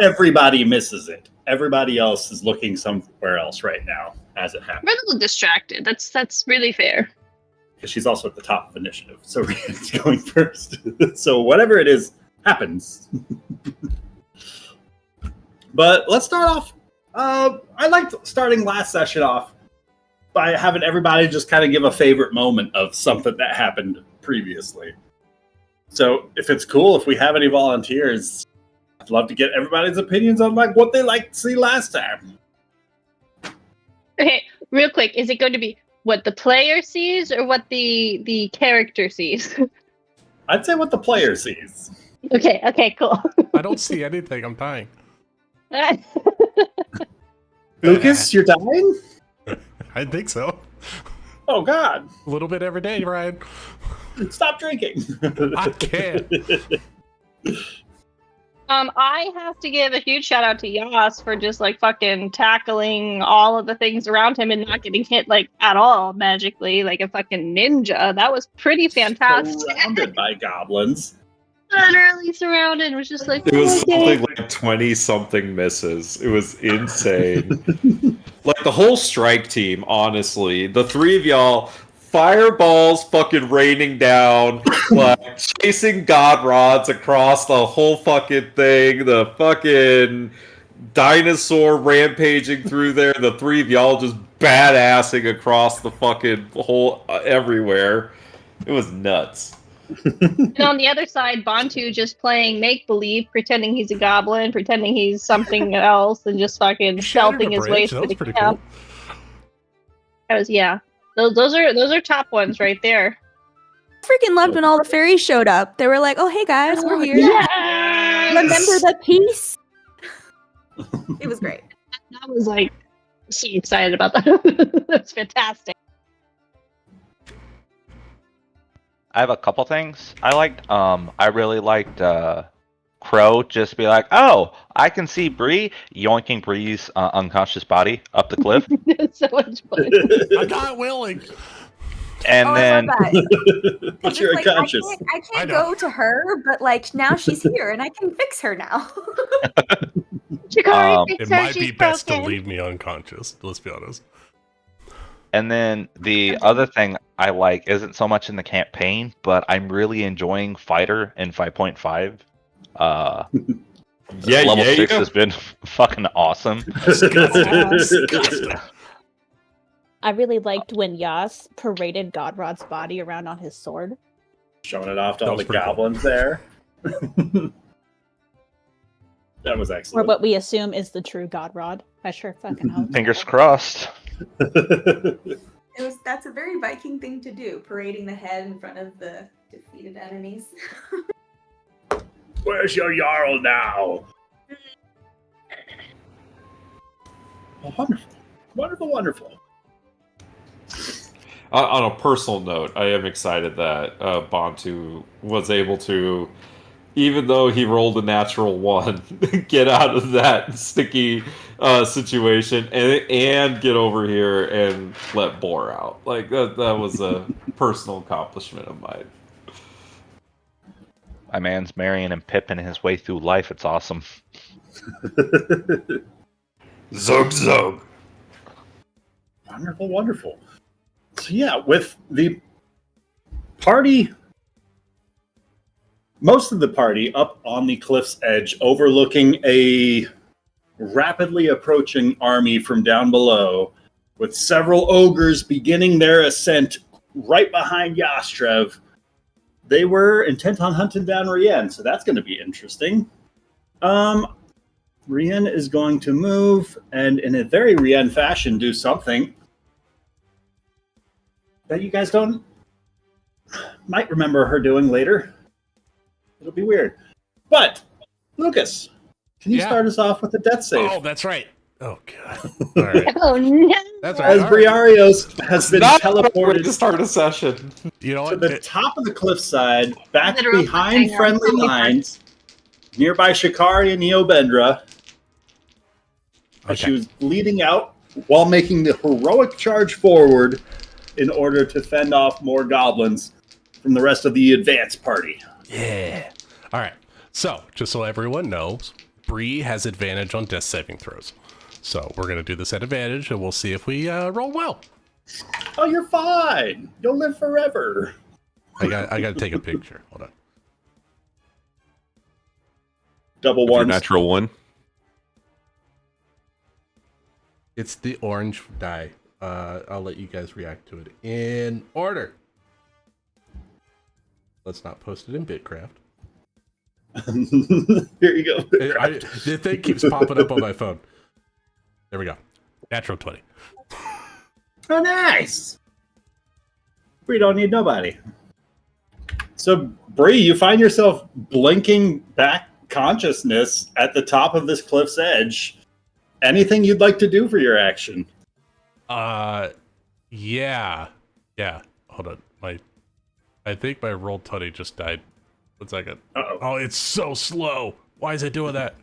everybody misses it. Everybody else is looking somewhere else right now as it happens. We're a little distracted. That's really fair. Because she's also at the top of initiative, so Rian's going first. So whatever it is happens. But let's start off. I liked starting last session off by having everybody just kind of give a favorite moment of something that happened previously. So if it's cool, if we have any volunteers, I'd love to get everybody's opinions on like what they liked to see last time. Okay, real quick, is it going to be what the player sees or what the character sees? I'd say what the player sees. Okay, cool. I don't see anything. I'm dying. Lucas, you're dying? I think so. Oh, God. A little bit every day, Ryan. Stop drinking. I can't. I have to give a huge shout out to Yas for just like fucking tackling all of the things around him and not getting hit like at all magically like a fucking ninja. That was pretty fantastic. Surrounded by goblins. Literally surrounded. It was just like It was something like 20-something misses. It was insane. Like the whole strike team, honestly. The three of y'all, fireballs fucking raining down, like chasing god rods across the whole fucking thing. The fucking dinosaur rampaging through there. The three of y'all just badassing across the fucking whole everywhere. It was nuts. And on the other side, Bantu just playing make-believe, pretending he's a goblin, pretending he's something else, and just fucking stealthing his way through the camp. Cool. That was, yeah. Those are top ones right there. I freaking loved when all the fairies showed up. They were like, oh, hey guys, we're here. Yes! Remember the peace? It was great. I was like, so excited about that. That's fantastic. I have a couple things I liked. I really liked Crow just be like, oh, I can see Bree yoinking Bree's unconscious body up the cliff. It's so much fun. I'm not willing. And then but you're like, unconscious. I can't go to her, but like now she's here and I can fix her now. It might be best to leave me unconscious. Let's be honest. And then the other thing I like isn't so much in the campaign, but I'm really enjoying Fighter in 5.5. Level 6 has been fucking awesome. I really liked when Yas paraded Godrod's body around on his sword. Showing it off to all the goblins there. That was excellent. Or what we assume is the true Godrod. I sure fucking hope. Fingers crossed. That's a very Viking thing to do, parading the head in front of the defeated enemies. Where's your Jarl now? Oh, wonderful, wonderful. On a personal note, I am excited that Bantu was able to, even though he rolled a natural 1, get out of that sticky situation and get over here and let Boar out. Like that was a personal accomplishment of mine. My man's marrying and Pippin his way through life. It's awesome. Zog zog. Wonderful, wonderful. So yeah, with the party, most of the party up on the cliff's edge, overlooking a rapidly approaching army from down below, with several ogres beginning their ascent right behind Yastrev. They were intent on hunting down Rien, so that's going to be interesting. Rien is going to move, and in a very Rien fashion, do something that you guys might remember her doing later. It'll be weird. But, Lucas, can you start us off with the death save? Oh, that's right. Oh, God. All right. Oh, no. That's right. As Briarios has been teleported to start a session. You know to what? the top of the cliffside, back Literal behind hang friendly on. lines, nearby Shikari and Neobendra. Okay. She was bleeding out while making the heroic charge forward in order to fend off more goblins from the rest of the advance party. Yeah. All right. So, just so everyone knows, Bree has advantage on death saving throws. So we're going to do this at advantage, and we'll see if we roll well. Oh, you're fine. You'll live forever. I got to take a picture. Hold on. Double Your one. natural one. It's the orange die. I'll let you guys react to it in order. Let's not post it in Bitcraft. Here you go. The thing keeps popping up on my phone. There we go. Natural 20. Oh, nice. We don't need nobody. So, Bree, you find yourself blinking back consciousness at the top of this cliff's edge. Anything you'd like to do for your action? Yeah. Hold on. I think my roll 20 just died. 1 second. Uh-oh. Oh, it's so slow. Why is it doing that?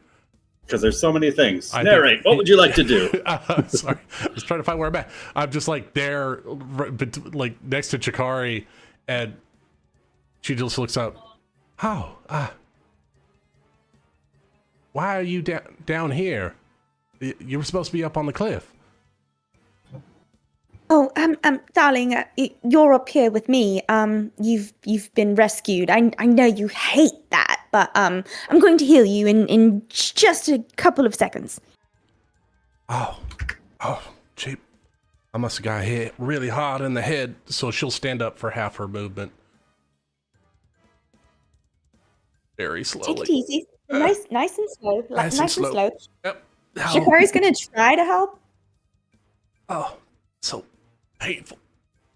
Because there's so many things. Narrate. What would you like to do? Sorry, I was trying to find where I'm at. I'm just like there, like next to Chikari, and she just looks up. How? Why are you down here? You were supposed to be up on the cliff. Oh, darling, you're up here with me. You've been rescued. I know you hate that, but I'm going to heal you in just a couple of seconds. Oh, cheap. I must have got hit really hard in the head, so she'll stand up for half her movement. Very slowly. Take it easy. Nice and slow. Nice and slow. Yep. Shikari's gonna try to help. Oh, so painful.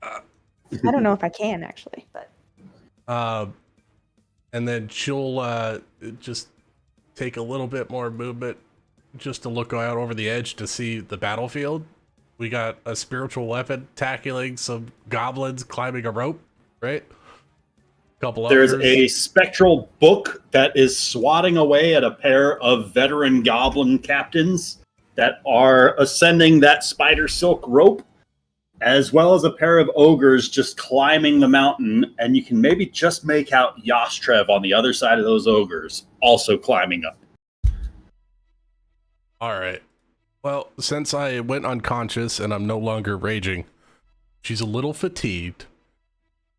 I don't know if I can actually, but. And then she'll just take a little bit more movement just to look out over the edge to see the battlefield. We got a spiritual weapon tackling some goblins climbing a rope, right? There's a spectral book that is swatting away at a pair of veteran goblin captains that are ascending that spider silk rope, as well as a pair of ogres just climbing the mountain, and you can maybe just make out Yostrev on the other side of those ogres, also climbing up. All right. Well, since I went unconscious and I'm no longer raging, she's a little fatigued,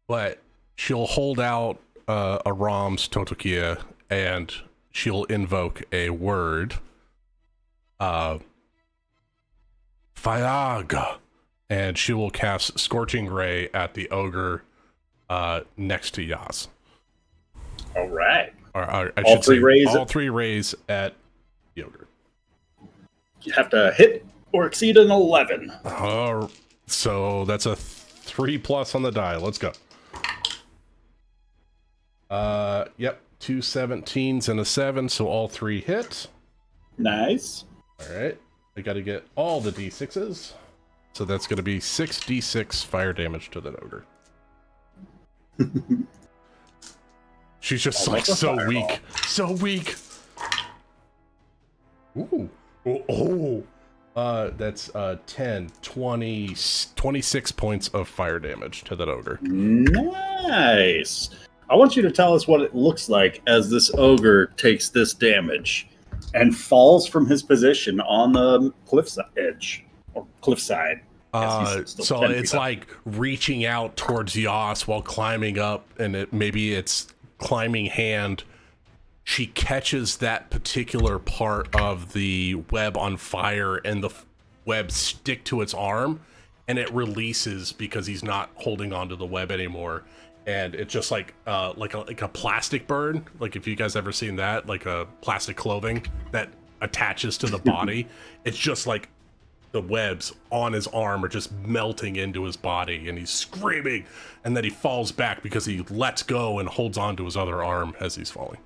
but she'll hold out a Ram's Totokia, and she'll invoke a word. Fayaga. And she will cast Scorching Ray at the ogre next to Yas. All right. Or I all should three say rays. all 3 rays at the ogre. You have to hit or exceed an 11. So that's a 3+ on the die. Let's go. Yep, 2 17s and a 7, so all 3 hit. Nice. All right, I got to get all the d6s. So that's going to be 6d6 fire damage to the ogre. She's just like so weak. So weak. Ooh. That's 10, 20, 26 points of fire damage to that ogre. Nice. I want you to tell us what it looks like as this ogre takes this damage and falls from his position on the cliff's edge or cliffside. So it's like reaching out towards Yas while climbing up, and maybe it's climbing hand. She catches that particular part of the web on fire, and the web stick to its arm, and it releases because he's not holding onto the web anymore. And it's just like a plastic burn. Like if you guys ever seen that, like a plastic clothing that attaches to the body. It's just like the webs on his arm are just melting into his body, and he's screaming, and then he falls back because he lets go and holds onto his other arm as he's falling.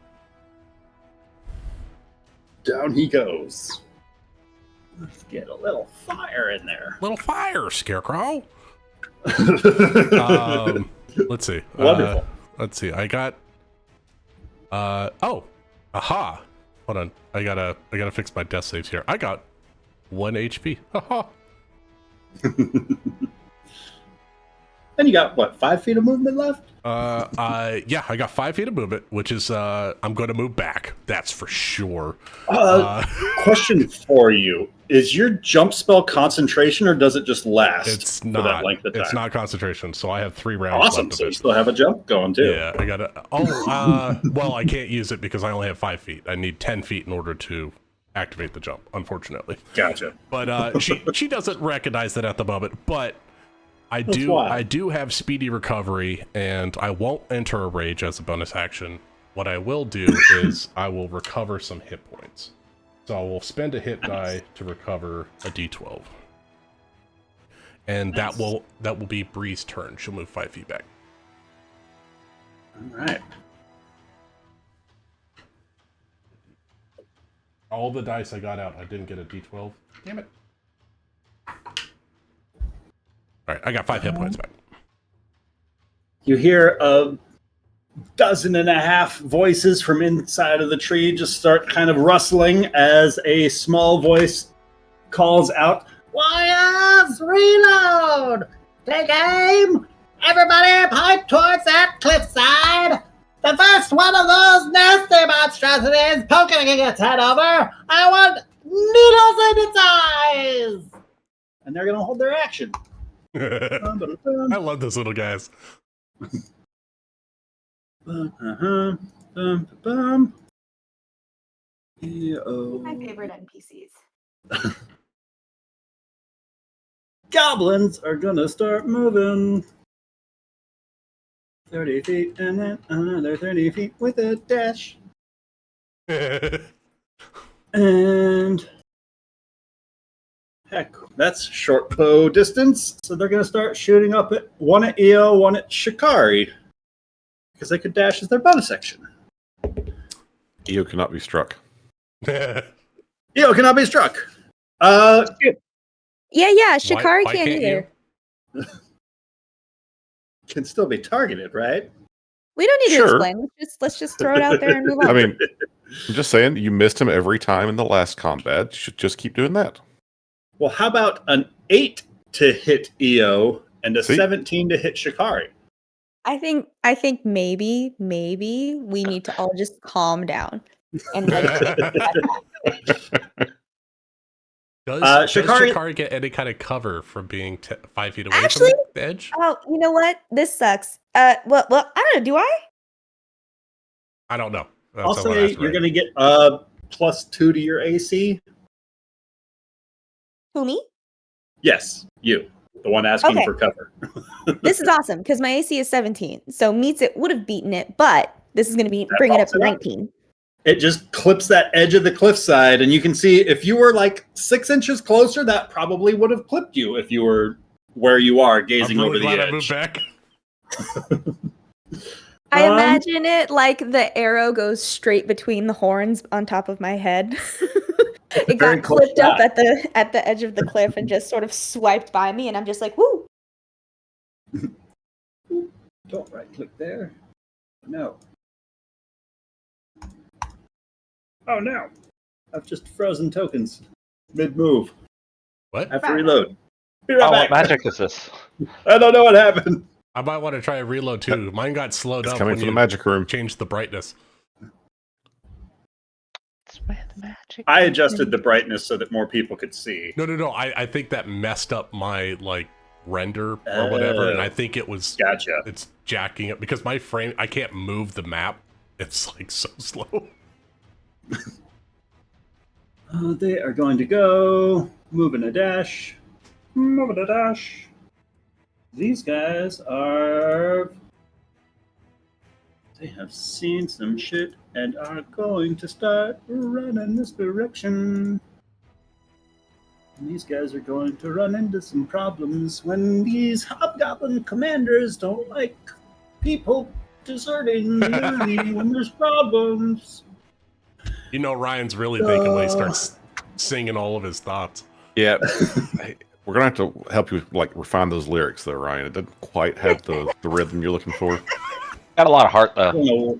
Down he goes. Let's get a little fire in there. Little fire, Scarecrow. Let's see. Wonderful. Let's see. I got. Aha. Hold on. I gotta fix my death saves here. I got 1 HP. Haha. And you got, what, 5 feet of movement left? Yeah, I got 5 feet of movement, which is, I'm going to move back. That's for sure. Question for you. Is your jump spell concentration, or does it just last for that length of time? It's not concentration, so I have 3 rounds awesome, left of so it. You still have a jump going, too. Yeah, I got it. Well, I can't use it because I only have 5 feet. I need 10 feet in order to activate the jump, unfortunately. Gotcha. But she doesn't recognize that at the moment, but I do have speedy recovery, and I won't enter a rage as a bonus action. What I will do is I will recover some hit points. So I will spend a hit die to recover a d12. And that will be Bree's turn. She'll move 5 feet back. All right. All the dice I got out, I didn't get a d12. Damn it. Alright, I got 5 hit points back. You hear a 12.5 voices from inside of the tree just start kind of rustling as a small voice calls out, "Warriors, reload! Take aim! Everybody point towards that cliffside! The first one of those nasty monstrosities poking its head over, I want needles in its eyes!" And they're going to hold their action. I love those little guys. My favorite NPCs. Goblins are gonna start moving 30 feet and then another 30 feet with a dash. And heck, that's short bow distance, so they're gonna start shooting up at one at Io, one at Shikari, because they could dash as their bonus action. Io cannot be struck. Io cannot be struck. Yeah, Shikari can't either. Can still be targeted, right? We don't need to explain. Let's just throw it out there and move on. I mean, I'm just saying, you missed him every time in the last combat. You should just keep doing that. Well, how about an 8 to hit Io and a 17 to hit Shikari? I think maybe we need to all just calm down and Does Shikari get any kind of cover from being 5 feet away from the edge? Oh, you know what? This sucks. Well, I don't know. Do I? I don't know. I'll say you're going to get +2 to your AC. Who, me? Yes, you. The one asking for cover. This is awesome because my AC is 17. So meets it would have beaten it, but this is going to be bring it up to 19. It just clips that edge of the cliffside, and you can see if you were like 6 inches closer, that probably would have clipped you if you were where you are gazing over the edge. I moved back. I imagine it like the arrow goes straight between the horns on top of my head. It got clipped up at the edge of the cliff and just sort of swiped by me, and I'm just like, woo! Don't right click there. No. Oh no. I've just frozen tokens mid-move. What? I have to reload. Be right back. What magic is this? I don't know what happened. I might want to try a reload too. Mine got slowed up coming when from you the magic room. changed the brightness. I adjusted the brightness so that more people could see. No. I think that messed up my render or whatever, and I think it was It's jacking up because my frame. I can't move the map. It's so slow. They are going to go moving a dash. Moving a dash. These guys are. They have seen some shit and are going to start running this direction. And these guys are going to run into some problems when these hobgoblin commanders don't like people deserting the army when there's problems. You know, Ryan's really thinking when he starts singing all of his thoughts. Yeah. We're going to have to help you refine those lyrics though, Ryan. It doesn't quite have the rhythm you're looking for. Got a lot of heart though.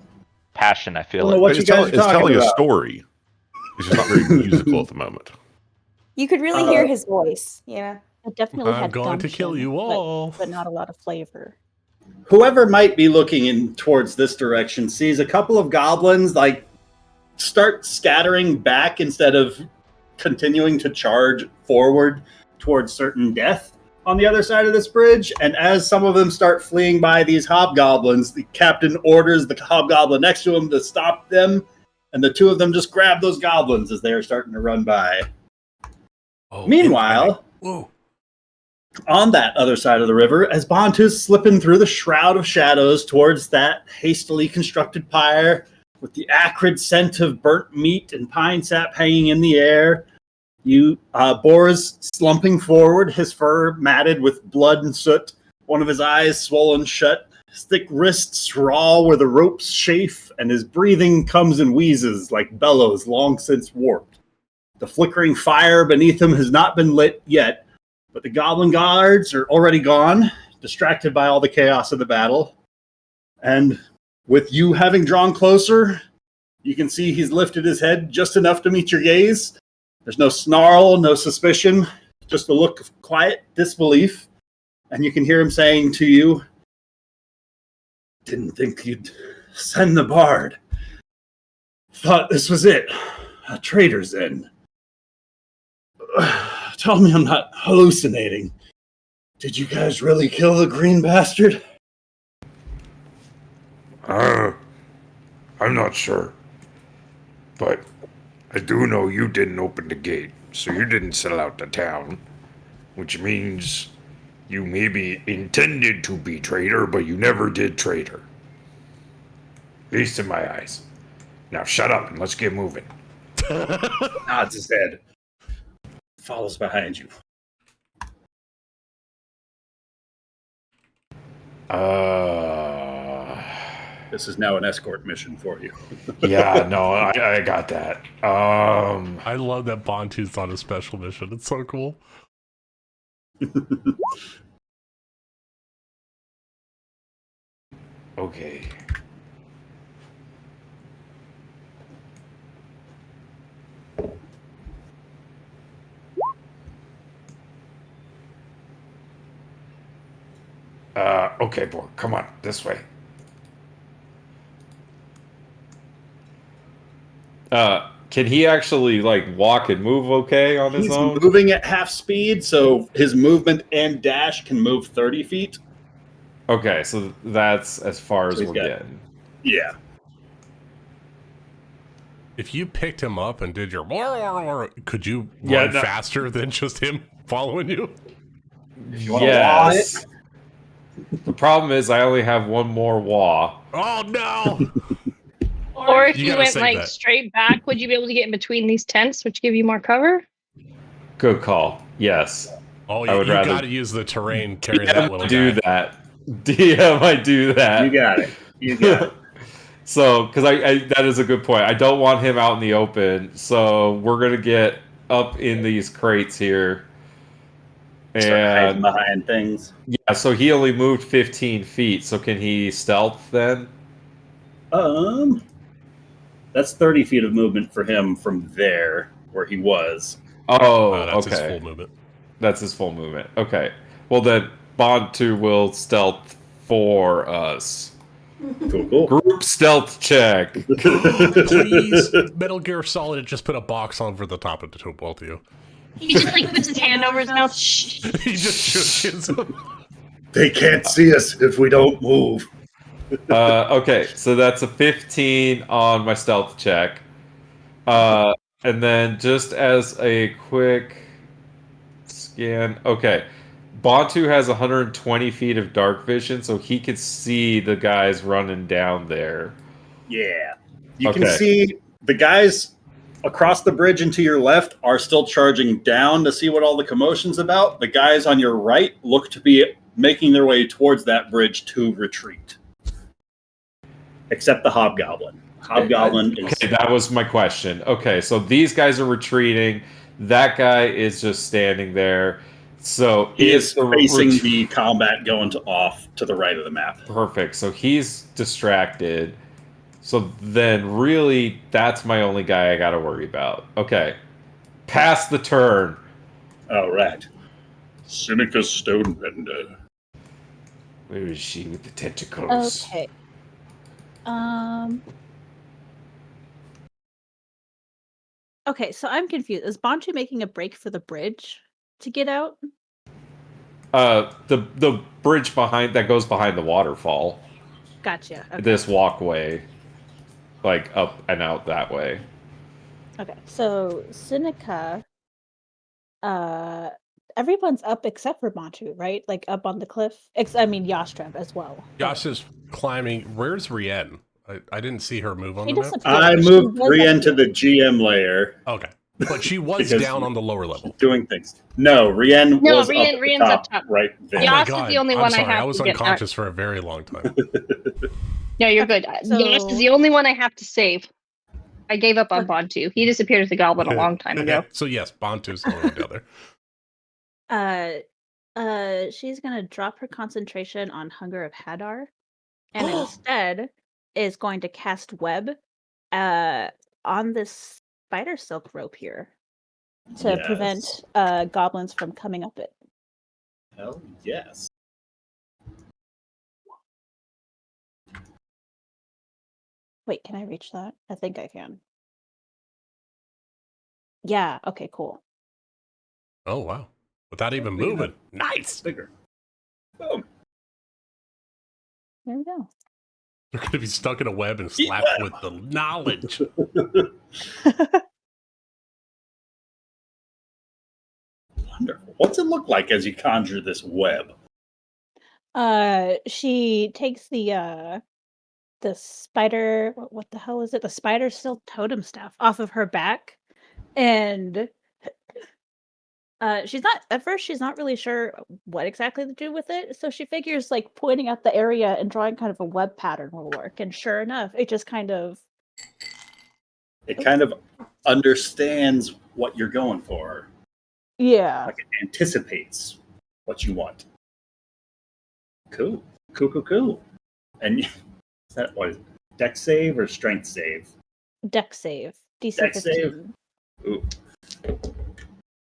Passion, I feel like. It's telling a story. It's just not very musical at the moment. You could really hear his voice. Yeah. It definitely I'm had going to kill gumption, you all. but not a lot of flavor. Whoever might be looking in towards this direction sees a couple of goblins like start scattering back instead of continuing to charge forward towards certain death on the other side of this bridge. And as some of them start fleeing by these hobgoblins, the captain orders the hobgoblin next to him to stop them, and the two of them just grab those goblins as they are starting to run by. Meanwhile, on that other side of the river, as Bontu's slipping through the shroud of shadows towards that hastily constructed pyre, with the acrid scent of burnt meat and pine sap hanging in the air, Boris slumping forward, his fur matted with blood and soot, one of his eyes swollen shut, his thick wrists raw where the ropes chafe, and his breathing comes in wheezes like bellows long since warped. The flickering fire beneath him has not been lit yet, but the goblin guards are already gone, distracted by all the chaos of the battle. And with you having drawn closer, you can see he's lifted his head just enough to meet your gaze. There's no snarl, no suspicion, just a look of quiet disbelief. And you can hear him saying to you, "Didn't think you'd send the bard. Thought this was it. A traitor's end. Tell me I'm not hallucinating. Did you guys really kill the green bastard?" I'm not sure. But I do know you didn't open the gate, so you didn't sell out the town. Which means you maybe intended to be traitor, but you never did traitor. At least in my eyes. Now shut up and let's get moving. Nods his head. Follows behind you. This is now an escort mission for you. Yeah, no, I got that. I love that Bontu's on a special mission. It's so cool. Okay. Okay, boy, come on, this way. Can he actually like walk and move okay on his own? He's moving at half speed, so his movement and dash can move 30 feet. Okay, so that's as far as we're getting. Yeah. If you picked him up and did your could you run faster than just him following you? Yes. The problem is I only have one more wah. Oh no! Or if you went like straight back, would you be able to get in between these tents, which give you more cover? Good call. Yes. Oh, yeah, you gotta use the terrain carrying that little do guy. that. DM, I do that. You got it. You got it. So, because I that is a good point. I don't want him out in the open, so we're gonna get up in these crates here. And behind things. Yeah, so he only moved 15 feet. So can he stealth then? That's 30 feet of movement for him from there where he was. Oh, that's okay. his full movement. That's his full movement. Okay. Well, then Bond2 will stealth for us. Cool. Group stealth check. Please, Metal Gear Solid, just put a box on for the top of the two, both of you. He just like puts his hand over his mouth. He just shoots him. They can't see us if we don't move. Okay, so that's a 15 on my stealth check. And then just as a quick scan, okay. Bontu has 120 feet of dark vision, so he could see the guys running down there. Yeah. You can see the guys across the bridge and to your left are still charging down to see what all the commotion's about. The guys on your right look to be making their way towards that bridge to retreat. Except the Hobgoblin. Hobgoblin is... Okay, that was my question. Okay, so these guys are retreating. That guy is just standing there. So he is facing the combat going off to the right of the map. Perfect. So he's distracted. So then really that's my only guy I gotta worry about. Okay. Pass the turn. All right. Seneca Stonebender. Where is she with the tentacles? Okay. Okay, so I'm confused. Is Bantu making a break for the bridge to get out? The bridge behind that goes behind the waterfall. Gotcha. Okay. This walkway, like up and out that way. Okay, so Seneca, everyone's up except for Bantu, right? Like up on the cliff. Yastreb as well. Yash is climbing. Where's Rien? I didn't see her move on the map. I moved Rien to the GM layer. Okay. But she was down on the lower level. Doing things. No, Rien was Rien's up right there. Yas is the only one sorry, I have I was to get unconscious for a very long time. No, you're good. Yas is the only one I have to save. I gave up on Bantu. He disappeared as a goblin a long time ago. So yes, Bantu's the only one down there. She's gonna drop her concentration on Hunger of Hadar, and instead is going to cast Web on this spider silk rope here to prevent goblins from coming up it. Hell yes. Wait, can I reach that? I think I can. Yeah, okay, cool. Oh, wow. Without even moving. Nice! Bigger. Boom. There we go. They're going to be stuck in a web and slapped with the knowledge. Wonderful. What's it look like as you conjure this web? She takes the spider, what the hell is it? The spider silk totem staff off of her back, and she's not really sure what exactly to do with it, so she figures like pointing at the area and drawing kind of a web pattern will work, and sure enough, it just kind of understands what you're going for. Yeah. Like it anticipates what you want. Cool. And is that what is it? Dex save or strength save? Dex save. DC Dex 15. save. Ooh.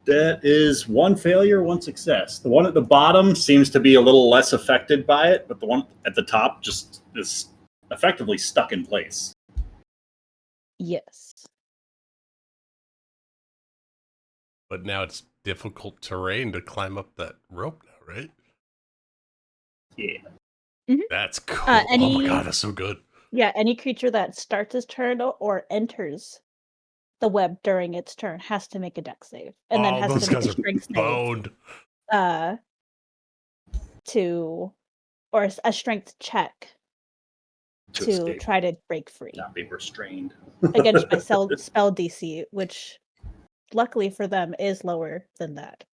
That is one failure, one success. The one at the bottom seems to be a little less affected by it, but the one at the top just is effectively stuck in place. Yes. But now it's difficult terrain to climb up that rope now, right? Yeah. Mm-hmm. That's cool. Oh my god, that's so good. Yeah, any creature that starts its turn or enters the web during its turn has to make a dex save, and then has to make a strength boned. save. Or a strength check to try to break free. Not be restrained. Against my spell DC, which luckily for them is lower than that.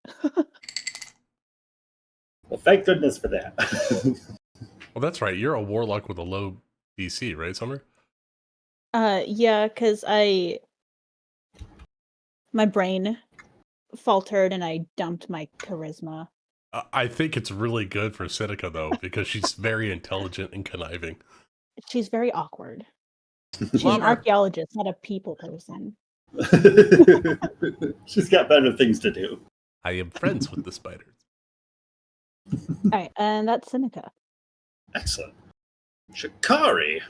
Well, thank goodness for that. Well, that's right. You're a warlock with a low DC, right, Summer? Yeah, because my brain faltered and I dumped my charisma. I think it's really good for Seneca, though, because she's very intelligent and conniving. She's very awkward. She's an archaeologist, not a people person. She's got better things to do. I am friends with the spiders. All right, and that's Seneca. Excellent. Shikari.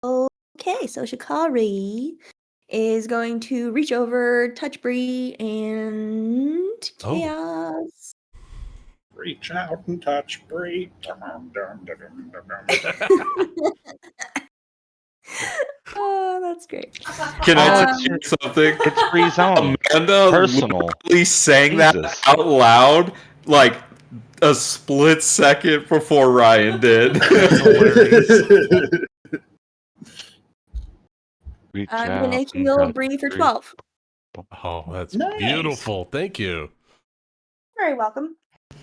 Okay, so Shikari is going to reach over, touch Bree, and chaos. Reach out and touch Bree. Oh, that's great. Can I tell you something? It's Bree's own. Amanda Personal. literally sang that Jesus. out loud like a split second before Ryan did. I'm gonna heal Bree for 12. Oh, that's beautiful. Thank you. Very welcome.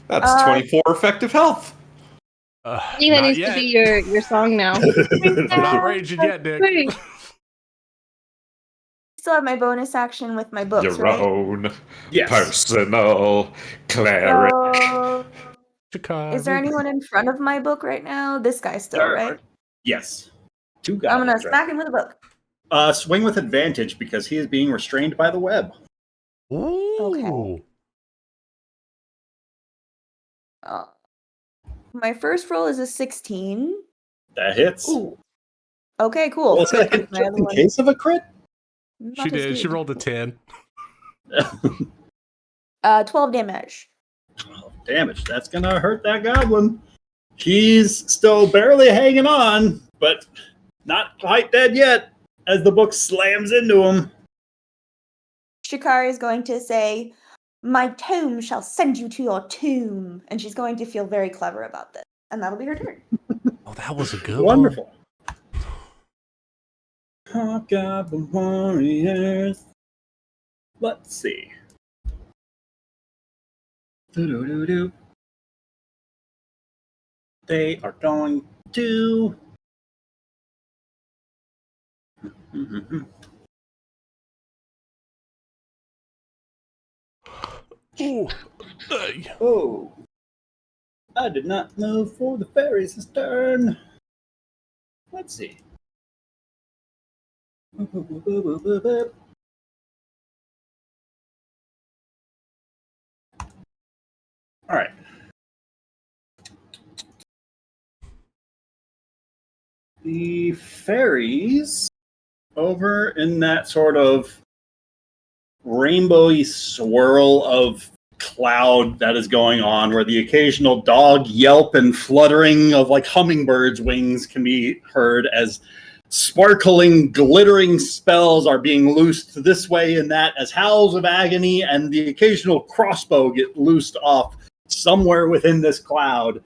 That's 24 effective health. That needs to be your song now. I'm not raging yet, Dick. Still have my bonus action with my books, Your right? own personal cleric. Is there anyone in front of my book right now? This guy still, right? Yes. 2 guys. I'm gonna smack him with a book. Swing with advantage because he is being restrained by the web. Ooh. Okay. My first roll is a 16. That hits. Ooh. Okay, cool. Well, just in case of a crit? She did. She rolled a 10. 12 damage. 12 damage. That's going to hurt that goblin. He's still barely hanging on, but not quite dead yet as the book slams into him. Shikari is going to say, "My tome shall send you to your tomb." And she's going to feel very clever about this. And that'll be her turn. Oh, that was a good Wonderful. Hobgoblin warriors. Let's see. Doo-doo-doo-doo. They are going to... Ooh. Oh. I did not move for the fairies' turn. Let's see. All right. The fairies over in that sort of rainbowy swirl of cloud that is going on, where the occasional dog yelp and fluttering of like hummingbirds' wings can be heard as sparkling, glittering spells are being loosed this way and that, as howls of agony and the occasional crossbow get loosed off somewhere within this cloud.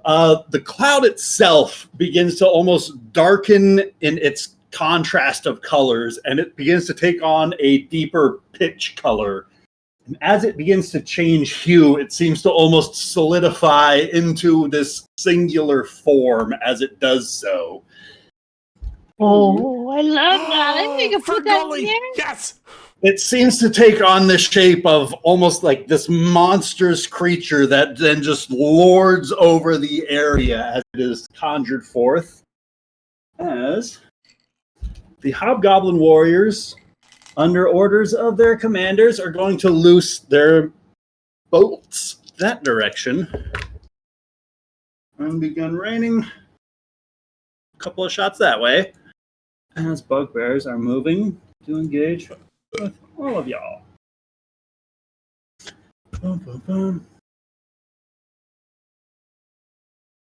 The cloud itself begins to almost darken in its contrast of colors, and it begins to take on a deeper pitch color. And as it begins to change hue, it seems to almost solidify into this singular form as it does so. Oh, I love that. I think we can put that in there. Yes! It seems to take on the shape of almost like this monstrous creature that then just lords over the area as it is conjured forth. As the Hobgoblin warriors, under orders of their commanders, are going to loose their bolts that direction and begin raining a couple of shots that way as bugbears are moving to engage with all of y'all. Boom, boom, boom.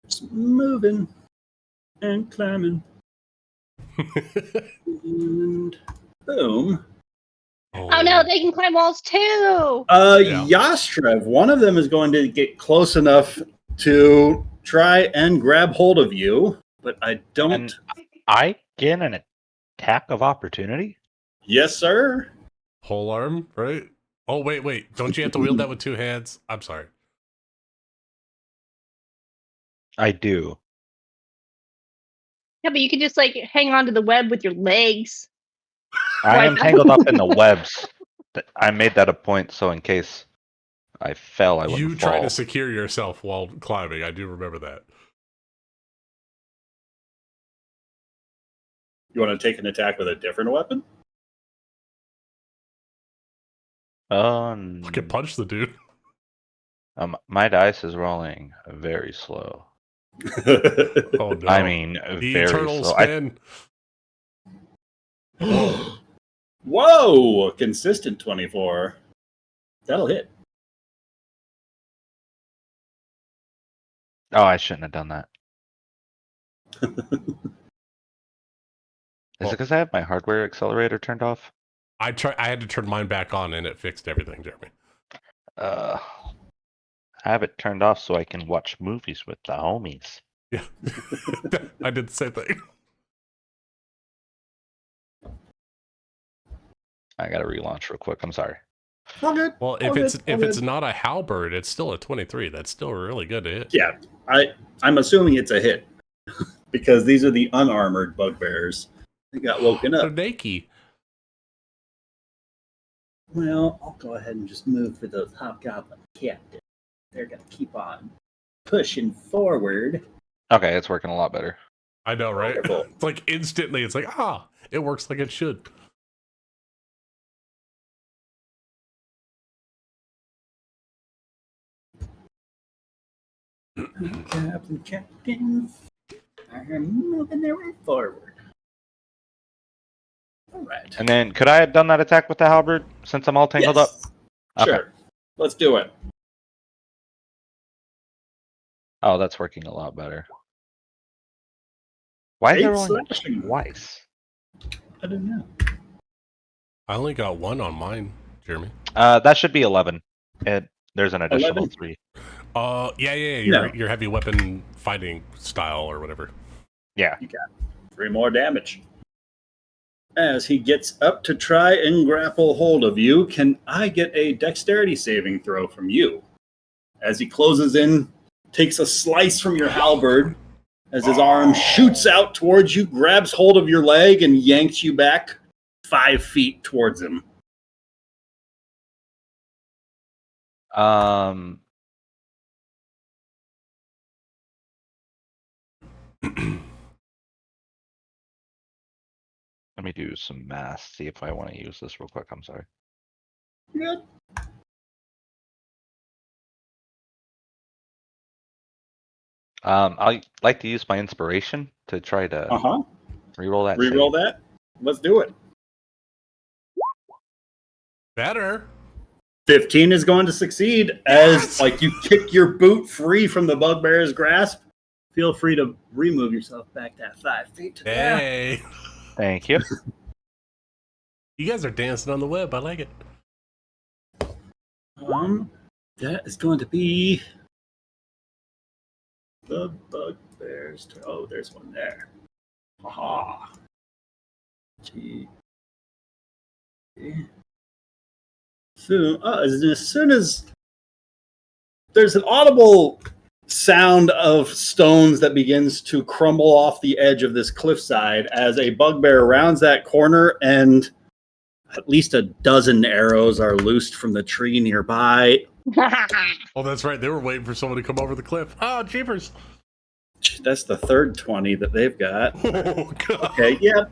Just moving and climbing. And boom. Oh no, they can climb walls too. Yastrev, one of them is going to get close enough to try and grab hold of you, but I don't. And I get an attack of opportunity? Yes, sir. Whole arm, right? Oh, wait. Don't you have to wield that with two hands? I'm sorry. I do. Yeah, but you can just like hang on to the web with your legs. I am tangled up in the webs. I made that a point so in case I fell, I wouldn't fall. You try to secure yourself while climbing. I do remember that. You want to take an attack with a different weapon? I can punch the dude. My dice is rolling very slow. Oh no! I mean, the very eternal slow. spin. Whoa! Consistent 24. That'll hit. Oh, I shouldn't have done that. Is it because I have my hardware accelerator turned off? I had to turn mine back on, and it fixed everything, Jeremy. I have it turned off so I can watch movies with the homies. Yeah, I did the same thing. I gotta relaunch real quick. I'm sorry. All good. Well, if it's not a halberd, it's still a 23. That's still really good to hit. Yeah, I'm assuming it's a hit because these are the unarmored bugbears. They got woken up. They're naked. Well, I'll go ahead and just move for those hobgoblin captains. They're gonna keep on pushing forward. Okay, it's working a lot better. I know, right? Wonderful. It's like instantly. It's like It works like it should. Captain. I'm moving their way forward. All right. And then, could I have done that attack with the halberd since I'm all tangled up? Sure. Okay. Let's do it. Oh, that's working a lot better. Why is 8 it rolling slashing. twice? I don't know. I only got 1 on mine, Jeremy. That should be 11. There's an additional 11? 3. Yeah. No. Your heavy weapon fighting style or whatever. Yeah. You got 3 more damage. As he gets up to try and grapple hold of you, can I get a dexterity saving throw from you? As he closes in, takes a slice from your halberd, as his arm shoots out towards you, grabs hold of your leg, and yanks you back 5 feet towards him. Let me do some math, see if I want to use this real quick. I'm sorry. Good. I'd like to use my inspiration to try to reroll that. Reroll that? Let's do it. Better. 15 is going to succeed as like you kick your boot free from the bugbear's grasp. Feel free to remove yourself back that 5 feet. Hey. Thank you. You guys are dancing on the web. I like it. That is going to be the bugbear's turn. Oh, there's one there. Aha. Gee. So, as soon as there's an audible sound of stones that begins to crumble off the edge of this cliffside as a bugbear rounds that corner, and at least a dozen arrows are loosed from the tree nearby. Oh, that's right. They were waiting for someone to come over the cliff. Oh, jeepers. That's the third 20 that they've got. Oh, God. Okay, yeah.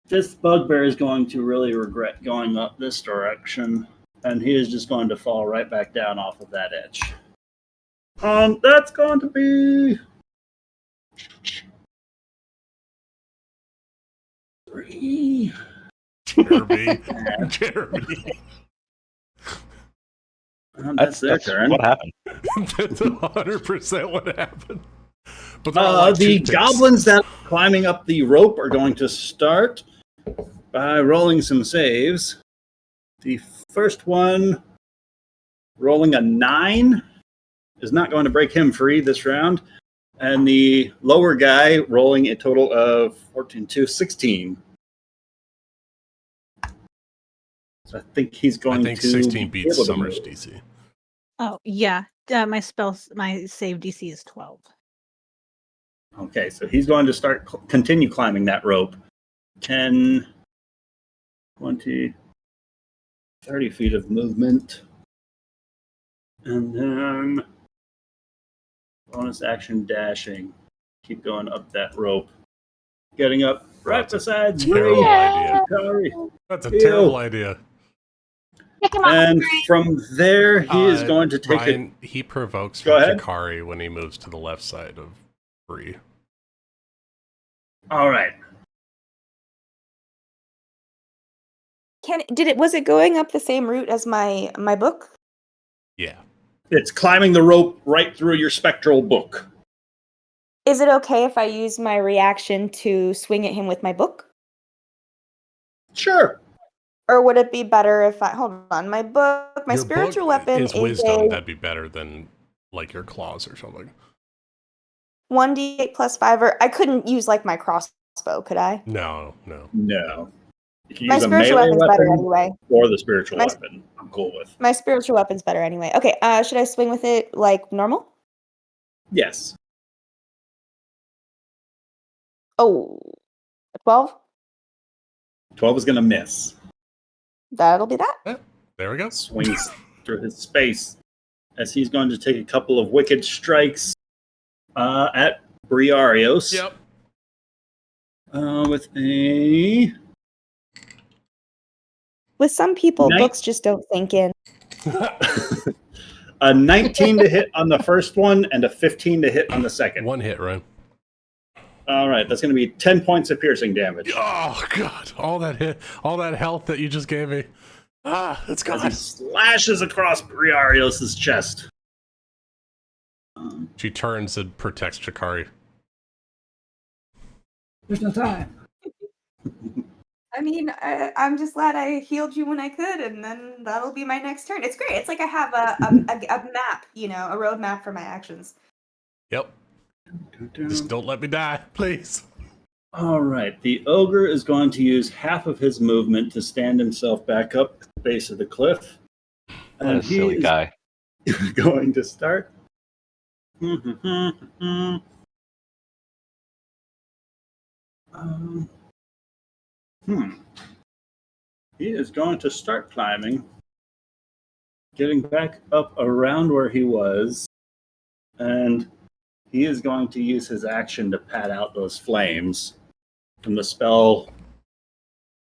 This bugbear is going to really regret going up this direction, and he is just going to fall right back down off of that edge. That's going to be 3. Jeremy. That's their turn. What happened? That's 100% what happened. But the goblins that are climbing up the rope are going to start by rolling some saves. The first one, rolling a 9, is not going to break him free this round. And the lower guy rolling a total of 14, 2, 16. So I think he's going to... I think 16 beats Summer's DC. Oh, yeah. My save DC is 12. Okay, so he's going to continue climbing that rope. 10, 20, 30 feet of movement. And then bonus action dashing. Keep going up that rope. Getting up right beside terrible idea. Sorry. That's a terrible idea. And from there, he is going to take Ryan, he provokes Go ahead. Jakari when he moves to the left side of Bree. All right. Was it going up the same route as my book? Yeah. It's climbing the rope right through your spectral book. Is it okay if I use my reaction to swing at him with my book? Sure. Or would it be better if my Your spiritual book weapon is wisdom. That'd be better than like your claws or something. 1d8 plus 5, or I couldn't use like my crossbow, could I? No. No. You can My use a spiritual melee weapon's better anyway. or the spiritual weapon. I'm cool with. My spiritual weapon's better anyway. Okay, should I swing with it like normal? Yes. Oh, 12? 12 is going to miss. That'll be that. Yeah, there we go. Swings through his space as he's going to take a couple of wicked strikes at Briarios. Yep. With a... With some people, books just don't sink in. A 19 to hit on the first one and a 15 to hit on the second. One hit, Ryan. All right, that's going to be 10 points of piercing damage. Oh God! All that health that you just gave me. It's gone. As he slashes across Briarios' chest. She turns and protects Chikari. There's no time. I mean, I'm just glad I healed you when I could, and then that'll be my next turn. It's great. It's like I have a map, a roadmap for my actions. Yep. Just don't let me die, please. All right. The ogre is going to use half of his movement to stand himself back up at the base of the cliff. What a silly guy. Going to start. He is going to start climbing, getting back up around where he was, and he is going to use his action to pat out those flames from the spell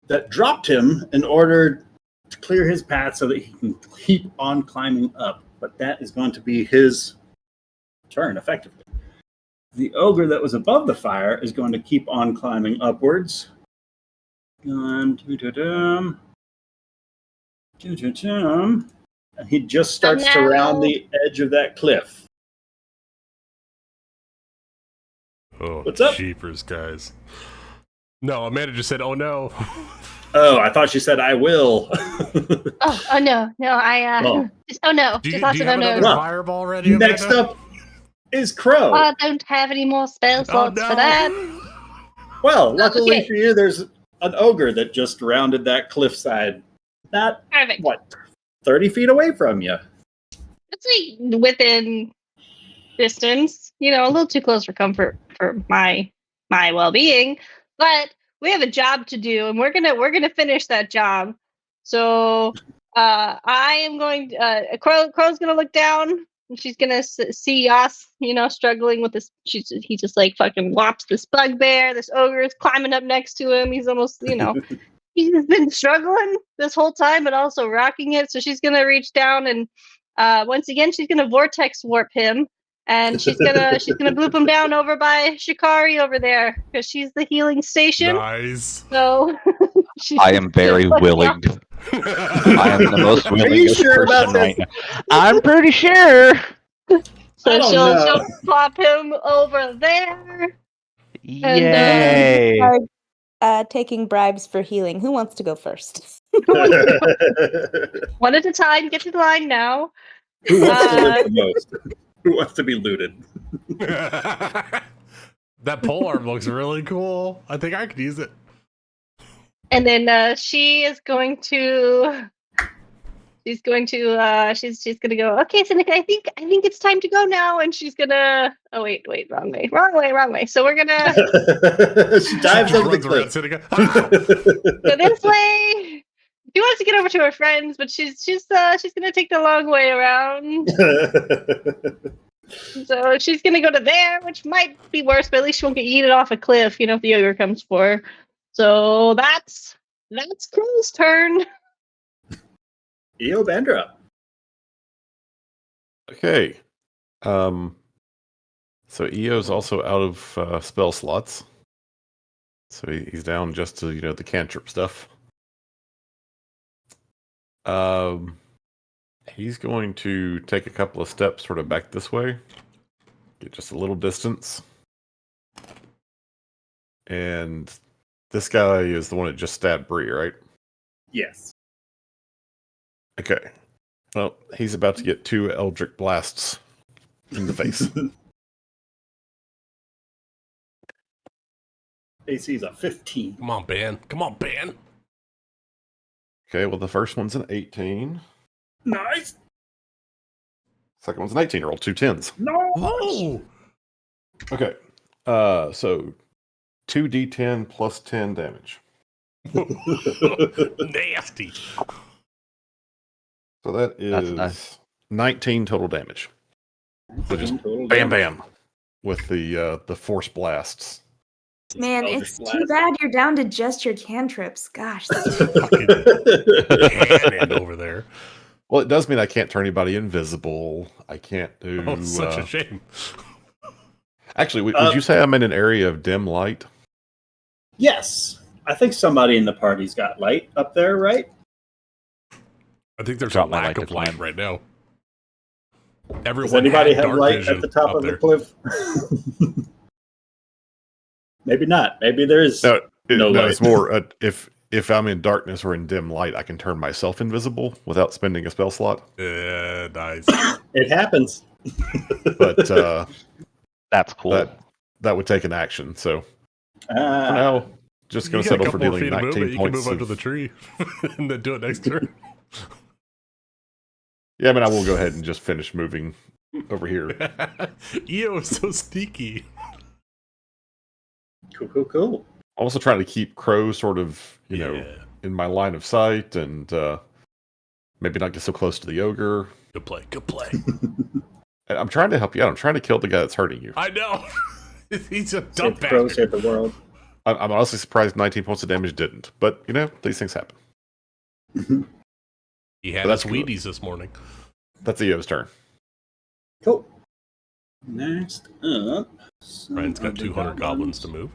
that dropped him in order to clear his path so that he can keep on climbing up. But that is going to be his turn, effectively. The ogre that was above the fire is going to keep on climbing upwards. And he just starts to round the edge of that cliff. Oh, what's up? Jeepers, guys. No, Amanda just said, "Oh no." Oh, I thought she said, "I will." oh no, I just oh no, Do you, just lots do you of have oh another no. fireball ready? Amanda? Next up is Crow. I don't have any more spell slots for that. Well, luckily for you, there's an ogre that just rounded that cliffside. Not Perfect. What, 30 feet away from you. It's like within distance, a little too close for comfort for my well-being, but we have a job to do, and we're gonna finish that job. So I am going. Crow's gonna look down, and she's gonna see us, struggling with this. He just like fucking whops this bugbear. This ogre is climbing up next to him. He's almost, he's been struggling this whole time, but also rocking it. So she's gonna reach down and once again she's gonna vortex warp him. And she's gonna bloop him down over by Shikari over there because she's the healing station. Nice. So I am very willing. I am the most willing person right now. I'm pretty sure. So she'll plop him over there. Yay! And, taking bribes for healing. Who wants to go first? One at a time. Get to the line now. Who wants to live the most? Who wants to be looted? That polearm looks really cool. I think I could use it. And then she's going to go, okay, Seneca, I think it's time to go now. And she's gonna wait, wrong way. So we're gonna she dives over the cliff. Go this way. She wants to get over to her friends, but she's gonna take the long way around. So she's gonna go to there, which might be worse, but at least she won't get yeeted off a cliff, if the ogre comes for her. So that's Crow's turn. Eobandra. Okay. So Eo's also out of spell slots. So he's down just to, the cantrip stuff. He's going to take a couple of steps sort of back this way. Get just a little distance. And this guy is the one that just stabbed Bree, right? Yes. Okay. Well, he's about to get 2 Eldritch Blasts in the face. AC is a 15. Come on, Ben. Okay, well, the first one's an 18. Nice. Second one's an 18. Roll 2 10s. No. Whoa. Okay. So 2d10 plus 10 damage. Nasty. So that is nice. 19 total damage. So just bam, bam, with the force blasts. Man, it's too bad you're down to just your cantrips. Gosh, that's fucking cannon over there. Well, it does mean I can't turn anybody invisible. I can't do. Oh, it's such a shame. Actually, would you say I'm in an area of dim light? Yes. I think somebody in the party's got light up there, right? I think there's a lack of light right now. Everyone Does anybody had have dark light vision at the top up of there. the cliff? Maybe not. Maybe there is no light. It's more if I'm in darkness or in dim light, I can turn myself invisible without spending a spell slot. Yeah, nice. It happens. But that's cool. That would take an action. So for now, just going to settle for dealing 19 points. You can move under the tree and then do it next turn. Yeah, I mean, I will go ahead and just finish moving over here. EO is so sneaky. Cool. I'm also trying to keep Crow sort of, you know, in my line of sight and maybe not get so close to the ogre. Good play. And I'm trying to help you out. I'm trying to kill the guy that's hurting you. I know. He's a dumb bastard. Crow save the world. I'm honestly surprised 19 points of damage didn't. But, you know, these things happen. He had his Wheaties this morning. That's EO's turn. Cool. Next up, Ryan's got 200 goblins to move.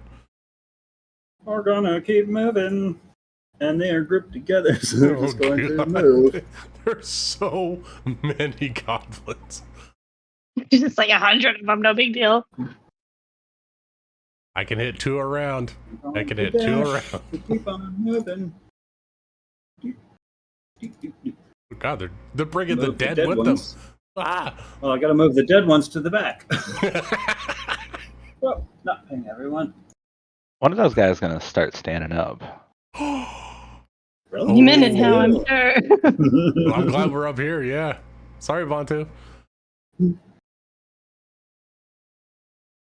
We're gonna keep moving, and they are grouped together, so they're just going to move. There's so many goblins. It's like 100 of them, no big deal. I can hit 2 around. I can hit 2 around. Keep on moving. Oh God, they're bringing the dead with them. Ah! Well, I gotta move the dead ones to the back. Well, not paying everyone. One of those guys is gonna start standing up. Really? You meant it now, I'm sure. Well, I'm glad we're up here, yeah. Sorry, Vontu.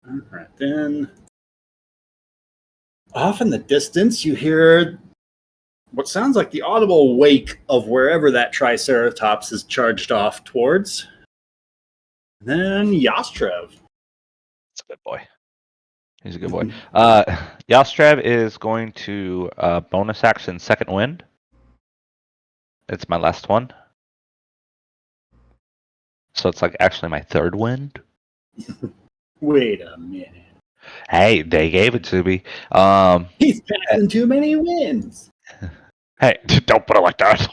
Alright then. Off in the distance, you hear what sounds like the audible wake of wherever that Triceratops is charged off towards. Then Yastrev. That's a good boy. He's a good boy. Yastrev is going to bonus action second wind. It's my last one. So it's like actually my third wind. Wait a minute. Hey, they gave it to me. He's passing too many wins. Hey, don't put it like that.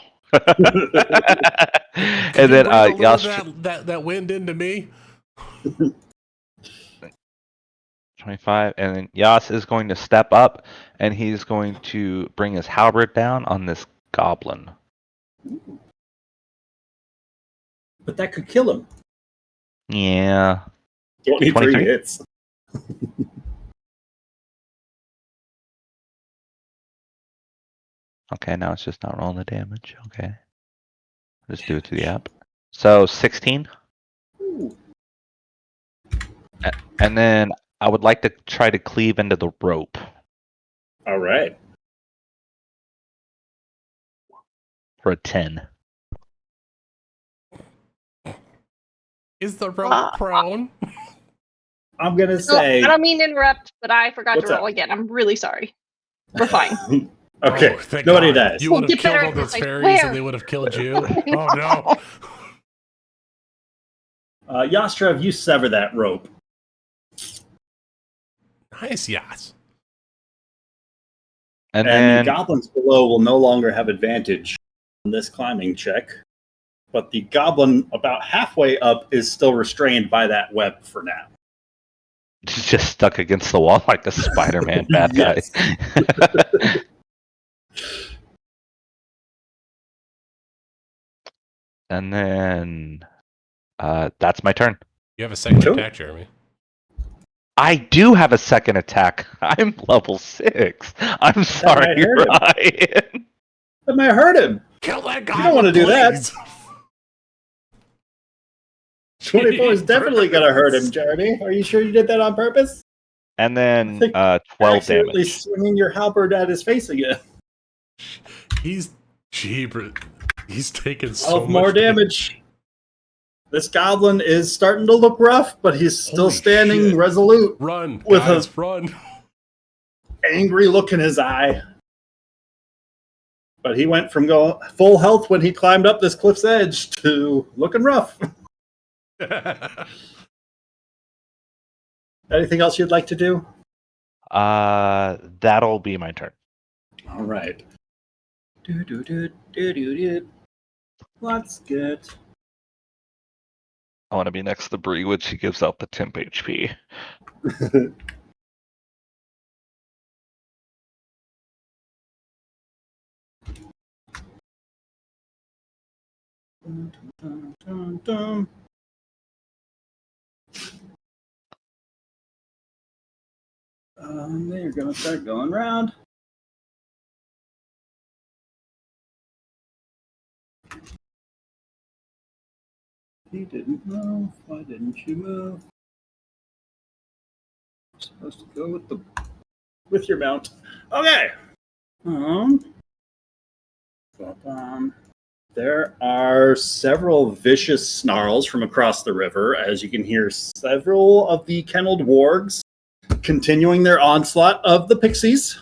And then that wind into me. 25, and then Yas is going to step up, and he's going to bring his halberd down on this goblin. But that could kill him. Yeah. 23 hits. Okay, now it's just not rolling the damage. Okay. Just do it to the app. So 16. Ooh. And then I would like to try to cleave into the rope. All right. For a 10. Is the rope prone? I'm going to say... I don't mean to interrupt, but I forgot to roll up? again. I'm really sorry. We're fine. Okay, nobody dies. You would have killed all those fairies and they would have killed you. Oh no. Yastrev, you sever that rope. Nice, Yas. And then the goblins below will no longer have advantage on this climbing check. But the goblin about halfway up is still restrained by that web for now. he's just stuck against the wall like a Spider-Man bad guy. And then that's my turn. You have a second attack, Jeremy. I do have a second attack. I'm level 6. I'm sorry, Ryan. That might hurt him. Kill that guy. You don't want to do that. 24 is definitely going to hurt him, Jeremy. Are you sure you did that on purpose? And then 12 damage. Swinging your halberd at his face again. He's taking so much more damage. This goblin is starting to look rough, but he's still standing resolute. Run, with guys, run. angry look in his eye. But he went from going full health when he climbed up this cliff's edge to looking rough. Anything else you'd like to do? That'll be my turn. All right. What's good? I want to be next to Bree when she gives out the temp HP. They're going to start going around. He didn't move. Why didn't you move? You're supposed to go with your mount. Okay. There are several vicious snarls from across the river, as you can hear several of the kenneled wargs continuing their onslaught of the pixies.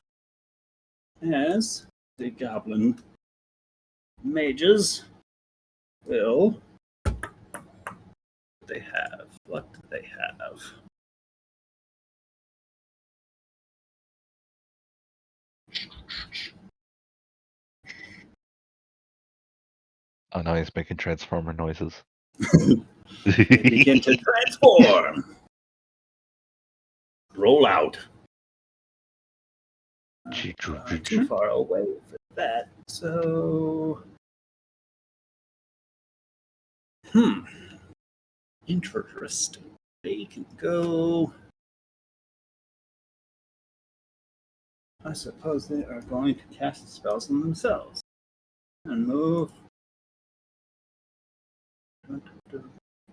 As the goblin mages will... What do they have? Oh no, he's making transformer noises. They begin to transform. Roll out. Too far away for that. So... Interesting. They can go... I suppose they are going to cast spells on themselves. And move...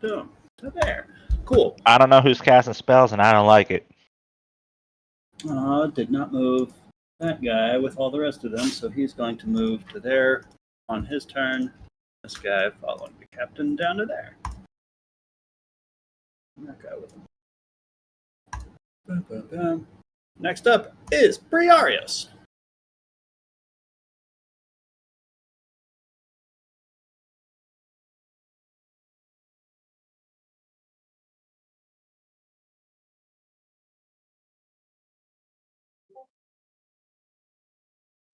to there. Cool. I don't know who's casting spells, and I don't like it. Did not move that guy with all the rest of them, so he's going to move to there on his turn. This guy following the captain down to there. And that guy with him. Boom, boom, boom. Next up is Briarius.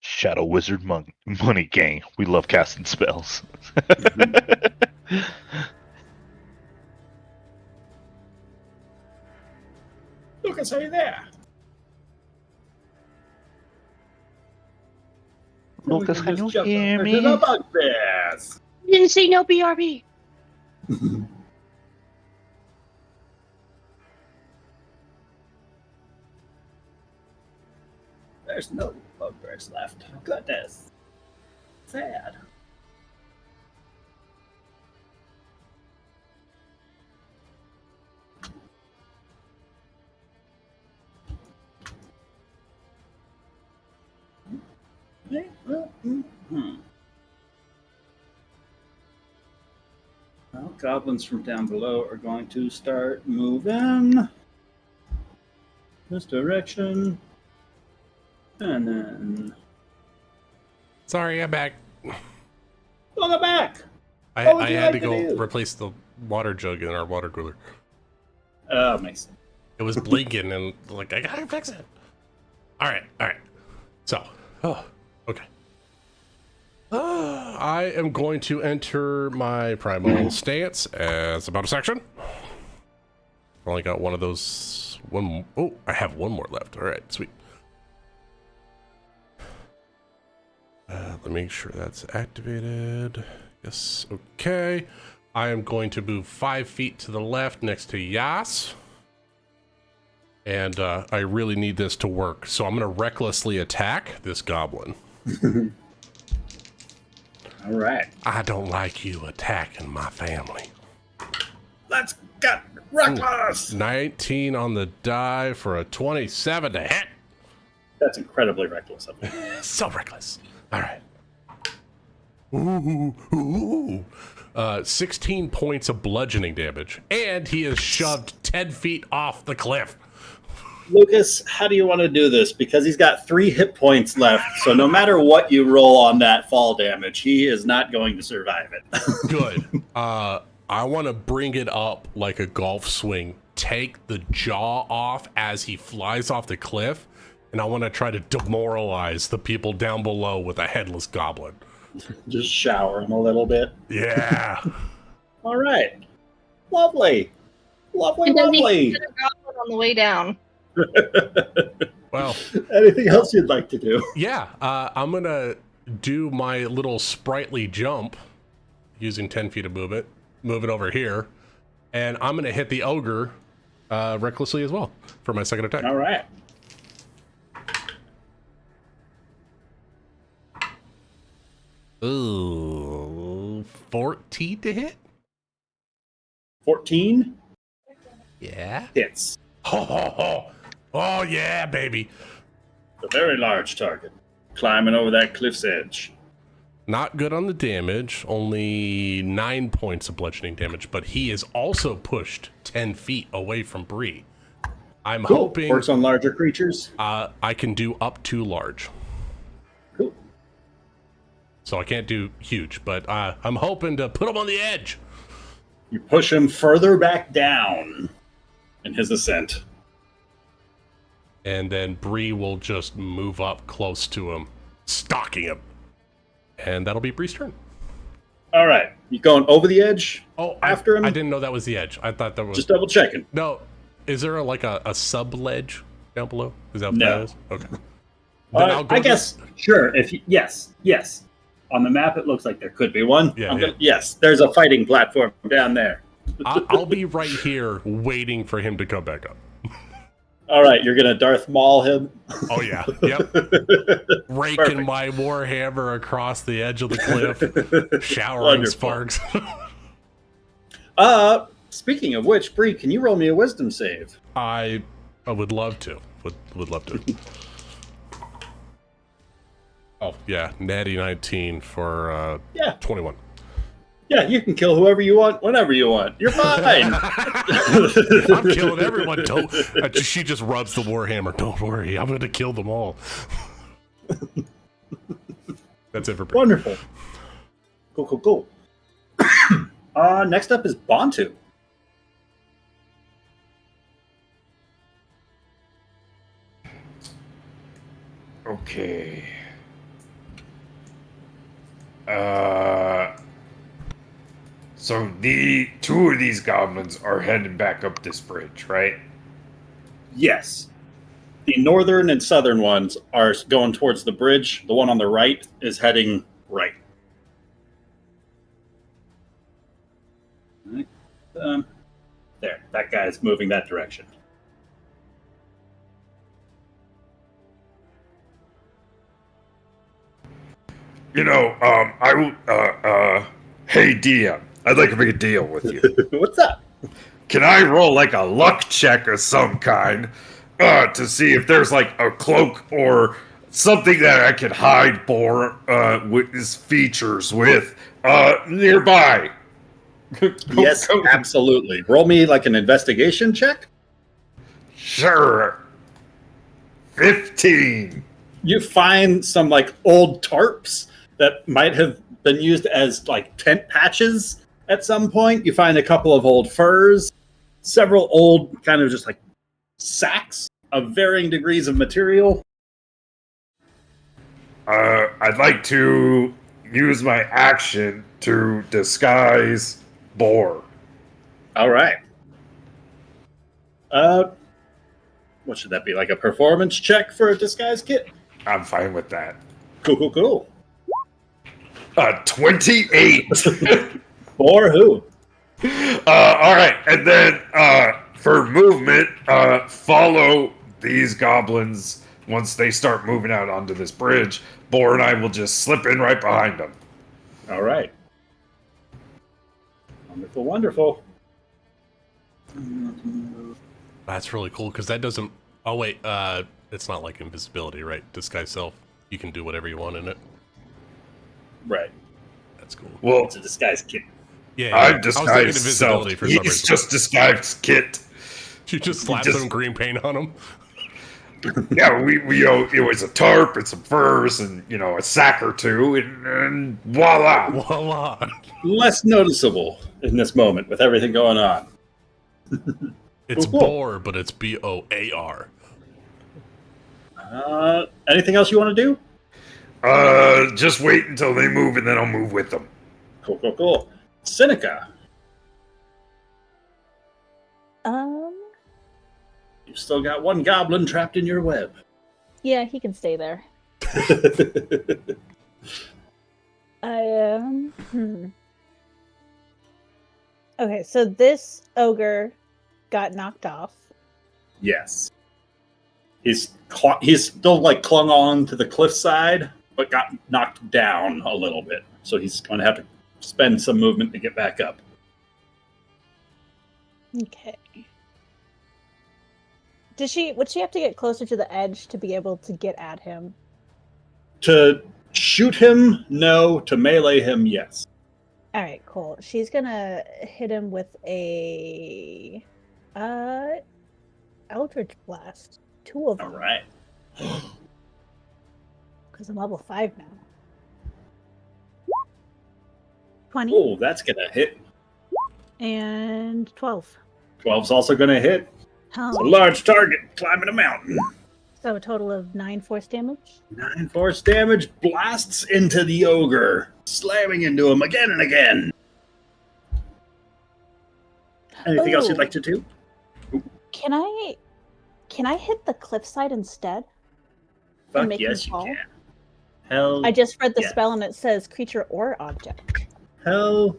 Shadow Wizard Money Gang. We love casting spells. Lucas, are you there? Lucas, can you hear me? The bugbears. Didn't say no BRB. There's no bugbears left. Goodness. Sad. Well, goblins from down below are going to start moving this direction. And then... Sorry, I'm back. Welcome back! I had to go replace the water jug in our water cooler. Oh, makes sense. It was blinking and like, I gotta fix it. All right. So, okay. I am going to enter my primal stance as a bonus action. Only got one of those. Oh, I have one more left. All right, sweet. Let me make sure that's activated. Yes, okay. I am going to move 5 feet to the left next to Yas. And I really need this to work. So I'm going to recklessly attack this goblin. All right. I don't like you attacking my family. Let's get reckless! 19 on the die for a 27 to hit. That's incredibly reckless of me. So reckless. All right. Ooh. 16 points of bludgeoning damage. And he is shoved 10 feet off the cliff. Lucas, how do you want to do this? Because he's got 3 hit points left, so no matter what you roll on that fall damage, he is not going to survive it. Good. I want to bring it up like a golf swing, take the jaw off as he flies off the cliff, and I want to try to demoralize the people down below with a headless goblin. Just shower him a little bit. Yeah. All right. Lovely. Lovely, And does he lovely. hit a goblin on the way down? Well, anything else you'd like to do? Yeah, I'm going to do my little sprightly jump using 10 feet of movement, move it over here, and I'm going to hit the ogre recklessly as well for my second attack. All right. Ooh, 14 to hit? 14? Yeah. Hits. Oh, yeah, baby. A very large target. Climbing over that cliff's edge. Not good on the damage, only 9 points of bludgeoning damage, but he is also pushed 10 feet away from Bree. I'm hoping... Works on larger creatures? I can do up to large. Cool. So I can't do huge, but I'm hoping to put him on the edge. You push him further back down in his ascent. And then Bree will just move up close to him, stalking him. And that'll be Bree's turn. All right. You going over the edge after him? I didn't know that was the edge. I thought that was... Just double checking. No. Is there a sub-ledge down below? Is that what No. that is? Okay. Then I'll go I guess, sure. Yes. On the map, it looks like there could be one. Yeah. Yes, there's a fighting platform down there. I'll be right here waiting for him to come back up. All right, you're going to Darth Maul him? Oh, yeah. Yep. Raking Perfect. my warhammer across the edge of the cliff, showering sparks. Speaking of which, Bree, can you roll me a wisdom save? I would love to. Would love to. Oh, yeah. Natty 19 for 21. Yeah, you can kill whoever you want, whenever you want. You're fine. I'm killing everyone. She just rubs the warhammer. Don't worry. I'm going to kill them all. That's it for Bree. Wonderful. Cool. Next up is Bantu. Okay. So the 2 of these goblins are heading back up this bridge, right? Yes. The northern and southern ones are going towards the bridge. The one on the right is heading right. There. That guy's moving that direction. You know, hey DM, I'd like to make a deal with you. What's up? Can I roll like a luck check of some kind to see if there's like a cloak or something that I can hide for with his features with nearby? Yes, absolutely. Roll me like an investigation check. Sure. 15. You find some like old tarps that might have been used as like tent patches at some point. You find a couple of old furs, several old kind of just like sacks of varying degrees of material. I'd like to use my action to disguise Boar. All right. What should that be? Like a performance check for a disguise kit? I'm fine with that. Cool. 28. For who? All right, and then for movement, follow these goblins once they start moving out onto this bridge. Boar and I will just slip in right behind them. All right. Wonderful. That's really cool because that doesn't. Oh wait, it's not like invisibility, right? Disguise self. You can do whatever you want in it. Right. That's cool. Well, it's a disguise kit. Yeah, I've disguised self. For some He's reason. just disguised kit. You just slap some green paint on him. Yeah, we it was a tarp and some furs and a sack or two, and voila. Voila. Less noticeable in this moment with everything going on. It's Cool. Boar, but it's Boar. Anything else you want to do? Just wait until they move, and then I'll move with them. Cool. Seneca, you've still got one goblin trapped in your web. Yeah, he can stay there. Okay, so this ogre got knocked off. Yes. He's still like clung on to the cliffside, but got knocked down a little bit. So he's going to have to spend some movement to get back up. Okay. Would she have to get closer to the edge to be able to get at him? To shoot him, no. To melee him, yes. All right, cool. She's gonna hit him with a Eldritch Blast. 2 of them. All right. Because I'm level 5 now. 20. Oh, that's going to hit. And 12. 12's also going to hit. Oh. It's a large target climbing a mountain. So a total of 9 force damage. 9 force damage blasts into the ogre, slamming into him again and again. Anything else you'd like to do? Can I hit the cliffside instead? Fuck yes, you can. Hell, I just read the yes. spell and it says creature or object. Hell,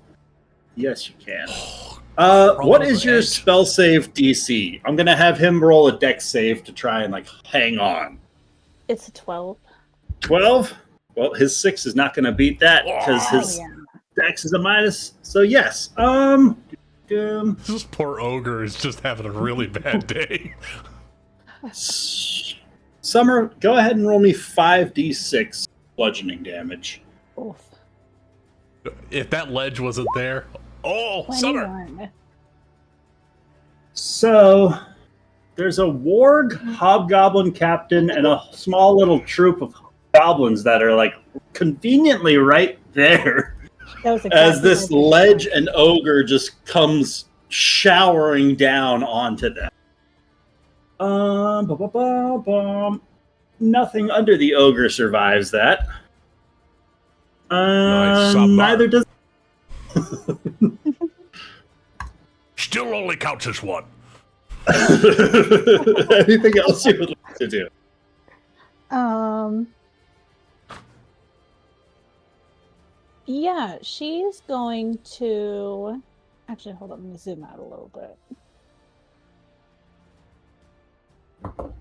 yes, you can. What is your spell save DC? I'm gonna have him roll a dex save to try and hang on. It's a 12. 12? Well, his 6 is not gonna beat that because his dex is a minus. So yes. This poor ogre is just having a really bad day. Summer, go ahead and roll me 5d6 bludgeoning damage. Oof. If that ledge wasn't there, 21. Summer. So there's a warg, hobgoblin captain, and a small little troop of goblins that are conveniently right there. That was as this ledge and ogre just comes showering down onto them. Nothing under the ogre survives that. Nice. Neither does. Still only counts as 1. Anything else you would like to do? Yeah, she's going to... Actually, hold on, let me zoom out a little bit.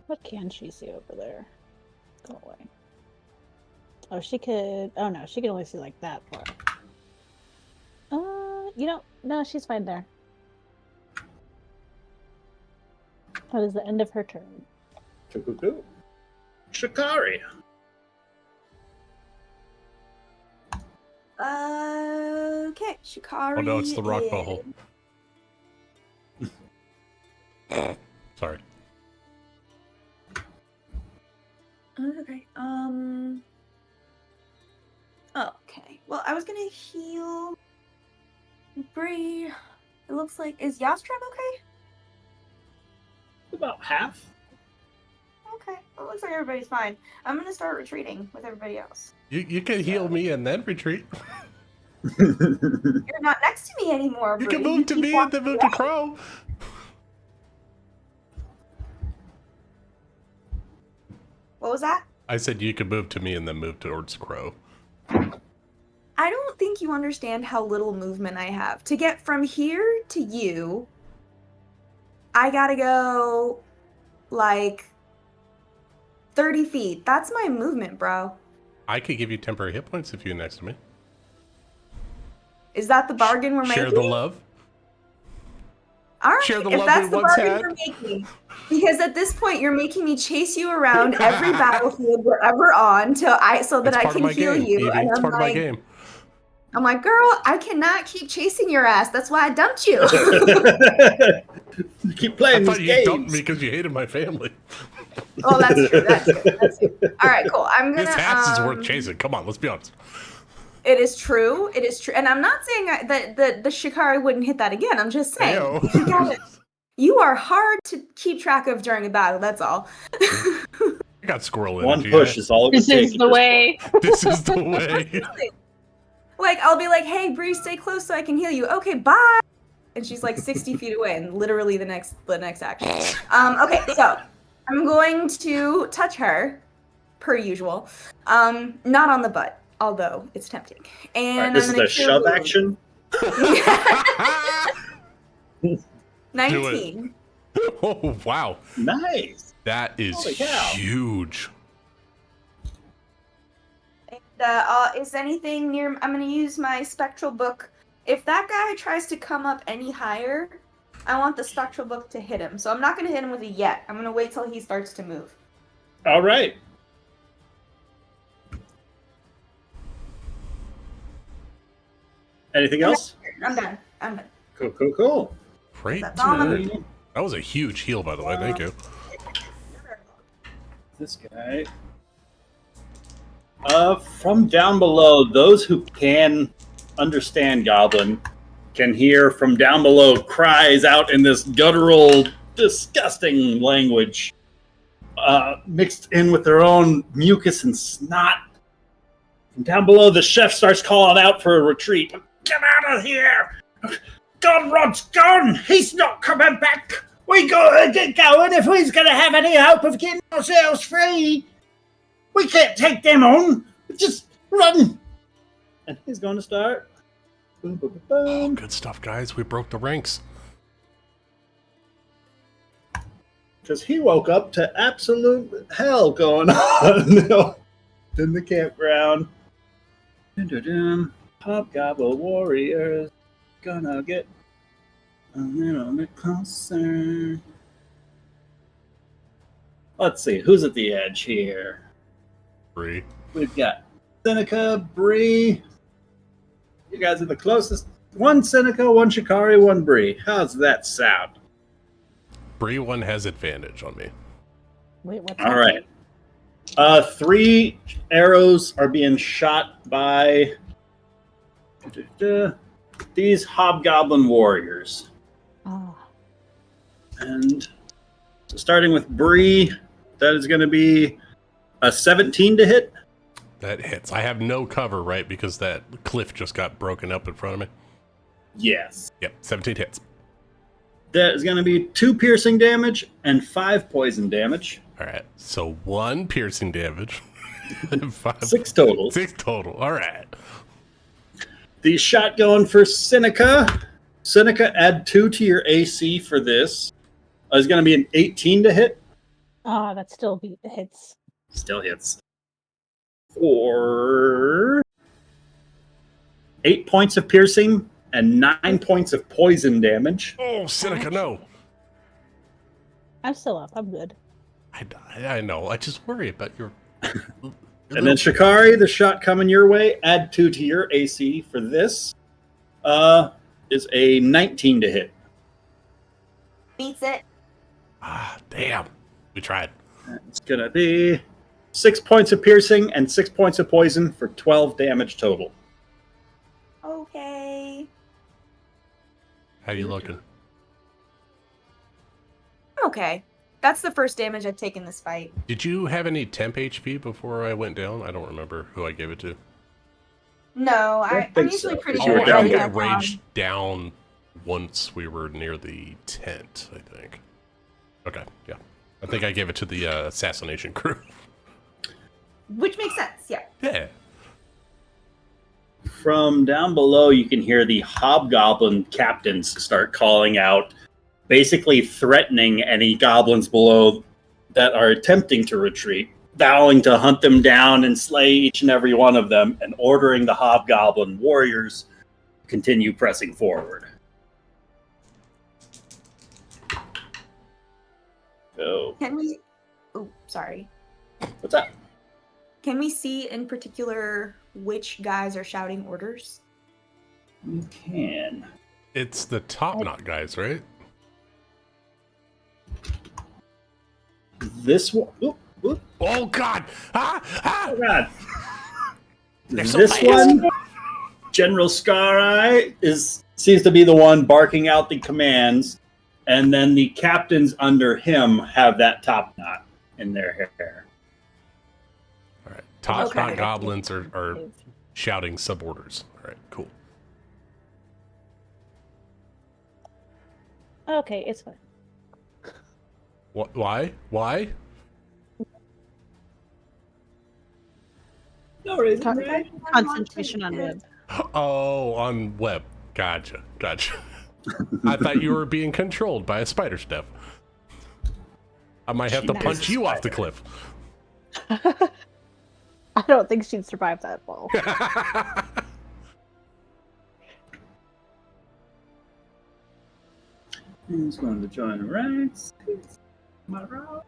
What can she see over there? Go away. Oh, she could... Oh, no, she can only see that far. No, she's fine there. That is the end of her turn. Cool. Shikari. Okay, Shikari. Oh no, it's the rock bubble. Sorry. Okay. Okay. Well, I was gonna heal Bree. It looks like is Yastram okay? About half. Okay. Well, it looks like everybody's fine. I'm gonna start retreating with everybody else. You can heal me and then retreat. You're not next to me anymore, You Bree. can move to me and then move to Crow. What was that? I said you could move to me and then move towards Crow. I don't think you understand how little movement I have. To get from here to you, I gotta go 30 feet. That's my movement, bro. I could give you temporary hit points if you're next to me. Is that the bargain we're making? Share the love. All right, Share the if love that's we the once bargain had. we're making. Because at this point, you're making me chase you around every battlefield we're ever on so that I can heal game, you. Evie. And It's part of my game. I'm like, girl, I cannot keep chasing your ass. That's why I dumped you. You keep playing I thought these you games. dumped me because you hated my family. Oh, that's true. That's true. That's true. All right, cool. I'm gonna. This house is worth chasing. Come on, let's be honest. It is true. It is true. And I'm not saying that the Shikari wouldn't hit that again. I'm just saying you are hard to keep track of during a battle. That's all. I got squirrel energy. One push is all it would take. This is the way. This is the way. Like, I'll be like, hey, Bree, stay close so I can heal you. Okay, bye. And she's like 60 feet away, and literally the next action. Okay, so I'm going to touch her, per usual. Not on the butt, although it's tempting. And this is a shove action. 19. Oh wow! Nice. That is huge. And is anything near? I'm gonna use my spectral book. If that guy tries to come up any higher, I want the spectral book to hit him. So I'm not gonna hit him with it yet. I'm gonna wait till he starts to move. All right. Anything else? I'm done. Cool. Great. That was a huge heal, by the way. Thank you. This guy. From down below, those who can understand Goblin can hear from down below cries out in this guttural, disgusting language, mixed in with their own mucus and snot. From down below, the chef starts calling out for a retreat. Get out of here! Godrod's gone! He's not coming back! We gotta get going if we's gonna have any hope of getting ourselves free! We can't take them on! Just run! And he's gonna start. Boom, boom, boom, boom. Oh, good stuff, guys. We broke the ranks. Because he woke up to absolute hell going on in the campground. Dun-dun-dun. Hobgoblin warriors gonna get a little bit closer. Let's see, who's at the edge here? Bree. We've got Seneca, Bree. You guys are the closest. One Seneca, one Shikari, one Bree. How's that sound? Bree one has advantage on me. Wait, what's All right. 3 arrows are being shot by these hobgoblin warriors. Oh. And so starting with Bree, that is going to be a 17 to hit. That hits. I have no cover, right? Because that cliff just got broken up in front of me. Yes. Yep, 17 hits. That is going to be 2 piercing damage and 5 poison damage. All right. So 1 piercing damage. 6 total. 6 total. All right. The shot going for Seneca. Seneca, add 2 to your AC for this. Is going to be an 18 to hit. Ah, that still hits. Still hits. For 8 points of piercing and 9 points of poison damage. Oh, Seneca, no. I'm still up. I'm good. I know. I just worry about your... And then Shikari, the shot coming your way, add 2 to your AC for this. Is a 19 to hit. Beats it. Ah, damn. We tried. It's going to be 6 points of piercing and 6 points of poison for 12 damage total. Okay. How you looking? Okay. That's the first damage I've taken this fight. Did you have any temp HP before I went down? I don't remember who I gave it to. No, I'm usually pretty Oh, good. I think I raged down once we were near the tent, I think. Okay, yeah. I think I gave it to the assassination crew. Which makes sense, yeah. Yeah. From down below, you can hear the hobgoblin captains start calling out, basically threatening any goblins below that are attempting to retreat, vowing to hunt them down and slay each and every one of them, and ordering the hobgoblin warriors to continue pressing forward. So, Can we... Oh, sorry. What's up? Can we see in particular which guys are shouting orders? You can. It's the top knot guys, right? This one. Oh God! Oh God! So this one, General Scar-Eye seems to be the one barking out the commands, and then the captains under him have that top knot in their hair. All right, top knot goblins are shouting suborders. All right, cool. Okay, it's fine. What? Why? Why? No reason, right? Concentration on web. Oh, on web. Gotcha. I thought you were being controlled by a spider step. I might have to punch you off the cliff. I don't think she'd survive that fall. Who's going to join the ranks? My round.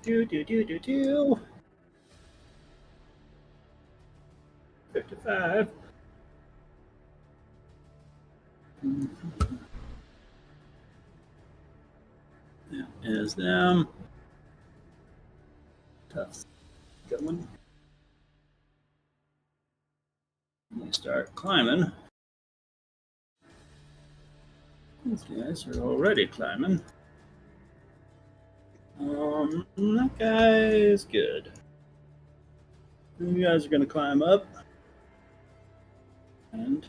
Do. 55. That is them. Tough. Good one. They start climbing. These guys are already climbing. That guy is good. You guys are going to climb up. And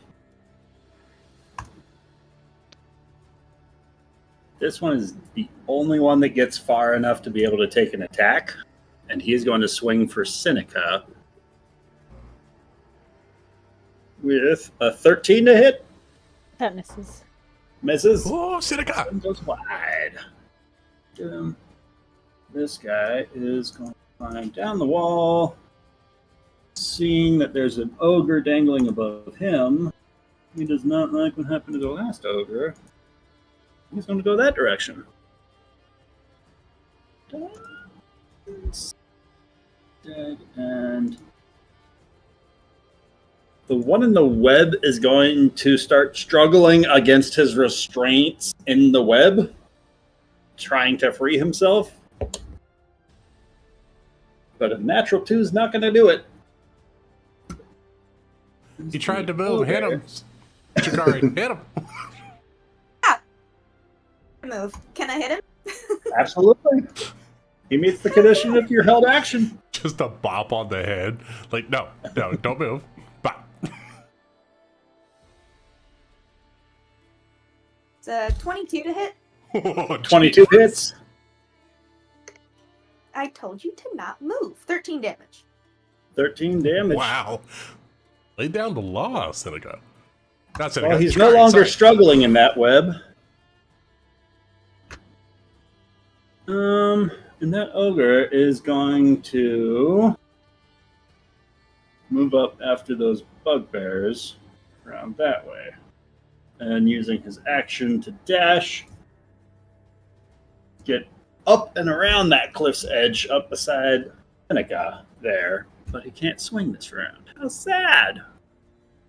this one is the only one that gets far enough to be able to take an attack. And he is going to swing for Seneca with a 13 to hit. That misses. Misses. Oh, Seneca! Goes wide. This guy is going to climb down the wall. Seeing that there's an ogre dangling above him, he does not like what happened to the last ogre. He's going to go that direction. And the one in the web is going to start struggling against his restraints in the web, trying to free himself. But a natural 2 is not going to do it. He tried to move. Hit him. Chikari, hit him. Move. Can I hit him? Absolutely. He meets the condition of your held action. Just a bop on the head. Like, no, don't move. Bop. It's a 22 to hit. Oh, 22 hits. I told you to not move. 13 damage. 13 damage. Wow. Lay down the law, Seneca. Not Seneca. Well, he's no longer struggling in that web. And that ogre is going to move up after those bugbears around that way. And using his action to dash, get up and around that cliff's edge, up beside Seneca there. But he can't swing this round. How sad.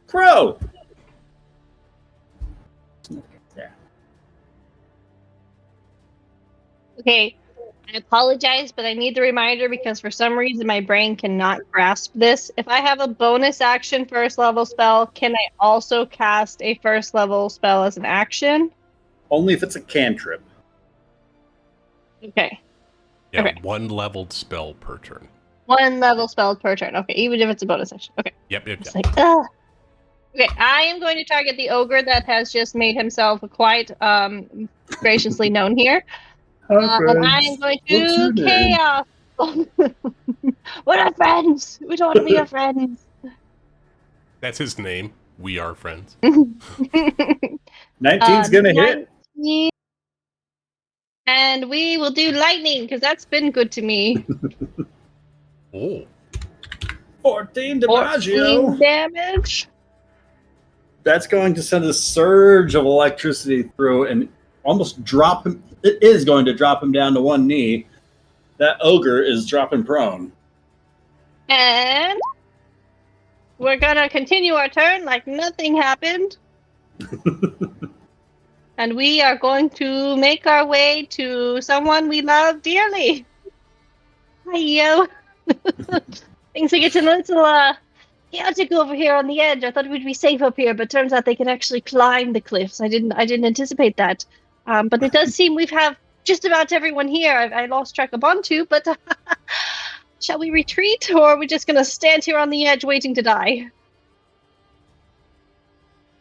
Crow! There. Okay, I apologize, but I need the reminder because for some reason my brain cannot grasp this. If I have a bonus action first level spell, can I also cast a first level spell as an action? Only if it's a cantrip. Okay. Yeah, okay. One leveled spell per turn. One level spell per turn. Okay, even if it's a bonus action. Okay. Yep. It's like, ugh. Okay, I am going to target the ogre that has just made himself quite graciously known here. And I am going to chaos. We're not friends. We don't want to be your friends. That's his name. We are friends. 19's gonna hit. And we will do lightning because that's been good to me. Oh. 14 DiMaggio. 14 damage. That's going to send a surge of electricity through and almost drop him. It is going to drop him down to one knee. That ogre is dropping prone. And we're going to continue our turn like nothing happened. and we are going to make our way to someone we love dearly. Hi, Io. Things are getting a little chaotic over here on the edge. I thought we'd be safe up here, but turns out they can actually climb the cliffs. I didn't anticipate that. But it does seem we've have just about everyone here. I lost track of Bantu, but shall we retreat, or are we just gonna stand here on the edge waiting to die?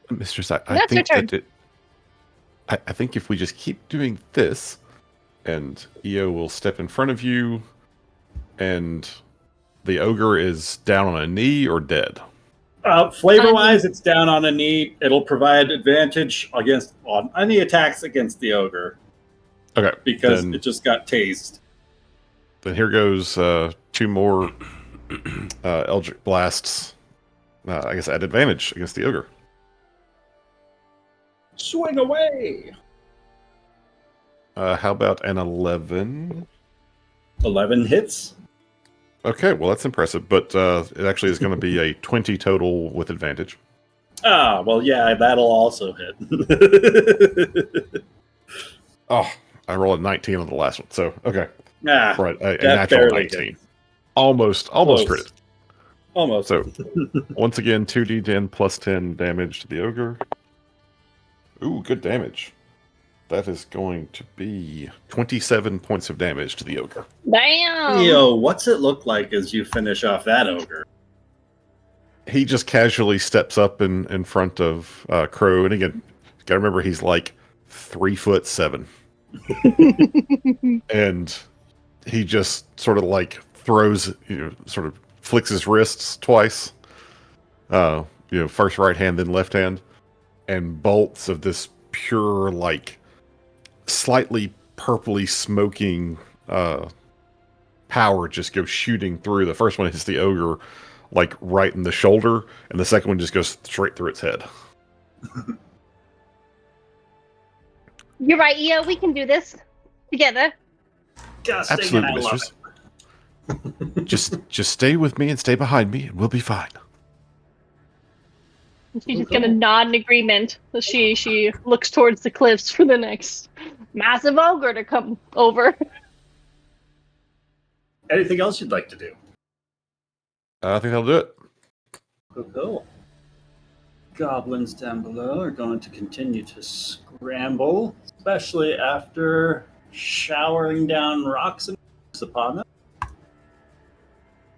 Mistress, I think that I think if we just keep doing this, and Io will step in front of you, and the ogre is down on a knee or dead. Flavor-wise, it's down on a knee. It'll provide advantage on any attacks against the ogre. Okay, because it just got tased. Then here goes 2 more Eldritch Blasts. I guess at advantage against the ogre. Swing away! How about an 11? 11 hits. Okay, well that's impressive, but it actually is going to be a 20 total with advantage. Ah, well yeah, that'll also hit. Oh, I rolled a 19 on the last one, so okay. Nah, right, a natural 19. Hit. Almost crit. Almost. So, once again, 2d10 plus 10 damage to the ogre. Ooh, good damage. That is going to be 27 points of damage to the ogre. Damn! Yo, what's it look like as you finish off that ogre? He just casually steps up in front of Crow, and again, gotta remember he's like 3'7". And he just sort of like throws, sort of flicks his wrists twice. First right hand, then left hand, and bolts of this pure, like, slightly purpley smoking power just goes shooting through. The first one hits the ogre, like, right in the shoulder, and the second one just goes straight through its head. You're right, Io. We can do this together. Absolutely, mistress. just stay with me and stay behind me, and we'll be fine. She's just gonna nod in agreement. She looks towards the cliffs for the next massive ogre to come over. Anything else you'd like to do? I think that'll do it. Cool. Goblins down below are going to continue to scramble, especially after showering down rocks and upon them.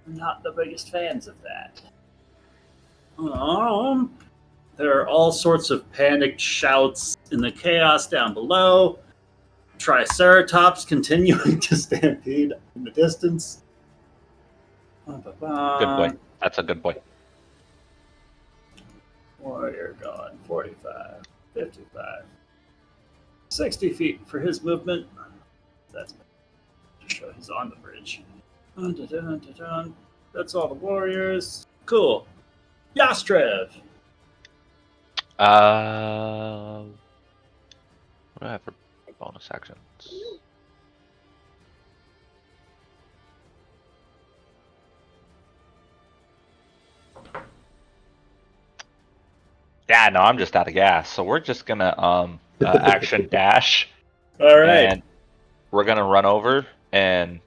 I'm not the biggest fans of that. There are all sorts of panicked shouts in the chaos down below. Triceratops continuing to stampede in the distance. Good boy. That's a good boy. Warrior gone. 45, 55, 60 feet for his movement. That's to show he's on the bridge. Dun, dun, dun, dun, dun. That's all the warriors. Cool. Yastrev. What do I have for bonus actions? Yeah, no, I'm just out of gas. So we're just gonna action dash. All right. And we're gonna run over and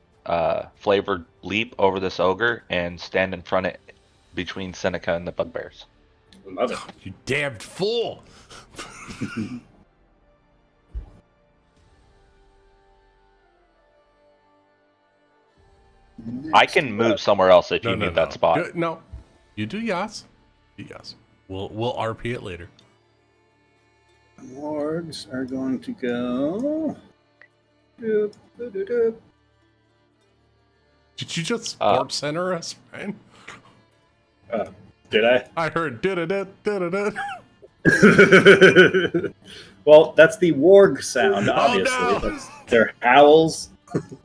flavored leap over this ogre and stand in front of between Seneca and the bugbears. Love it. You damned fool! I can move somewhere else if you need that spot. No, you do Yas. Yes. We'll RP it later. Wargs are going to go. Doop, doop, doop, doop. Did you just Sports Center us, Ryan? Did I? I heard did. Well, that's the warg sound, obviously. Oh, no. That's their howls.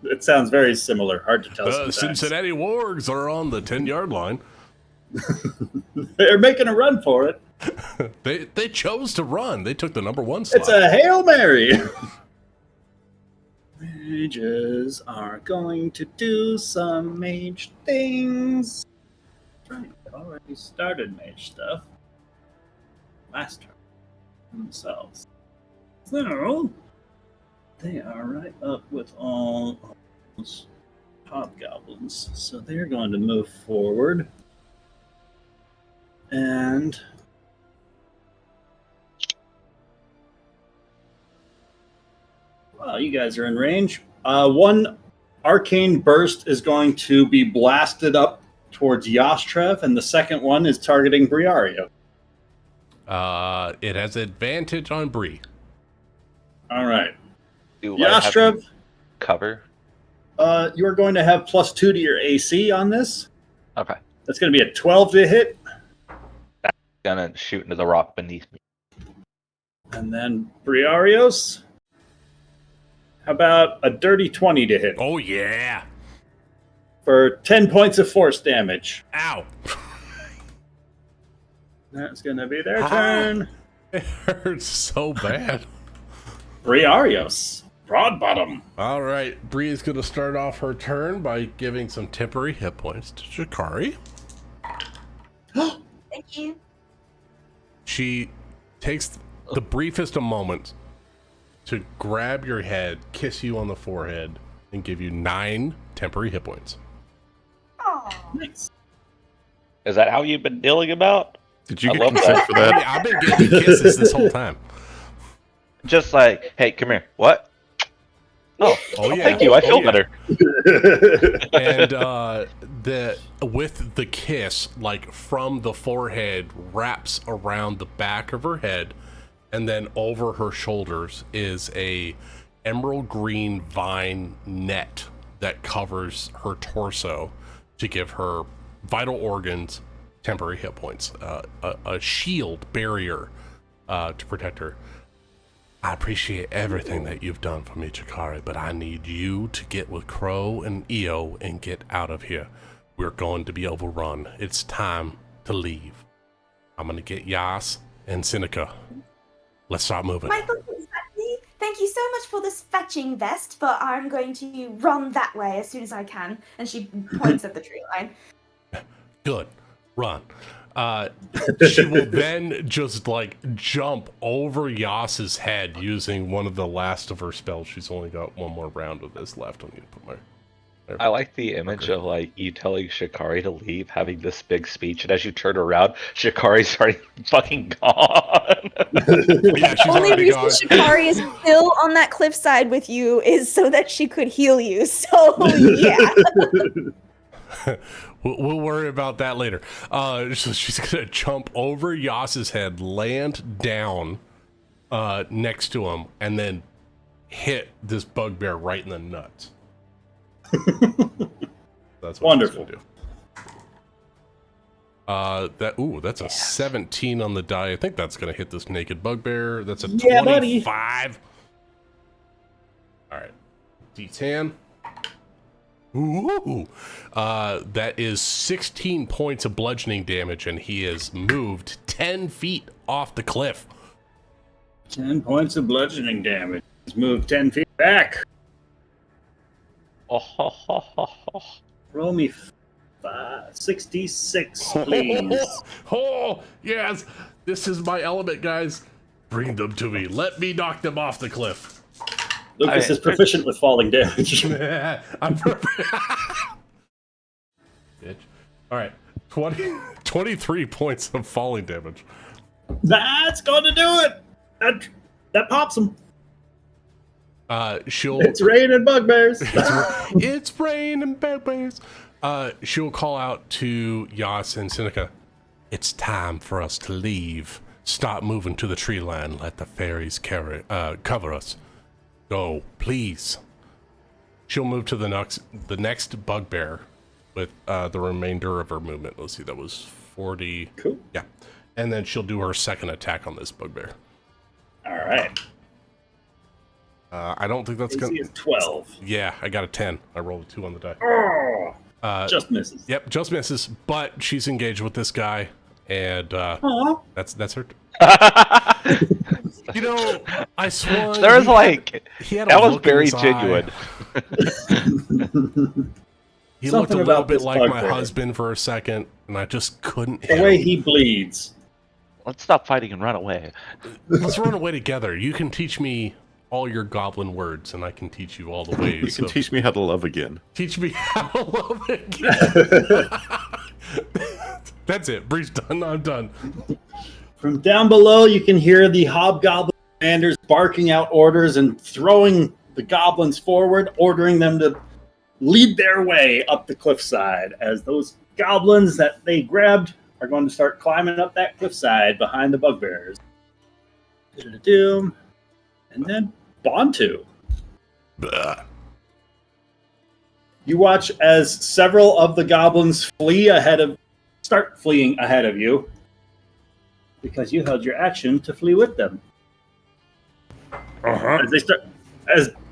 It sounds very similar. Hard to tell The sometimes. Cincinnati Wargs are on the 10-yard line. They're making a run for it. They chose to run. They took the number 1 slot. It's a Hail Mary. Mages are going to do some mage things. Right, they already started mage stuff last turn themselves. So, they are right up with all those hobgoblins. So they're going to move forward. And well, you guys are in range. One arcane burst is going to be blasted up towards Yastrev, and the second one is targeting Briario. It has advantage on Bree. All right. Do Yastrev, cover? you are going to have +2 to your AC on this. Okay. That's going to be a 12 to hit. That's gonna shoot into the rock beneath me. And then Briarios. How about a dirty 20 to hit? Oh, yeah. For 10 points of force damage. Ow. That's going to be their turn. It hurts so bad. Briarios. Broadbottom. All right. Bree is going to start off her turn by giving some temporary hit points to Shikari. Thank you. She takes the briefest of moments to grab your head, kiss you on the forehead, and give you 9 temporary hit points. Oh, nice. Is that how you've been dealing about? Did you get consent for that? I've been getting kisses this whole time. Just like, hey, come here. What? Oh yeah. Thank you. I feel better. And with the kiss, like from the forehead, wraps around the back of her head, and then over her shoulders is a emerald green vine net that covers her torso to give her vital organs temporary hit points, a shield barrier to protect her. I appreciate everything that you've done for me, Chikari, but I need you to get with Crow and Io and get out of here. We're going to be overrun. It's time to leave. I'm going to get Yas and Seneca. Let's start moving. Michael, exactly. Thank you so much for this fetching vest, but I'm going to run that way as soon as I can. And she points at the tree line. Good. Run. She will then just like jump over Yas's head using one of the last of her spells. She's only got one more round of this left. I'm going to put my... I like the image of like you telling Shikari to leave, having this big speech, and as you turn around, Shikari's already fucking gone. Yeah, she's Only already reason gone. Shikari is still on that cliffside with you is so that she could heal you. So yeah. We'll worry about that later. So she's gonna jump over Yas's head, land down next to him, and then hit this bugbear right in the nuts. That's what wonderful. She's gonna do. That's a 17 on the die. I think that's gonna hit this naked bugbear. That's a 25. All right, D10. Ooh, that is 16 points of bludgeoning damage, and he is moved 10 feet off the cliff. 10 points of bludgeoning damage. He's moved 10 feet back. Roll me 66, please. Oh, yes. This is my element, guys. Bring them to me. Let me knock them off the cliff. Lucas is proficient with falling damage. I'm perfect. Bitch. All right. 23 points of falling damage. That's going to do it. That pops him. It's raining bugbears. It's raining bugbears. She'll call out to Yas and Seneca. It's time for us to leave. Stop moving to the tree line. Let the fairies cover us. Go, please. She'll move to the next bugbear with the remainder of her movement. Let's see, that was 40. Cool. Yeah. And then she'll do her second attack on this bugbear. All right. I don't think that's going to... AC is 12. Yeah, I got a 10. I rolled a 2 on the die. Just misses. Yep, just misses. But she's engaged with this guy, and that's her. You know, I swore... There's that was very genuine. He looked a little bit like my husband for a second, and I just couldn't hit The way him. he bleeds. Let's stop fighting and run away. Let's run away together. You can teach me all your goblin words, and I can teach you all the ways. You can teach me how to love again. Teach me how to love again. That's it. Bree's done. I'm done. From down below, you can hear the hobgoblin commanders barking out orders and throwing the goblins forward, ordering them to lead their way up the cliffside as those goblins that they grabbed are going to start climbing up that cliffside behind the bugbears. And then Bontu. Blah. You watch as several of the goblins start fleeing ahead of you because you held your action to flee with them.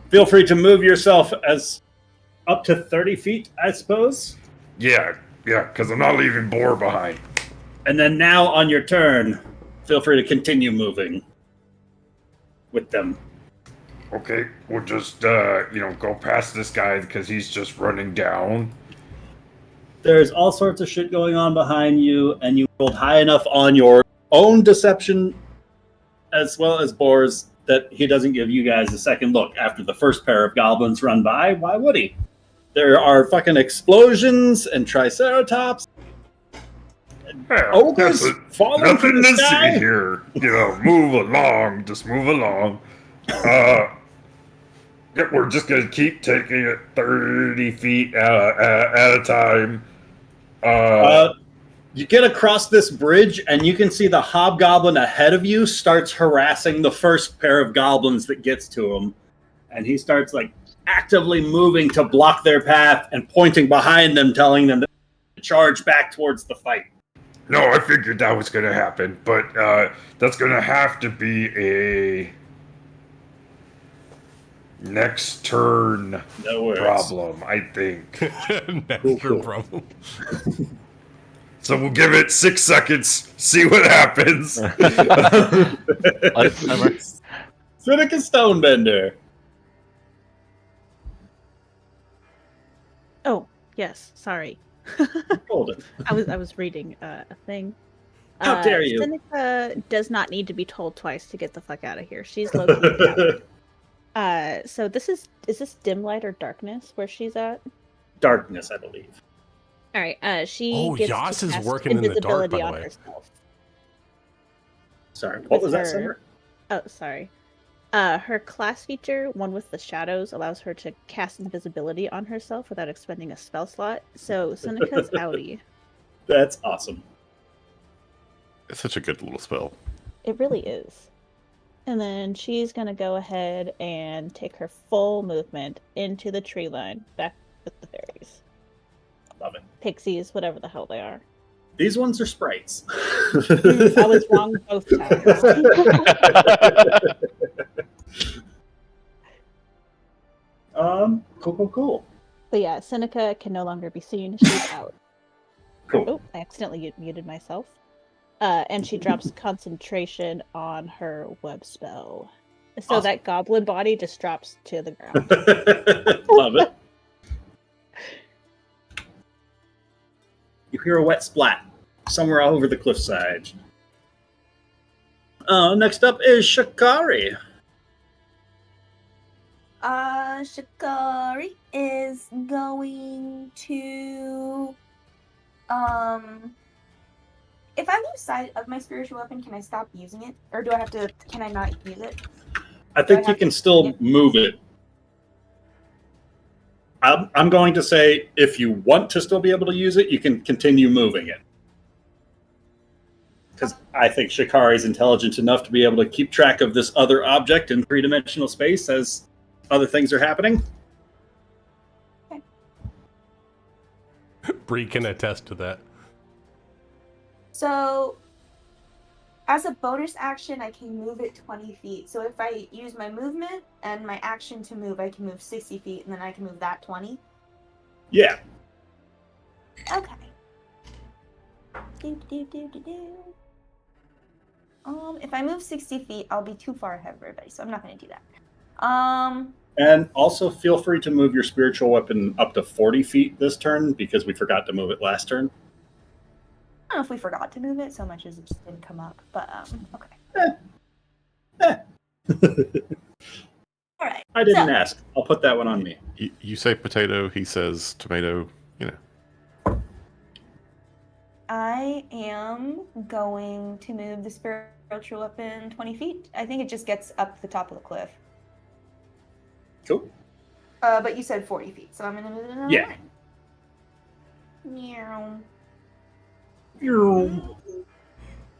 Feel free to move yourself as up to 30 feet, I suppose. Yeah, because I'm not leaving Boar behind. And then now on your turn, feel free to continue moving with them. Okay, we'll just, go past this guy because he's just running down. There's all sorts of shit going on behind you, and you rolled high enough on your own deception as well as Boar's that he doesn't give you guys a second look after the first pair of goblins run by. Why would he? There are fucking explosions and triceratops. Ogres falling nothing from the to sky. see here. Move along. Just move along. We're just going to keep taking it 30 feet at a time. You get across this bridge, and you can see the hobgoblin ahead of you starts harassing the first pair of goblins that gets to him. And he starts, actively moving to block their path and pointing behind them, telling them to charge back towards the fight. No, I figured that was going to happen, but that's going to have to be a next turn problem, I think. Next turn problem. So we'll give it 6 seconds, see what happens. Seneca Stonebender. Oh, yes, sorry. Hold it. I was reading a thing. How dare you? Seneca does not need to be told twice to get the fuck out of here. She's located. So is this dim light or darkness where she's at? Darkness, I believe. All right. She gets Yas to is cast working in the dark, by invisibility the on way. herself. Sorry, what was that, Summer? Oh, sorry. Her class feature, one with the shadows, allows her to cast invisibility on herself without expending a spell slot. So Seneca's outie. That's awesome. It's such a good little spell. It really is. And then she's going to go ahead and take her full movement into the tree line, back with the fairies. Love it. Pixies, whatever the hell they are. These ones are sprites. I was wrong both times. Cool. But yeah, Seneca can no longer be seen. She's out. Cool. Oh, I accidentally muted myself. And she drops concentration on her web spell. So awesome. That goblin body just drops to the ground. Love it. You hear a wet splat somewhere over the cliffside. Next up is Shikari. Shikari is going to if I lose sight of my spiritual weapon, can I stop using it? Or can I not use it? I think you can still move it. I'm going to say if you want to still be able to use it, you can continue moving it. Because I think Shikari is intelligent enough to be able to keep track of this other object in three-dimensional space as other things are happening. Okay. Bree can attest to that. So, as a bonus action, I can move it 20 feet. So if I use my movement and my action to move, I can move 60 feet, and then I can move that 20? Yeah. Okay. If I move 60 feet, I'll be too far ahead of everybody, so I'm not going to do that. And also feel free to move your spiritual weapon up to 40 feet this turn, because we forgot to move it last turn. don't know if we forgot to move it so much as it just didn't come up, but okay. All right. I didn't ask. I'll put that one on me. You say potato, he says tomato, I am going to move the spiritual weapon 20 feet. I think it just gets up the top of the cliff. Cool. But you said 40 feet, so I'm going to move it another Yeah. line. Meow.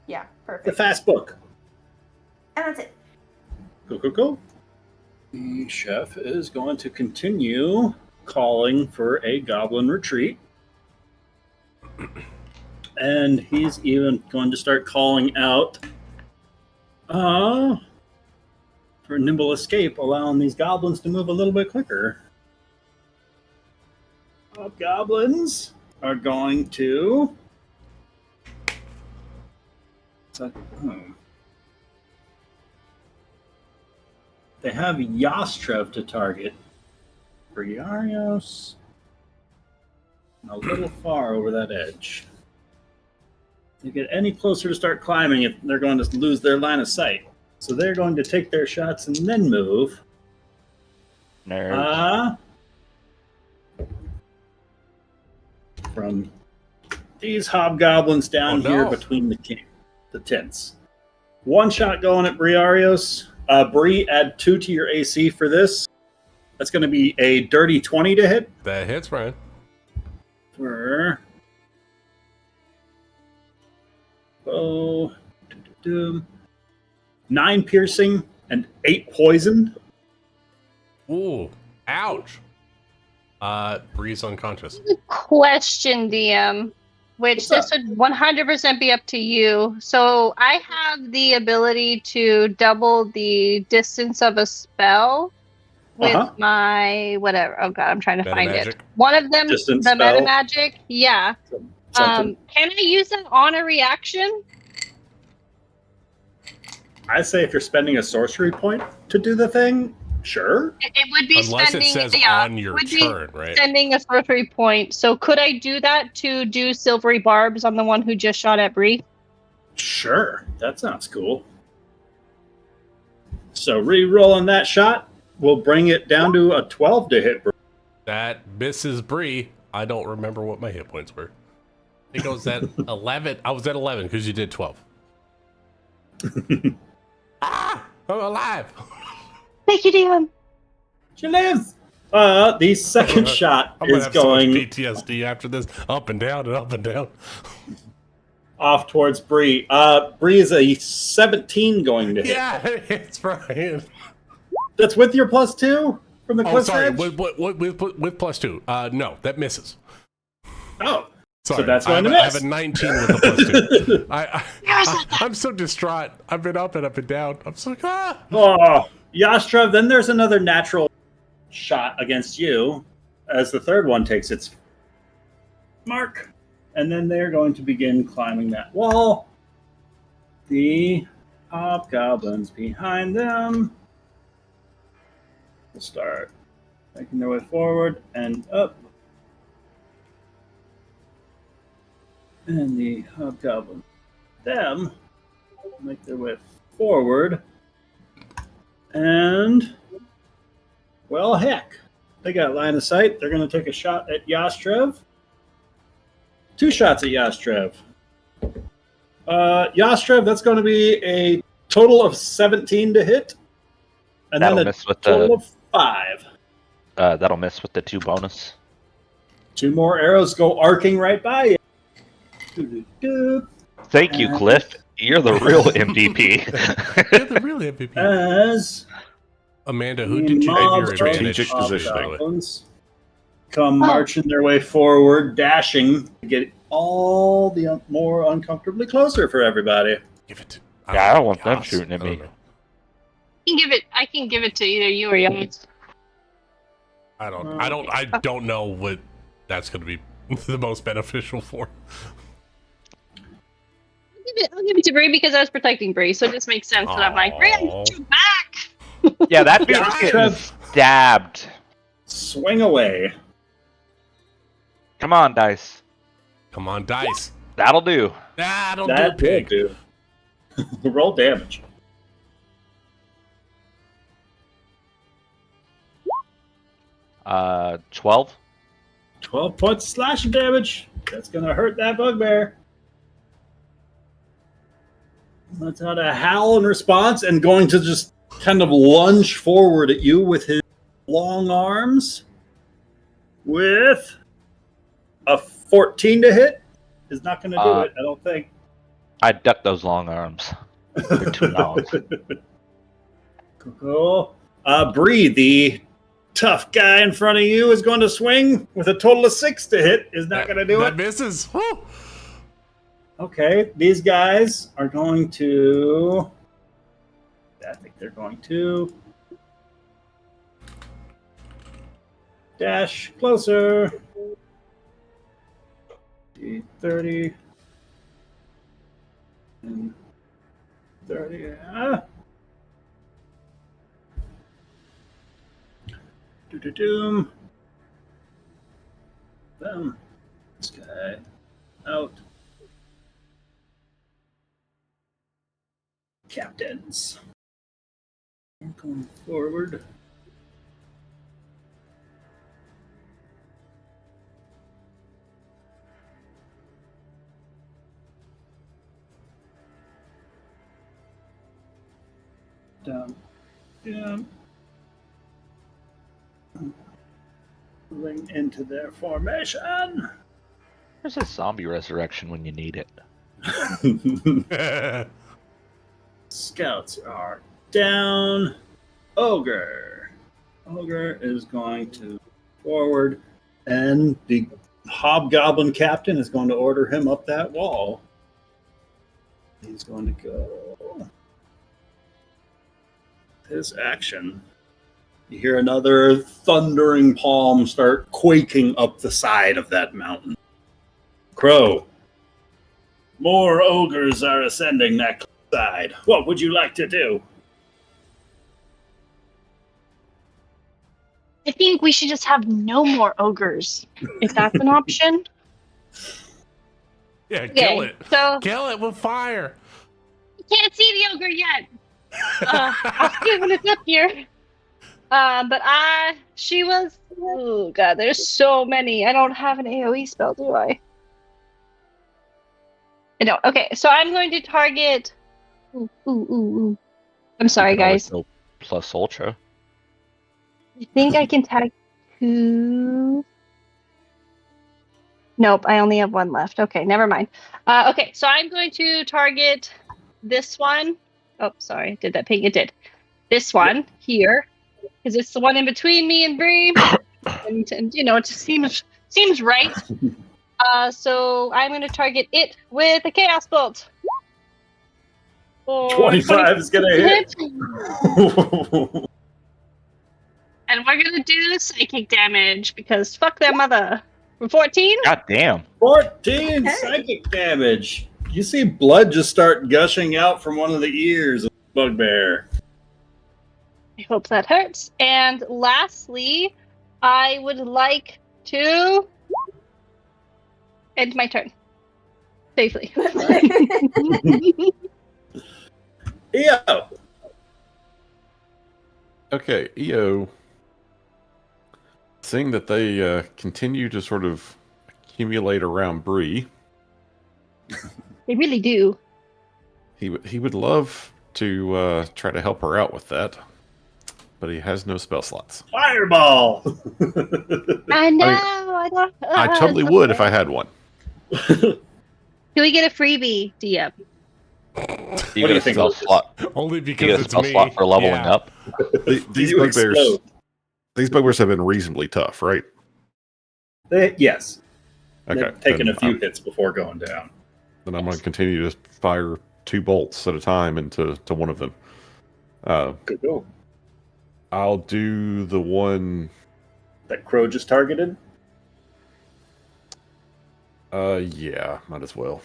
Yeah, perfect. The fast book. And that's it. Cool. The chef is going to continue calling for a goblin retreat. And he's even going to start calling out for nimble escape, allowing these goblins to move a little bit quicker. Goblins are going to... They have Yastrev to target. Briarios. A little far over that edge. If they get any closer to start climbing, they're going to lose their line of sight. So they're going to take their shots and then move. Nerds. From these hobgoblins down here between the tents. One shot going at Briarios. Bree, add 2 to your AC for this. That's going to be a dirty 20 to hit. That hits, Brian. For 9 piercing and 8 poison. Ooh, ouch. Bree's unconscious. Question, DM, which this would 100% be up to you. So I have the ability to double the distance of a spell with my whatever. Oh god, I'm trying to find it. One of them, Distance the spell. meta magic. Yeah. Can I use that on a reaction? I say if you're spending a sorcery point to do the thing, sure. It would be Unless spending, it says yeah, on your would turn, be right? Spending a sorcery point. So could I do that to do silvery barbs on the one who just shot at Bree? Sure, that sounds cool. So re-rolling that shot will bring it down to a 12 to hit. That misses Bree. I don't remember what my hit points were. I think I was at 11. I was at 11 because you did 12. I'm alive. Thank you, DM. She lives. The second shot I'm gonna is have so much going PTSD after this. Up and down and up and down. off towards Bree. Bree is a 17 going to hit. Yeah, it's Brian. That's with your +2 from the Oh, cliff sorry. edge? With +2. No, that misses. Oh. Sorry. So that's going to I miss. have a 19 with the +2. I'm so distraught. I've been up and down. I'm so Oh, Yastrev, then there's another natural shot against you as the third one takes its mark. And then they're going to begin climbing that wall. The hobgoblins behind them will start making their way forward and up. And the hobgoblins, them, make their way forward. And, well, heck, they got line of sight. They're going to take a shot at Yastrev. 2 shots at Yastrev. Yastrev, that's going to be a total of 17 to hit. And That'll then a miss with total the of 5. that'll miss with the 2 bonus. 2 more arrows go arcing right by you. Doo-doo-doo. Thank you, Cliff. You're the real MVP. You're the real MVP. As Amanda, who did you give your advantage? Strategic positioning. goblins come marching their way forward, dashing to get all the more uncomfortably closer for everybody. Give it. Yeah, I don't want them shooting at me. I can give it to either you or Young. I don't know what that's going to be the most beneficial for. I'll give it to Bree because I was protecting Bree, so it just makes sense that I'm like, Bree, I'm get you back. Yeah, that dude's getting stabbed. Swing away. Come on, Dice. Come on, Dice. That'll do. That'll That do, pig. will do. Roll damage. 12. 12 points of slashing damage. That's going to hurt that bugbear. That's out a howl in response and going to just kind of lunge forward at you with his long arms. With a 14 to hit. Is not going to do it, I don't think. I duck those long arms. They're too long. Cool. Bree, the tough guy in front of you, is going to swing with a total of 6 to hit. Is not going to do it. That misses. Woo. Okay, these guys are going to... I think they're going to... dash closer. 30. And 30. Doom. Boom. This guy out. Captains. Going forward. Down. Moving into their formation. There's a zombie resurrection when you need it. Scouts are down. Ogre is going to forward, and the hobgoblin captain is going to order him up that wall. He's going to go. His action. You hear another thundering palm start quaking up the side of that mountain. Crow. More ogres are ascending that side. What would you like to do? I think we should just have no more ogres, if that's an option. Yeah, kill it. So Kill it with fire. you can't see the ogre yet. I'll see it when it's up here. But she was. Oh god, there's so many. I don't have an AOE spell, do I? I don't. Okay, so I'm going to target. Ooh. I'm sorry, guys. Plus ultra. I think I can tag 2. Nope, I only have 1 left. Okay, never mind. Okay, so I'm going to target this one. Oh, sorry, did that ping? It did. This one here, because it's the one in between me and Bree, and you know, it just seems right. So I'm going to target it with a chaos bolt. 25 is going to hit. And we're going to do psychic damage because fuck their mother. For 14? God damn. 14 psychic damage. You see blood just start gushing out from one of the ears of the bugbear. I hope that hurts. And lastly, I would like to end my turn. Safely. EO. Okay, EO. Seeing that they continue to sort of accumulate around Bree, They really do. he would love to try to help her out with that, but he has no spell slots. Fireball. I know. I don't. I totally would if I had one. Can we get a freebie, DM? What do you think? Slot? Only You because get a it's spell me. slot for leveling Yeah. up. These You bugbears, explode. these bugbears have been reasonably tough, right? Yes. Okay, They've taken then a few hits before going down. Then I'm going to continue to fire 2 bolts at a time into one of them. Good go. I'll do the one. That crow just targeted? Yeah, might as well.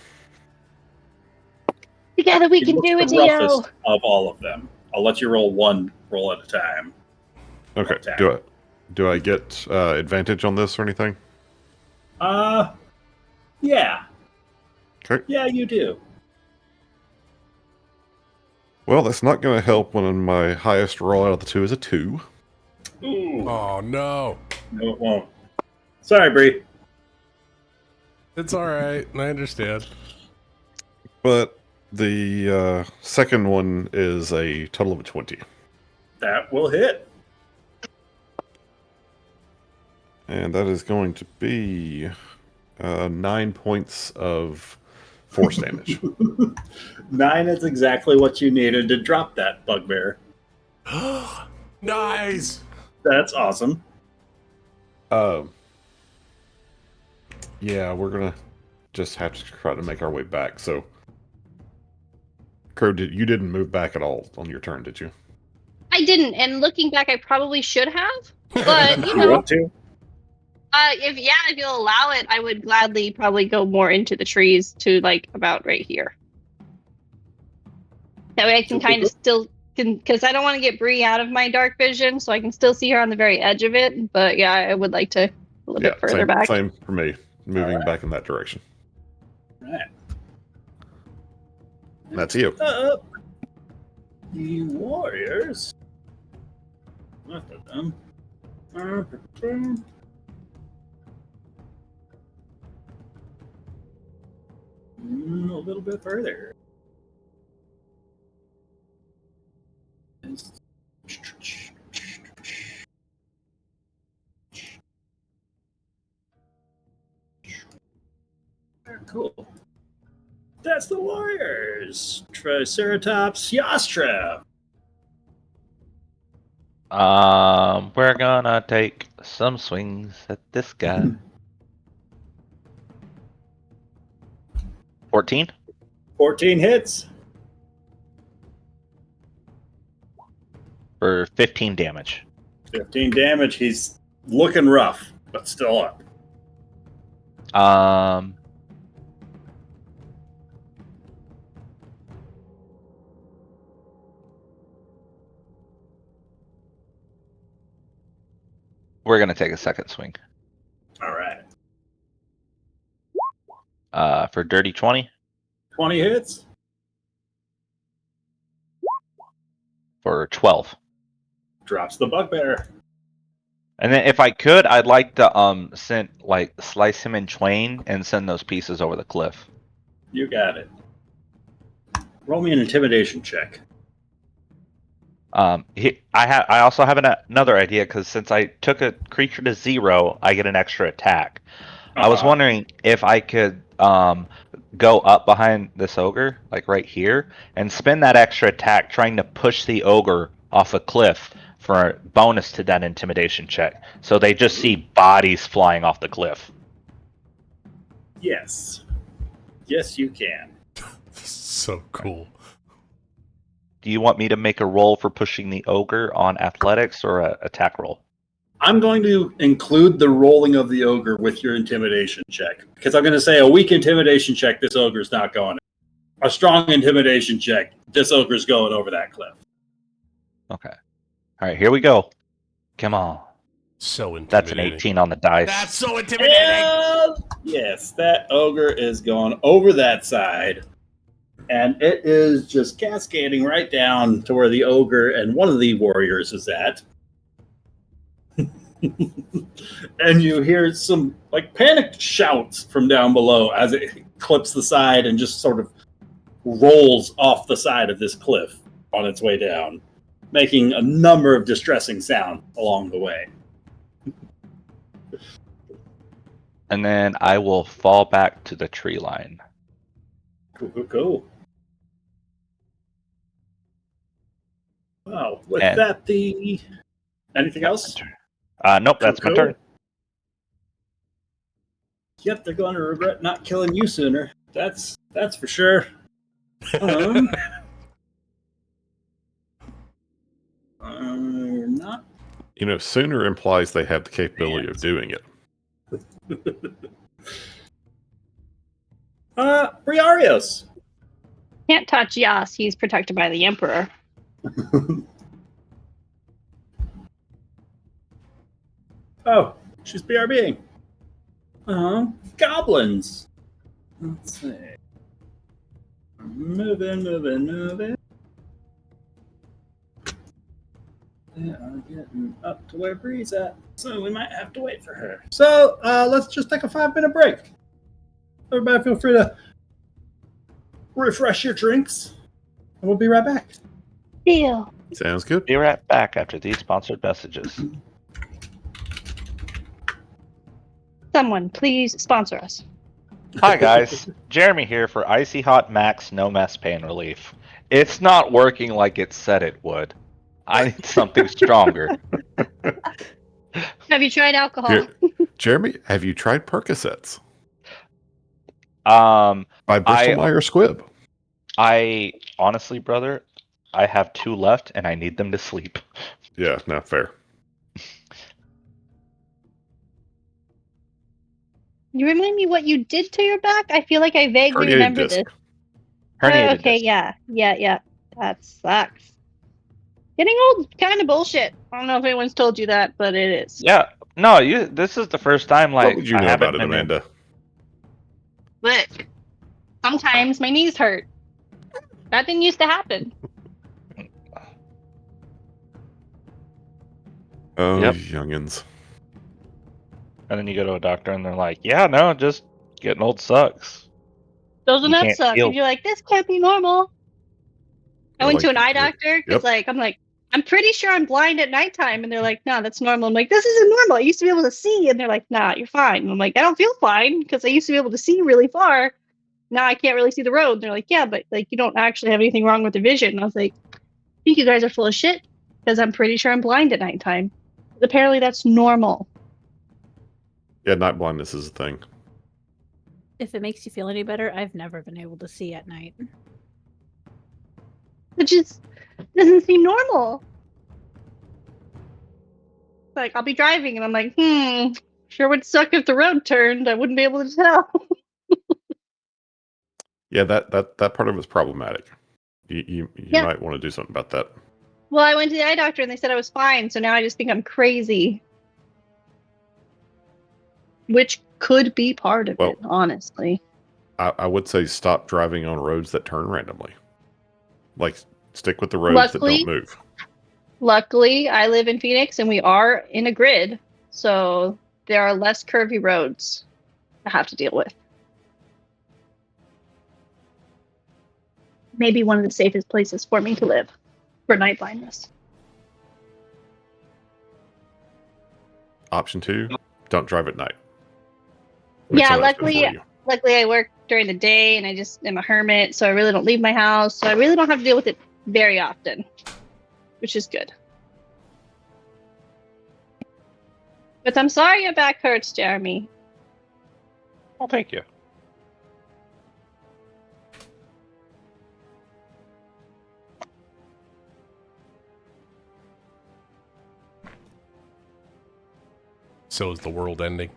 Together we can It's do it, the Dio. roughest of all of them. I'll let you roll one roll at a time. Okay, Attack. do I get advantage on this or anything? Yeah. Okay. Yeah, you do. Well, that's not going to help when my highest roll out of the two is a 2. Ooh. Oh, no. No, it won't. Sorry, Bree. It's all right. I understand. But the second one is a total of a 20. That will hit. And that is going to be 9 points of force damage. 9 is exactly what you needed to drop that bugbear. Nice. That's awesome. Yeah, we're gonna just have to try to make our way back. So, Crow, you didn't move back at all on your turn, did you? I didn't, and looking back, I probably should have. But you You know, want to? if you'll allow it, I would gladly probably go more into the trees to like about right here. That way, I can kind of still because I don't want to get Bree out of my dark vision, so I can still see her on the very edge of it. But yeah, I would like to a little bit further back. Same for me. Moving back in that direction. Right. That's you. The warriors. Look at them. A little bit further. Cool. That's the warriors. Triceratops, Yastra. We're gonna take some swings at this guy. 14? 14 hits. For 15 damage. 15 damage. He's looking rough, but still up. We're gonna take a second swing. All right. For dirty 20. 20 hits. For 12. Drops the bugbear. And then if I could, I'd like to slice him in twain and send those pieces over the cliff. You got it. Roll me an intimidation check. I also have another idea, because since I took a creature to 0, I get an extra attack. I was wondering if I could go up behind this ogre, like right here, and spend that extra attack trying to push the ogre off a cliff for a bonus to that intimidation check. So they just see bodies flying off the cliff. Yes. Yes, you can. So cool. Do you want me to make a roll for pushing the ogre on athletics or an attack roll? I'm going to include the rolling of the ogre with your intimidation check, because I'm going to say a weak intimidation check, this ogre's not going. A strong intimidation check, this ogre's going over that cliff. Okay. All right, here we go. Come on. So intimidating. That's an 18 on the dice. That's so intimidating. Yes, that ogre is going over that side. And it is just cascading right down to where the ogre and one of the warriors is at. And you hear some panicked shouts from down below as it clips the side and just sort of rolls off the side of this cliff on its way down, making a number of distressing sounds along the way. And then I will fall back to the tree line. Cool. Wow. With that, anything else? Nope, that's my turn. Yep, they're going to regret not killing you sooner. That's for sure. Not. Sooner implies they have the capability of doing it. Briarios. Can't touch Yas. He's protected by the Emperor. Oh, she's BRBing. Goblins. Let's see. Moving. They are getting up to where Bree's at, so we might have to wait for her. So let's just take a 5-minute break. Everybody feel free to refresh your drinks, and we'll be right back. Deal. Sounds good. Be right back after these sponsored messages. Someone, please sponsor us. Hi guys, Jeremy here for Icy Hot Max No Mess Pain Relief. It's not working like it said it would. I need something stronger. Have you tried alcohol? Here, Jeremy, have you tried Percocets? By Bristol Myers Squibb. I honestly, brother, I have 2 left and I need them to sleep. Yeah, not fair. You remind me what you did to your back? I feel like I vaguely Herniated remember disc. this. Herniated Okay, disc. yeah. That sucks. Getting old, kind of bullshit. I don't know if anyone's told you that, but it is. Yeah, no, this is the first time What would you know about it, been Amanda? But sometimes my knees hurt. That didn't used to happen. Oh, Yep. youngins. And then you go to a doctor and they're like, yeah, no, just getting old sucks. Doesn't You that can't suck? feel- And you're like, this can't be normal. I went to an eye yeah. doctor because, Yep. I'm like, I'm pretty sure I'm blind at nighttime. And they're like, no, that's normal. I'm like, this isn't normal. I used to be able to see. And they're like, nah, you're fine. And I'm like, I don't feel fine because I used to be able to see really far. Now I can't really see the road. And they're like, yeah, but like you don't actually have anything wrong with the vision. And I was like, I think you guys are full of shit because I'm pretty sure I'm blind at nighttime. But apparently that's normal. Yeah, night blindness is a thing. If it makes you feel any better, I've never been able to see at night. It just doesn't seem normal. Like I'll be driving and I'm like, sure would suck if the road turned. I wouldn't be able to tell. Yeah, that part of it's problematic. You Yeah. might want to do something about that. Well, I went to the eye doctor and they said I was fine, so now I just think I'm crazy. Which could be part of it, honestly. I would say stop driving on roads that turn randomly. Like, stick with the roads that don't move. Luckily, I live in Phoenix and we are in a grid, so there are less curvy roads to have to deal with. Maybe one of the safest places for me to live for night blindness. Option 2, don't drive at night. Yeah, luckily I work during the day and I just am a hermit, so I really don't leave my house, so I really don't have to deal with it very often, which is good. But I'm sorry your back hurts, Jeremy. Well, thank you. So is the world ending?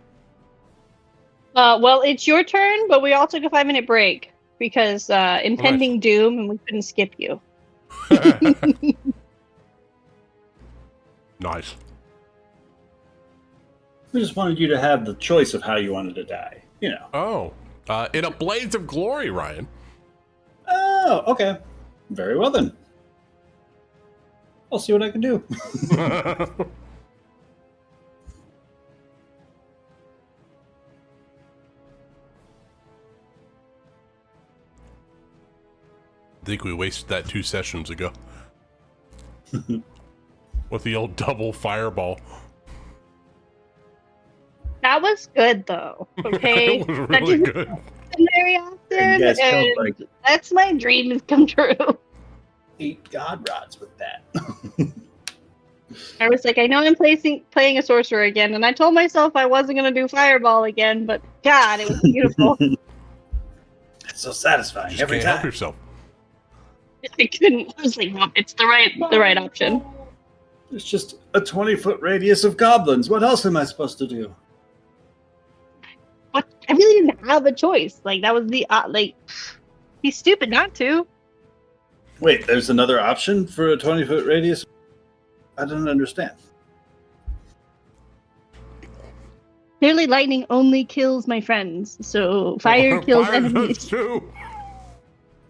Well, it's your turn, but we all took a 5-minute break because impending doom, and we couldn't skip you. Nice. We just wanted you to have the choice of how you wanted to die. You know. Oh, in a blaze of glory, Ryan. Oh, okay. Very well then. I'll see what I can do. I think we wasted that 2 sessions ago. With the old double fireball. That was good, though. Okay, It was really good. Very often, and that's my dream has come true. 8 god rods with that. I was like, I know I'm playing a sorcerer again, and I told myself I wasn't going to do fireball again, but God, it was beautiful. It's so satisfying Just every can't time. help yourself. I couldn't. I was like, no, it's the right option. It's just a 20-foot radius of goblins. What else am I supposed to do? But I really didn't have a choice. Like that was the he's stupid not to. Wait, there's another option for a 20-foot radius? I don't understand. Clearly, lightning only kills my friends, so fire kills Fire enemies. does too.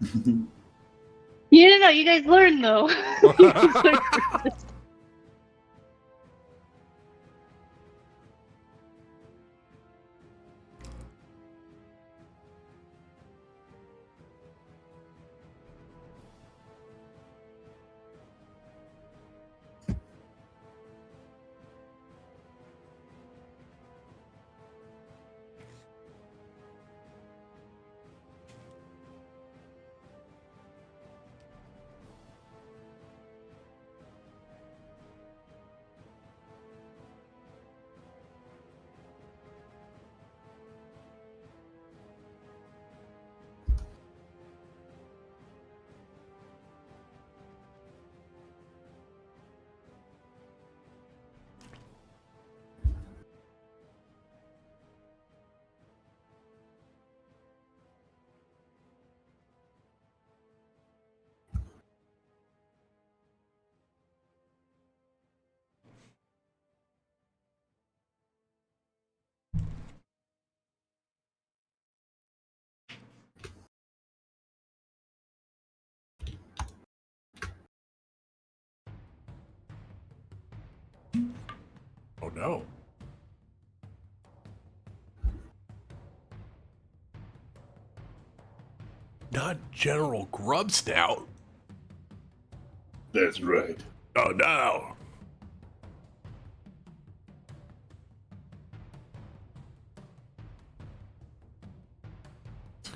No, you guys learn though. You guys learn this. Oh no. Not General Grub Stout. That's right. Oh no.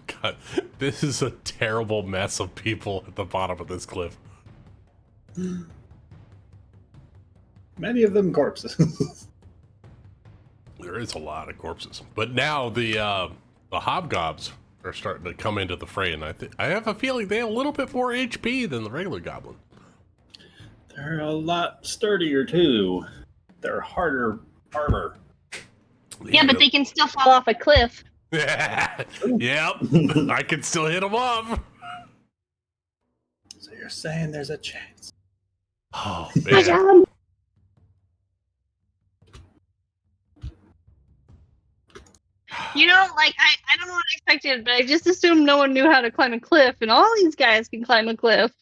God, this is a terrible mess of people at the bottom of this cliff. Many of them corpses. There is a lot of corpses, but now the hobgobs are starting to come into the fray, and I have a feeling they have a little bit more HP than the regular goblin. They're a lot sturdier too. They're harder armor. Yeah, but they can still fall off a cliff. Yep, I can still hit them off. So you're saying there's a chance? Oh man. I don't know what I expected, but I just assumed no one knew how to climb a cliff, and all these guys can climb a cliff.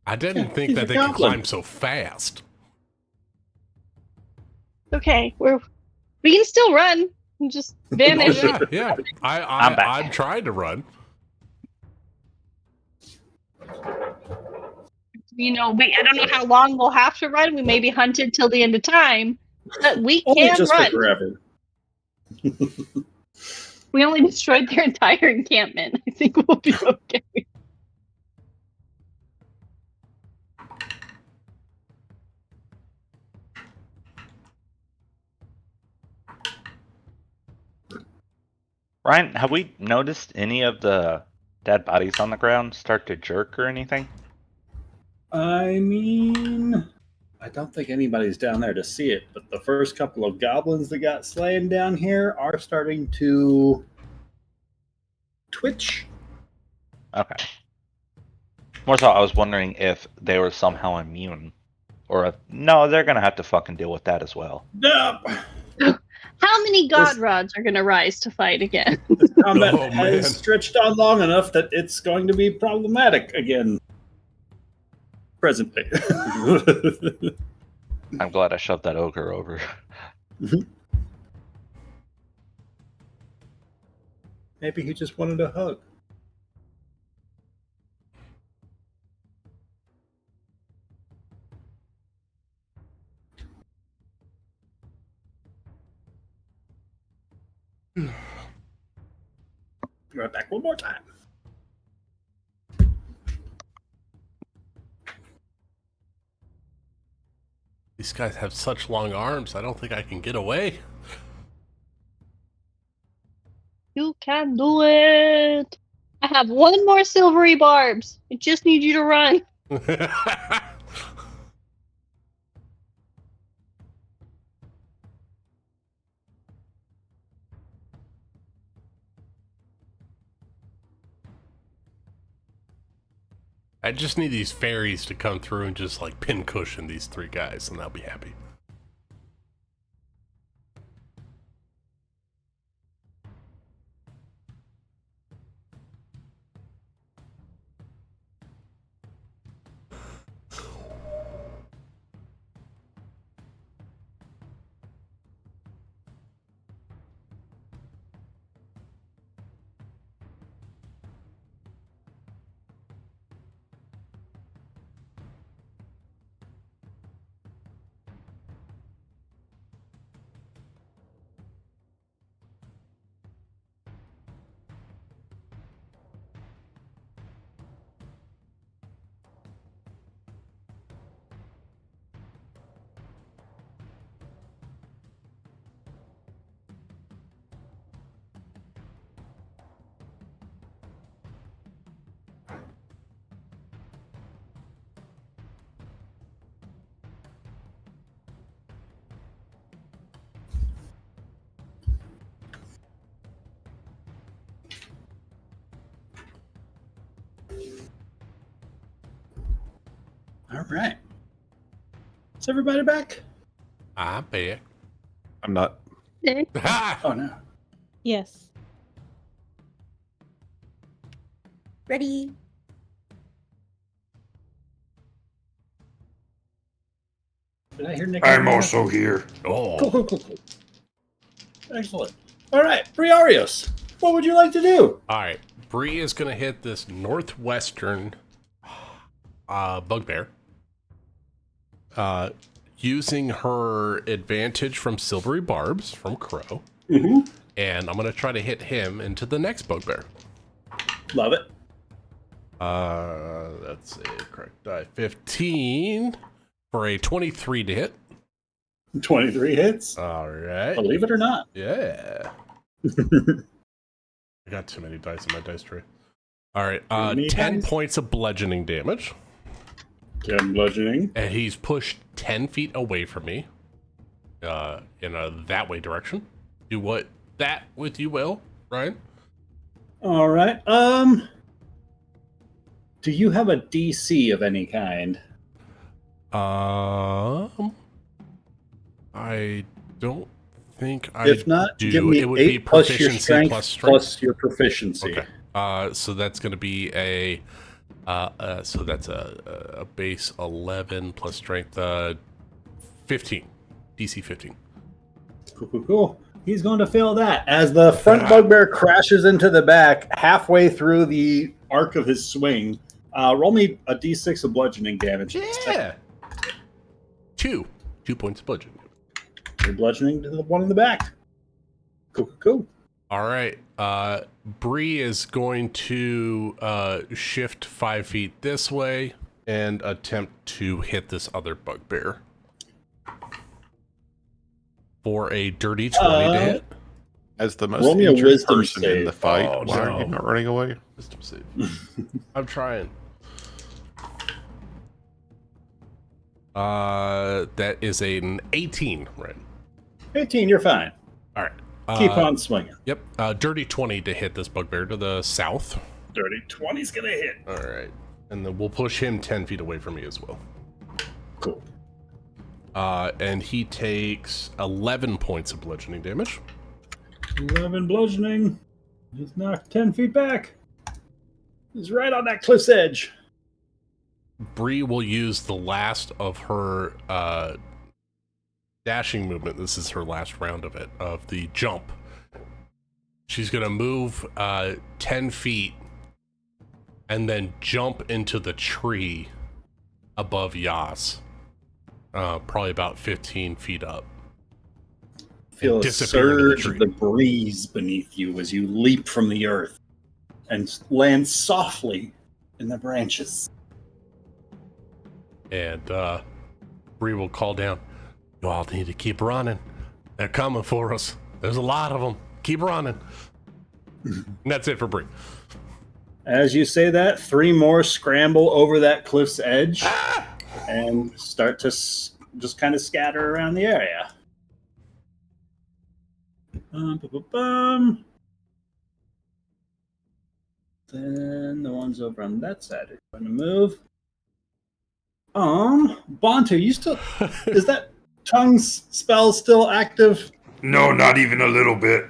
I didn't think that they could climb so fast. Okay, we can still run and just vanish. Oh, yeah. I'm trying to run. I don't know how long we'll have to run. We may be hunted till the end of time, but we can just run. For forever. We only destroyed their entire encampment. I think we'll be okay. Ryan, have we noticed any of the dead bodies on the ground start to jerk or anything? I mean, I don't think anybody's down there to see it, but the first couple of goblins that got slain down here are starting to twitch. Okay. More so, I was wondering if they were somehow immune. Or if, no, they're going to have to fucking deal with that as well. No. How many god rods are going to rise to fight again? This combat has stretched on long enough that it's going to be problematic again. Presently. I'm glad I shoved that ogre over. Maybe he just wanted a hug. Right back one more time. These guys have such long arms, I don't think I can get away. You can do it. I have one more silvery barbs. I just need you to run. I just need these fairies to come through and just like pincushion these three guys, and I'll be happy. All right. Is everybody back? I'm back. I'm not. Oh, no. Yes. Ready? Did I hear Nick? I'm also here. Oh. Cool. Excellent. All right, Briarios, what would you like to do? All right. Bree is going to hit this northwestern bugbear. Using her advantage from Silvery Barbs from Crow. Mm-hmm. And I'm going to try to hit him into the next bugbear. Love it. That's a correct die. 15 for a 23 to hit. 23 hits. All right. Believe it or not. Yeah. I got too many dice in my dice tray. All right. 10 points of bludgeoning damage. 10 bludgeoning. And he's pushed 10 feet away from me. In a that way direction. Do what that with you will, Ryan. All right. Do you have a DC of any kind? I don't think I If not, do. give me It would 8 be plus your proficiency strength plus strength. plus your proficiency. Okay. So that's going to be a so that's a base 11 plus strength 15. DC 15. Cool. He's going to fail that as the front bugbear crashes into the back halfway through the arc of his swing. Roll me a d6 of bludgeoning damage. Yeah. 2 points of bludgeoning. You're bludgeoning to the one in the back. Cool. All right. Bree is going to shift 5 feet this way and attempt to hit this other bugbear. For a dirty 20 to hit. As the most roll me a injured wisdom person save. in the fight, Oh, why are no. you not running away? Wisdom save. I'm trying. That is an 18, right? 18, you're fine. All right. Keep on swinging. Yep. Dirty 20 to hit this bugbear to the south. Dirty 20's gonna hit. All right. And then we'll push him 10 feet away from me as well. Cool. And he takes 11 points of bludgeoning damage. 11 bludgeoning. He's knocked 10 feet back. He's right on that cliff's edge. Bree will use the last of her dashing movement. This is her last round of it, of the jump. She's going to move 10 feet and then jump into the tree above Yas. Probably about 15 feet up. Feel a disappear into the surge of tree. the breeze beneath you as you leap from the earth and land softly in the branches. And Bree will call down, "You all need to keep running. They're coming for us. There's a lot of them. Keep running." And that's it for Bree. As you say that, 3 more scramble over that cliff's edge and start to just kind of scatter around the area. Then the ones over on that side are going to move. Bontu, you still... is that tongue spell still active? No, not even a little bit.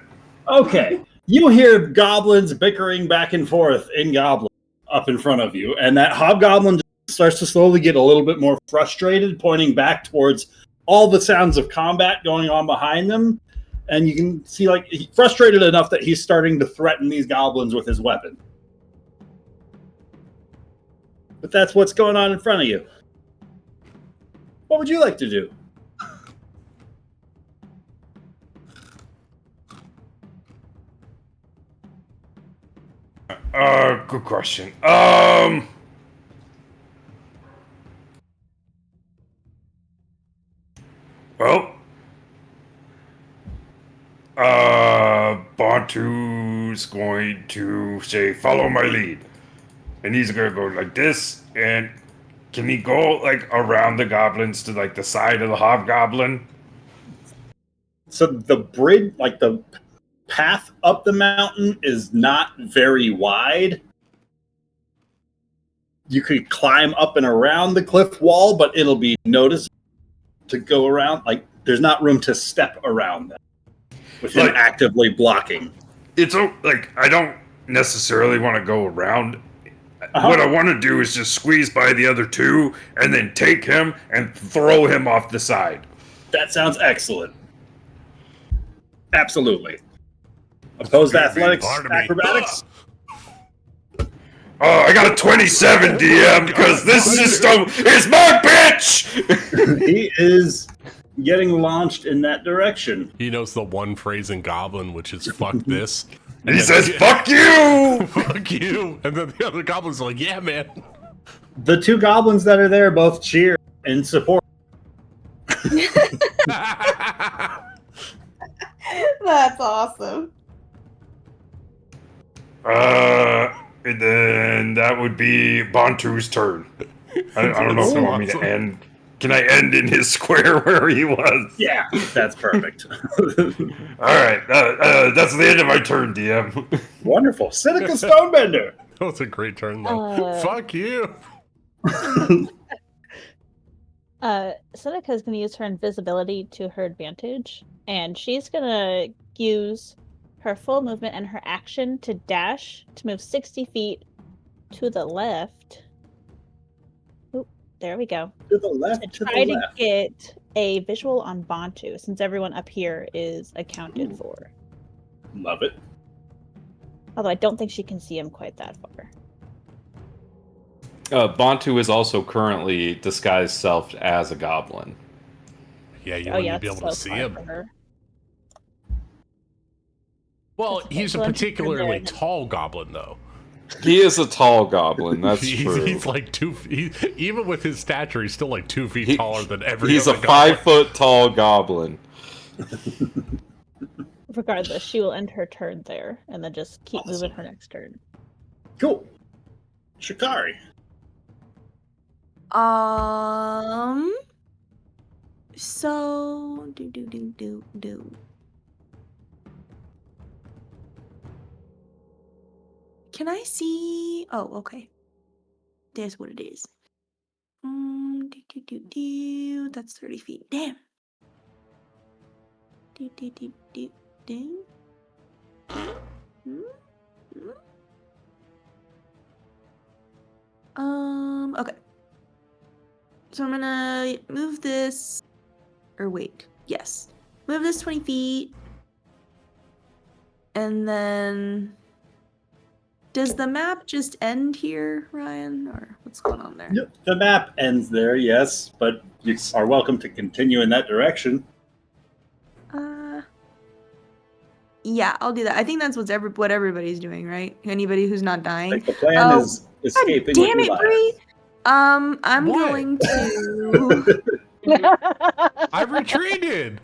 Okay. You hear goblins bickering back and forth in goblin up in front of you, and that hobgoblin starts to slowly get a little bit more frustrated, pointing back towards all the sounds of combat going on behind them. And you can see, like, he's frustrated enough that he's starting to threaten these goblins with his weapon. But that's what's going on in front of you. What would you like to do? Good question. Well, Bantu's going to say, "Follow my lead," and he's gonna go like this. And can he go like around the goblins to like the side of the hobgoblin? So the bridge, like the path up the mountain, is not very wide. you could climb up and around the cliff wall, but it'll be noticed to go around. Like, there's not room to step around that with him actively blocking. It's like, I don't necessarily want to go around. What I want to do is just squeeze by the other two and then take him and throw him off the side. That sounds excellent. Absolutely. Opposed athletics, acrobatics. Oh, I got a 27, DM, because this system is my bitch! He is getting launched in that direction. He knows the one phrase in Goblin, which is "fuck this." And he says, "Fuck you!" Fuck you! And then the other goblins are like, "Yeah, man." The two goblins that are there both cheer in support. That's awesome. And then that would be Bantu's turn. I don't know if you want me to end. Can I end in his square where he was? Yeah, that's perfect. Alright, that's the end of my turn, DM. Wonderful. Seneca Stonebender. That was a great turn, though. Fuck you. Seneca's going to use her invisibility to her advantage, and she's going to use her full movement and her action to dash to move 60 feet to the left. Oop, there we go. To the left, to try to get a visual on Bantu, since everyone up here is accounted for. Love it. Although I don't think she can see him quite that far. Bantu is also currently disguised self as a goblin. Yeah, you wouldn't be able to see him. Well, he's a particularly tall goblin, though. He is a tall goblin. That's true. He's like 2 feet. Even with his stature, he's still like 2 feet taller than every. He's other a 5 foot tall goblin. Regardless, she will end her turn there, and then just keep moving her next turn. Cool. Shikari. So Can I see? Oh, okay. There's what it is. That's 30 feet. Damn. Okay. So I'm gonna move this, or wait, yes. Move this 20 feet. And then, does the map just end here, Ryan? Or what's going on there? Yep. The map ends there, yes, but you are welcome to continue in that direction. Yeah, I'll do that. I think that's what everybody's doing, right? Anybody who's not dying. Like the plan is escaping. Damn it, Bree! I'm going to. I retreated.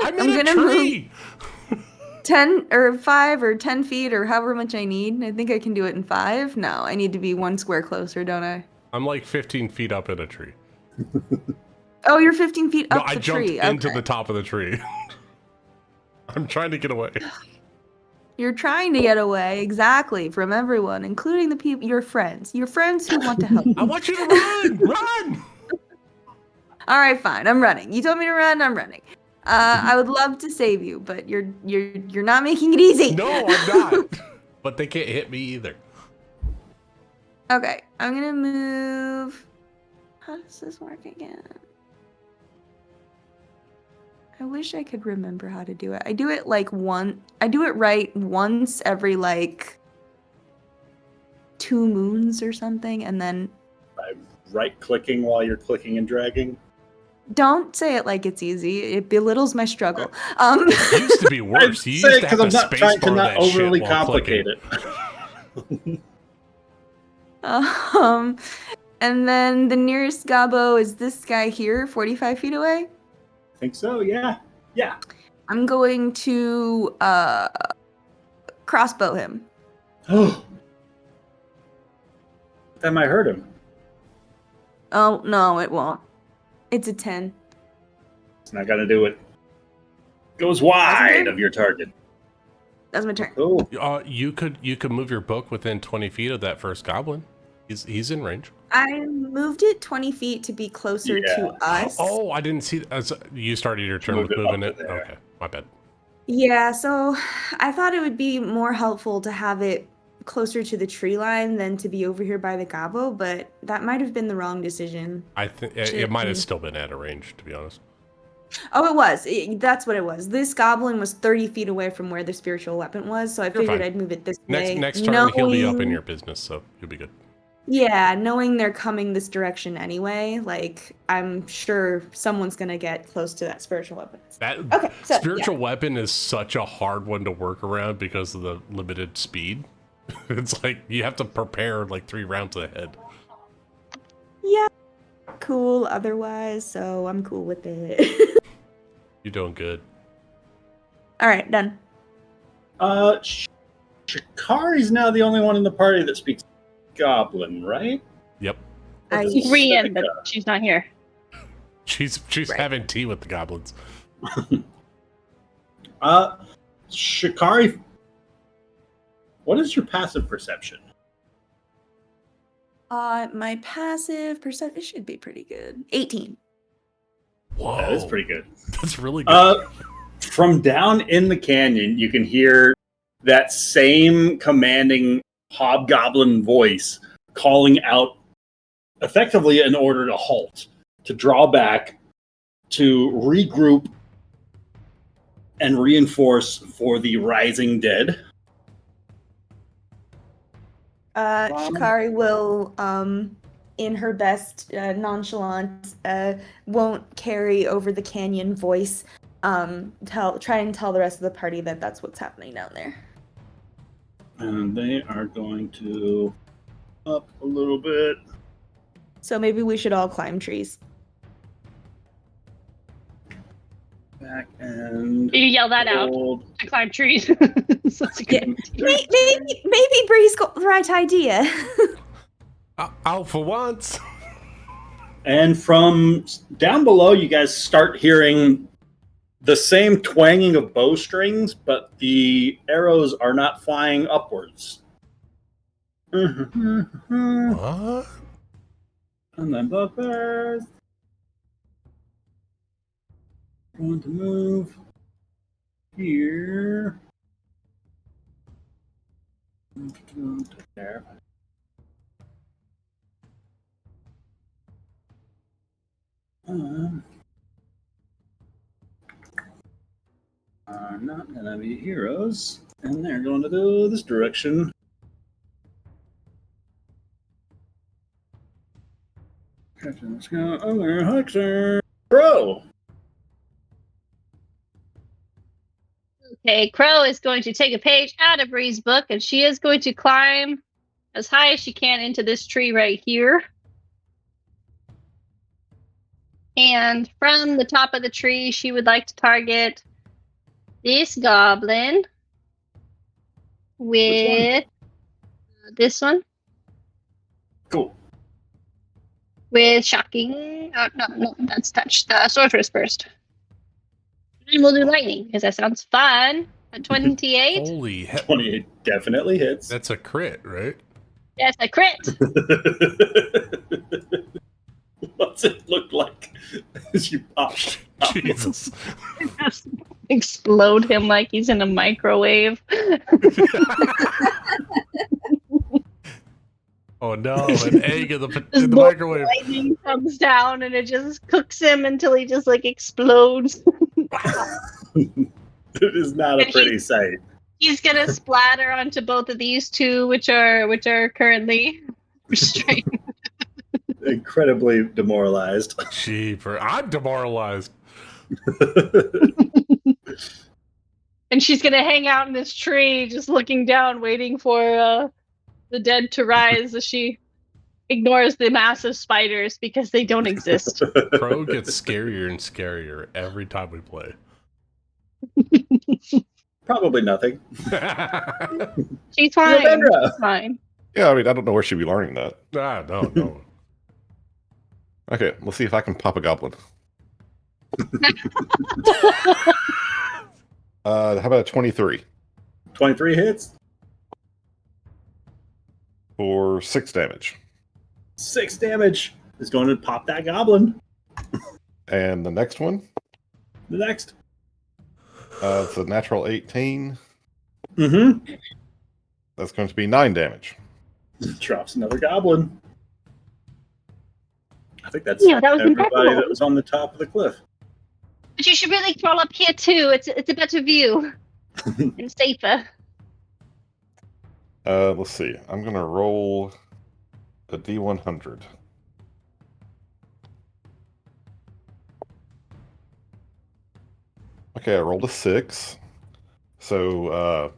I'm gonna tree. Move 10 or 5 or 10 feet or however much I need. I think I can do it in 5. No, I need to be 1 square closer, don't I? I'm like 15 feet up in a tree. Oh, you're 15 feet up the tree. I jumped into the top of the tree. I'm trying to get away. You're trying to get away, exactly, from everyone, including the people, your friends who want to help you. I want you to run! Run! All right, fine. I'm running. You told me to run. I'm running. I would love to save you, but you're not making it easy. No, I'm not. But they can't hit me either. Okay, I'm gonna move. How does this work again? I wish I could remember how to do it. I do it right once every like 2 moons or something, and then by right-clicking while you're clicking and dragging. Don't say it like it's easy. It belittles my struggle. It used to be worse. You used to have I'm to not trying to spacebar not that overly shit while complicate clicking. it. And then the nearest Gabo is this guy here, 45 feet away. I think so, yeah. Yeah. I'm going to crossbow him. Oh. That might hurt him. Oh, no, it won't. It's a 10. It's not gonna do it. Goes wide of your target. That's my turn. Cool. You could move your book within 20 feet of that first goblin. He's in range. I moved it 20 feet to be closer to us. Oh, I didn't see that. You started your turn with moving it. Okay, my bad. Yeah, so I thought it would be more helpful to have it closer to the tree line than to be over here by the gobbo, but that might have been the wrong decision. I think it might have still been out of range, to be honest. Oh, it was. That's what it was. This goblin was 30 feet away from where the spiritual weapon was, so I figured I'd move it this way. Next turn, he'll be up in your business, so you'll be good. Yeah, knowing they're coming this direction anyway, like, I'm sure someone's going to get close to that spiritual weapon. Spiritual weapon is such a hard one to work around because of the limited speed. It's like you have to prepare like 3 rounds ahead. Yeah, cool otherwise, so I'm cool with it. You're doing good. All right, done. Shikari's now the only one in the party that speaks Goblin, right? Yep. Rian, but she's not here. She's having tea with the goblins. Shikari, what is your passive perception? My passive perception should be pretty good. 18. Whoa. That is pretty good. That's really good. From down in the canyon, you can hear that same commanding hobgoblin voice calling out effectively an order to halt, to draw back, to regroup and reinforce for the rising dead. Shikari will, in her best nonchalant, won't carry over the canyon voice, try and tell the rest of the party that that's what's happening down there. And they are going to up a little bit. So maybe we should all climb trees. Back and you yell that out to climb trees. Maybe Bree's got the right idea. Out for once. And from down below, you guys start hearing the same twanging of bowstrings, but the arrows are not flying upwards. What? And then bugbears. Going to move here. There. Are not gonna be heroes, and they're going to go this direction. Let's go over Huxer. Crow. Okay, Crow is going to take a page out of Bree's book, and she is going to climb as high as she can into this tree right here. And from the top of the tree, she would like to target this goblin with this one. Cool. With shocking. Oh, no, that's touched. The sorceress first. And we'll do lightning because that sounds fun. A 28. Holy hell. 28 definitely hits. That's a crit, right? That's a crit. What's it look like as you pop? Jesus. Just explode him like he's in a microwave. Oh no, an egg in the microwave. Lightning comes down and it just cooks him until he just like explodes. It is not a pretty sight. He's gonna splatter onto both of these two, which are currently restrained. Incredibly demoralized. Jeeper, I'm demoralized. And she's gonna hang out in this tree, just looking down, waiting for the dead to rise as she ignores the massive spiders because they don't exist. Crow gets scarier and scarier every time we play. Probably nothing. She's fine. Lavendra. She's fine. Yeah, I mean, I don't know where she'd be learning that. No. Okay, we'll see if I can pop a goblin. How about a 23? 23 hits. For 6 damage. 6 damage is going to pop that goblin. And the next one? The next. It's a natural 18. Mm-hmm. That's going to be 9 damage. Drops another goblin. I think that's that was everybody impeccable. that was on the top of the cliff. But you should really crawl up here too. It's a better view and safer. Let's see. I'm going to roll a D100. Okay, I rolled a 6. So,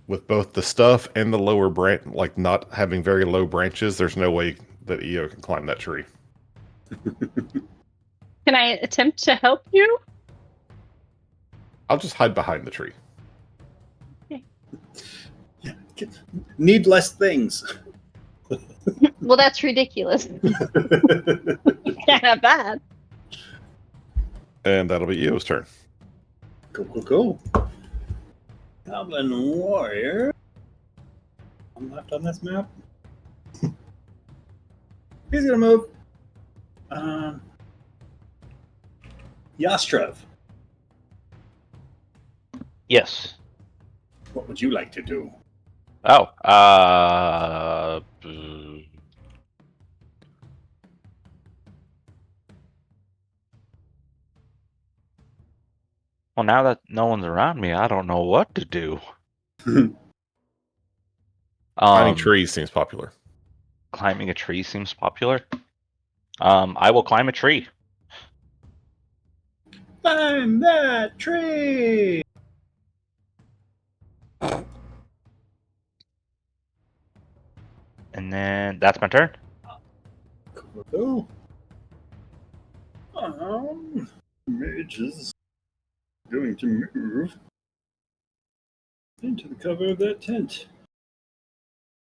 with both the stuff and the lower branch, like not having very low branches, there's no way that EO can climb that tree. Can I attempt to help you? I'll just hide behind the tree. Okay. Need less things. Well, that's ridiculous. Can't have that. And that'll be EO's turn. Cool. Goblin warrior. I'm left on this map. He's gonna move. Yastrev, Yes. what would you like to do? Oh. Well, now that no one's around me, I don't know what to do. Climbing trees seems popular. Climbing a tree seems popular. I will climb a tree. Climb that tree! And then that's my turn. Cool. Mage is going to move into the cover of that tent.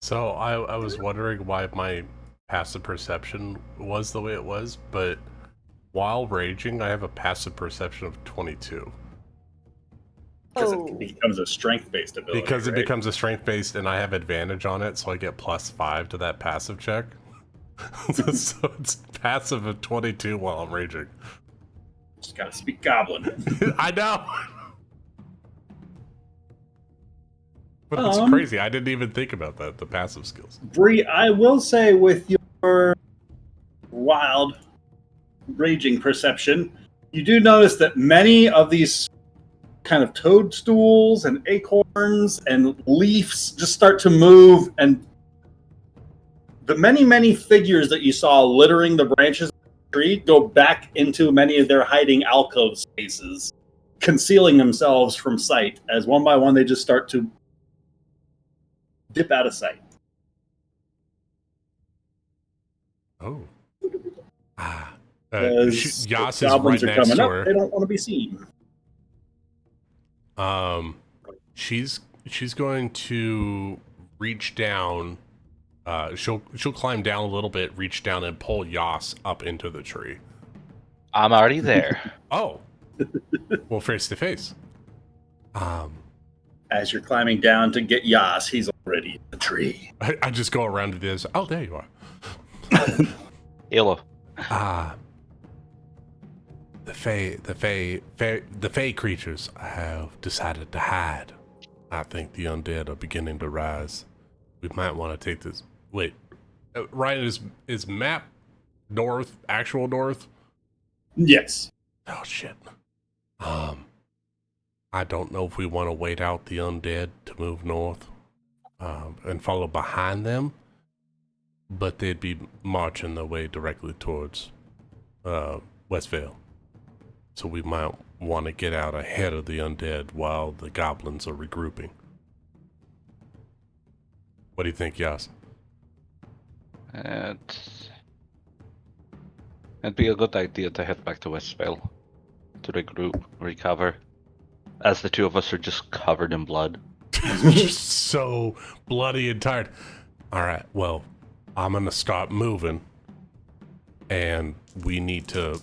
So I was wondering why my passive perception was the way it was, but while raging, I have a passive perception of 22. Because it becomes a strength-based ability. Because it right? becomes a strength-based, and I have advantage on it, so I get +5 to that passive check. So it's passive of 22 while I'm raging. Just gotta speak goblin. I know! But it's crazy. I didn't even think about that, the passive skills. Bree, I will say with your wild raging perception, you do notice that many of these kind of toadstools and acorns and leaves just start to move, and the many figures that you saw littering the branches of the tree go back into many of their hiding alcove spaces, concealing themselves from sight as one by one they just start to dip out of sight. Oh. Yas is right next to her. They don't want to be seen. She's going to reach down. She'll climb down a little bit, reach down, and pull Yas up into the tree. I'm already there. Oh. Well, face to face. As you're climbing down to get Yas, he's already in the tree. I just go around to this. Oh, there you are. Illa. The Fae creatures have decided to hide. I think the undead are beginning to rise. We might want to take this. Wait, Ryan, is map north, actual north? Yes. Oh shit. I don't know if we want to wait out the undead to move north, and follow behind them, but they'd be marching their way directly towards Westvale. So we might want to get out ahead of the undead while the goblins are regrouping. What do you think, Yas? It'd be a good idea to head back to Westvale to regroup, recover, as the two of us are just covered in blood. Just so bloody and tired. All right, well, I'm gonna start moving, and we need to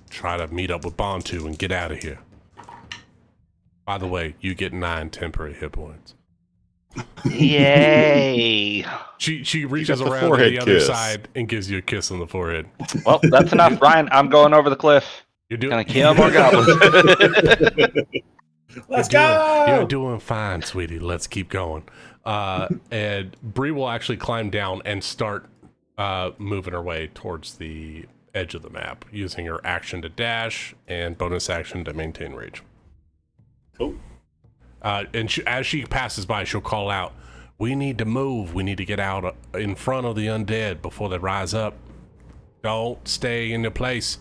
try to meet up with Bantu and get out of here. By the way, you get 9 temporary hit points. Yay! She reaches the around to forehead the other kiss. side and gives you a kiss on the forehead. Well, that's enough, Brian. I'm going over the cliff. You're doing. Gonna kill more goblins. Let's go! You're doing fine, sweetie. Let's keep going. And Bree will actually climb down and start moving her way towards the edge of the map, using her action to dash and bonus action to maintain rage. Cool. And as she passes by, she'll call out, "We need to move. We need to get out in front of the undead before they rise up. Don't stay in your place."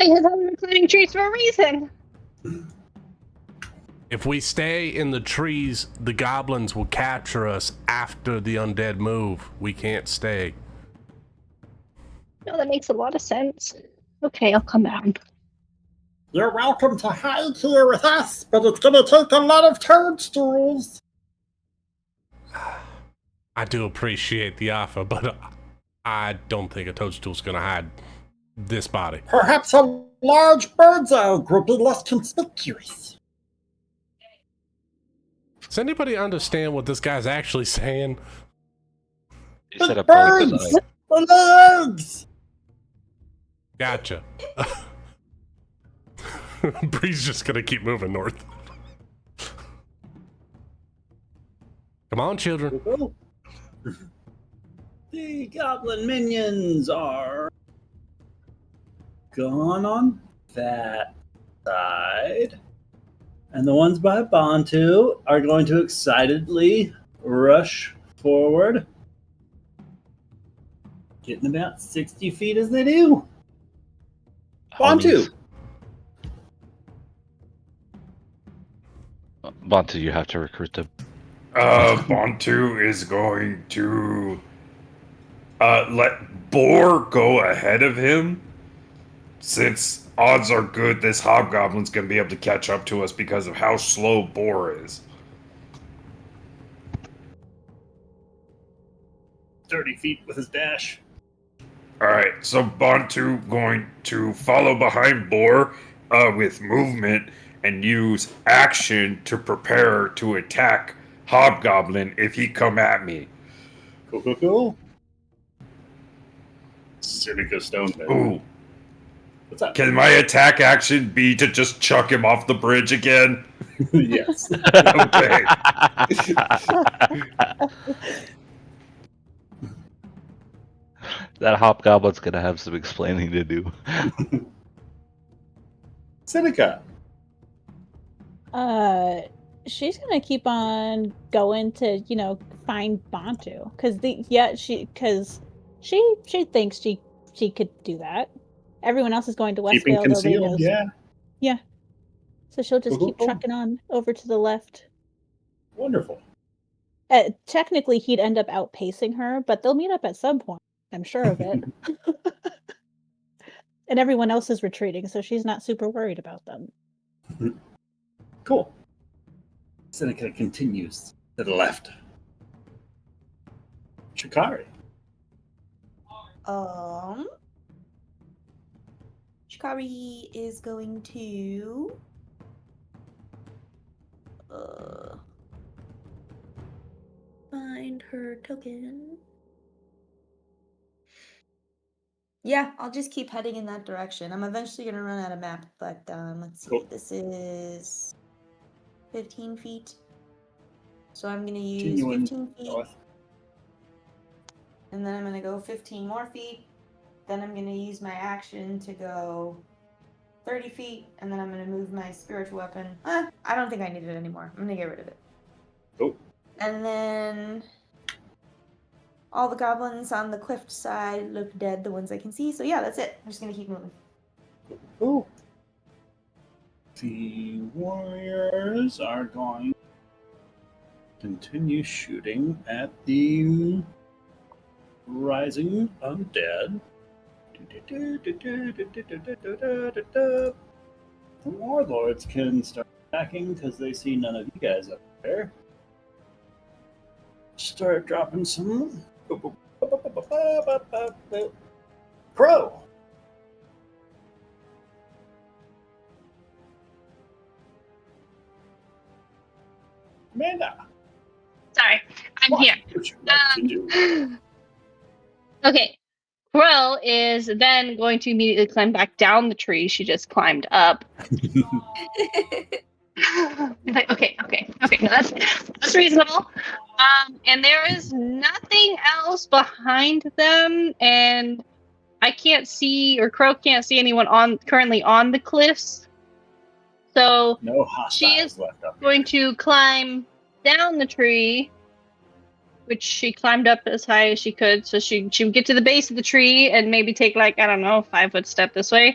I thought we were climbing trees for a reason. If we stay in the trees, the goblins will capture us after the undead move. We can't stay. No, that makes a lot of sense. Okay, I'll come down. You're welcome to hide here with us, but it's gonna take a lot of toadstools. I do appreciate the offer, but I don't think a toadstool's gonna hide this body. Perhaps a large bird's eye will be less conspicuous. Does anybody understand what this guy's actually saying? You said a birds! bird's eye. The legs! Gotcha. Bree's just gonna keep moving north. Come on, children. The goblin minions are gone on that side. And the ones by Bantu are going to excitedly rush forward. Getting about 60 feet as they do. Bantu! Bantu, you have to recruit them. Bantu is going to let Boar go ahead of him, since odds are good this hobgoblin's gonna be able to catch up to us because of how slow Boar is. 30 feet with his dash. Alright, so Bantu going to follow behind Boar with movement and use action to prepare to attack Hobgoblin if he come at me. Cool. Seneca Stone. Ooh. What's up? Can my attack action be to just chuck him off the bridge again? Yes. Okay. That hobgoblin's gonna have some explaining to do. Seneca. She's gonna keep on going to, find Bantu, because she thinks she could do that. Everyone else is going to Westvale. Keeping concealed, yeah. So she'll just keep trucking on over to the left. Wonderful. Technically, he'd end up outpacing her, but they'll meet up at some point. I'm sure of it. And everyone else is retreating, so she's not super worried about them. Cool. Seneca continues to the left. Chikari. Chikari is going to find her token. Yeah, I'll just keep heading in that direction. I'm eventually going to run out of map, but let's see. Cool. This is 15 feet. So I'm going to use Continuing 15 feet. north. And then I'm going to go 15 more feet. Then I'm going to use my action to go 30 feet. And then I'm going to move my spiritual weapon. I don't think I need it anymore. I'm going to get rid of it. Cool. And then all the goblins on the cliff side look dead, the ones I can see. So yeah, that's it. I'm just going to keep moving. Cool. The warriors are going to continue shooting at the rising undead. The warlords can start attacking because they see none of you guys up there. Start dropping some. Crow. Amanda. Sorry, I'm here. What you like to do? Okay. Crow is then going to immediately climb back down the tree she just climbed up. Like, okay. No, that's reasonable. And there is nothing else behind them, and I can't see, or Crow can't see anyone currently on the cliffs. So No she is left up going to climb down the tree, which she climbed up as high as she could. So she would get to the base of the tree and maybe take, like, I don't know, 5-foot step this way.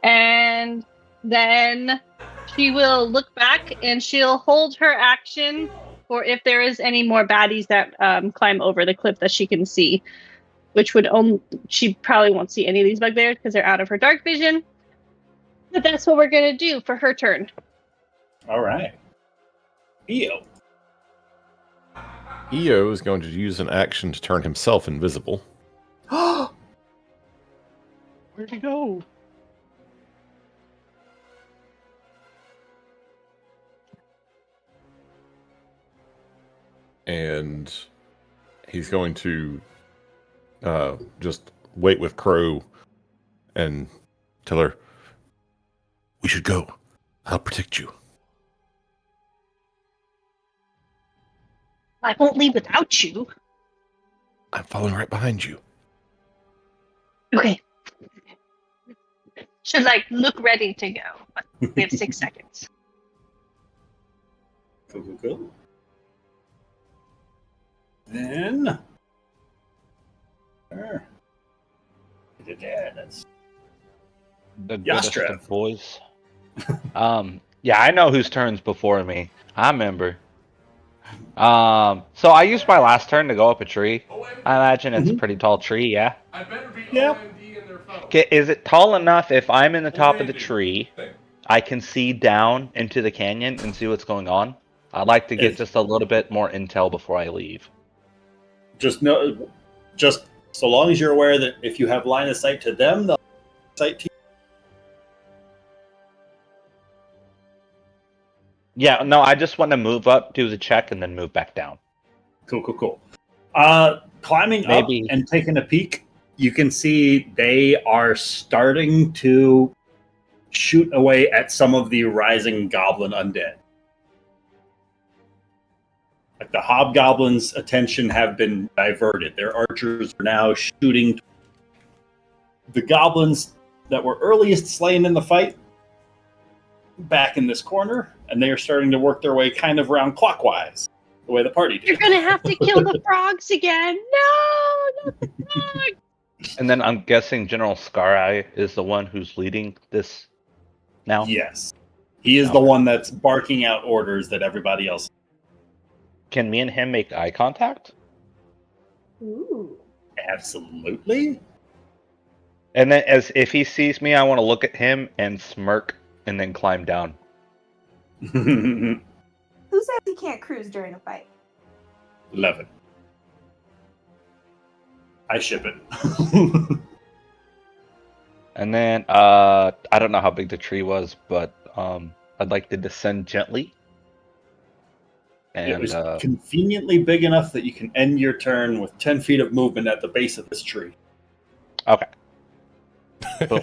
And then she will look back and she'll hold her action for if there is any more baddies that climb over the cliff that she can see, which would she probably won't see any of these bugbears because they're out of her dark vision. But that's what we're going to do for her turn. All right. Eo. Eo is going to use an action to turn himself invisible. Where'd he go? And he's going to just wait with Crow and tell her, "We should go. I'll protect you." I won't leave without you. I'm following right behind you. Okay. Should, like, look ready to go, but we have 6 seconds. Cool. Then... That's... The Yastra. goodest of boys. Yeah, I know whose turn's before me. I remember. So I used my last turn to go up a tree. I imagine it's a pretty tall tree, yeah? I better be Yeah. OMD in their phone. Okay, is it tall enough if I'm in the top of the tree, I can see down into the canyon and see what's going on? I'd like to get just a little bit more intel before I leave. Just so long as you're aware that if you have line of sight to them, they'll sight to you. Yeah, no, I just want to move up, do the check, and then move back down. Cool. Climbing Maybe. up and taking a peek, you can see they are starting to shoot away at some of the rising goblin undead. Like, the hobgoblins' attention have been diverted. Their archers are now shooting the goblins that were earliest slain in the fight back in this corner, and they are starting to work their way kind of around clockwise, the way the party did. You're gonna have to kill the frogs again. No, not the frogs. And then I'm guessing General Scar-Eye is the one who's leading this now? Yes. He is the one that's barking out orders that everybody else... Can me and him make eye contact? Ooh. Absolutely. And then if he sees me, I want to look at him and smirk and then climb down. Who says he can't cruise during a fight? 11. I ship it. And then, I don't know how big the tree was, but I'd like to descend gently. And, it was conveniently big enough that you can end your turn with 10 feet of movement at the base of this tree. Okay. Boom.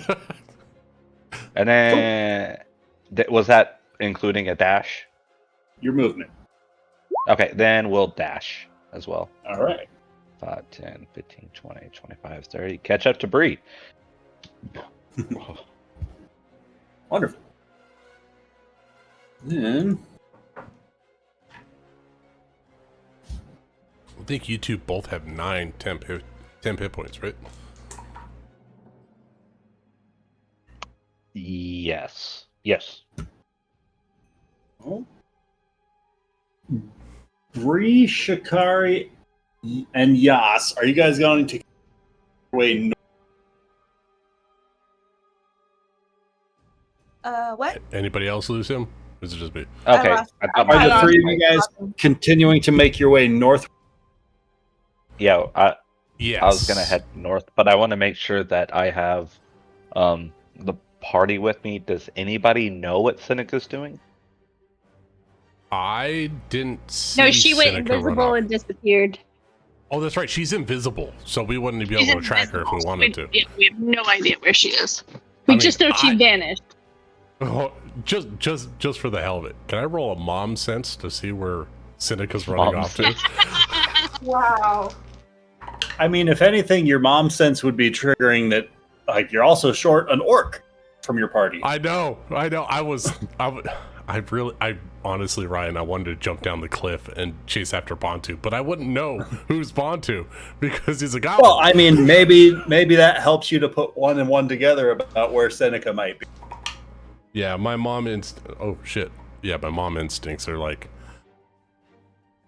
And then, was that including a dash? Your movement. Okay, then we'll dash as well. All right. 5, 10, 15, 20, 25, 30. Catch up to Bree. Wonderful. Then... I think you two both have 10 hit points, right? Yes. Oh. Bree, Shikari, and Yas, are you guys going to way north? What? Anybody else lose him? Or is it just me? Okay. Are the three of you guys continuing to make your way north? Yeah, yes. I was going to head north, but I want to make sure that I have the party with me. Does anybody know what Seneca's doing? I didn't see. No, she went Seneca invisible and disappeared. Oh, that's right. She's invisible, so we wouldn't be able to track her if we wanted to. Yeah, we have no idea where she is. We just know she vanished. Oh, just for the hell of it, can I roll a mom sense to see where Seneca's running off to? Wow. I mean, if anything, your mom sense would be triggering that, like, you're also short an orc from your party. I know. I honestly, Ryan, I wanted to jump down the cliff and chase after Bantu, but I wouldn't know who's Bantu because he's a goblin. Well, I mean, maybe that helps you to put one and one together about where Seneca might be. Yeah, my mom my mom instincts are like,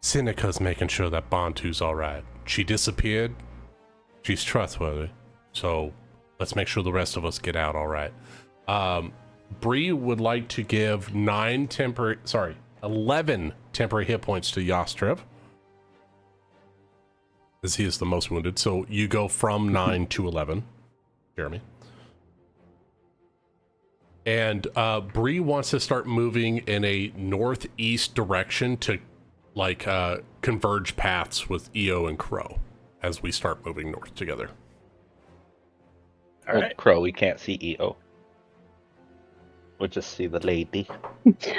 Seneca's making sure that Bantu's all right. She disappeared. She's trustworthy. So let's make sure the rest of us get out all right. Bree would like to give 11 temporary hit points to Yastrev, as he is the most wounded. So you go from 9 to 11, Jeremy. And Bree wants to start moving in a northeast direction to converge paths with EO and Crow as we start moving north together. All right. Crow, we can't see EO. We'll just see the lady.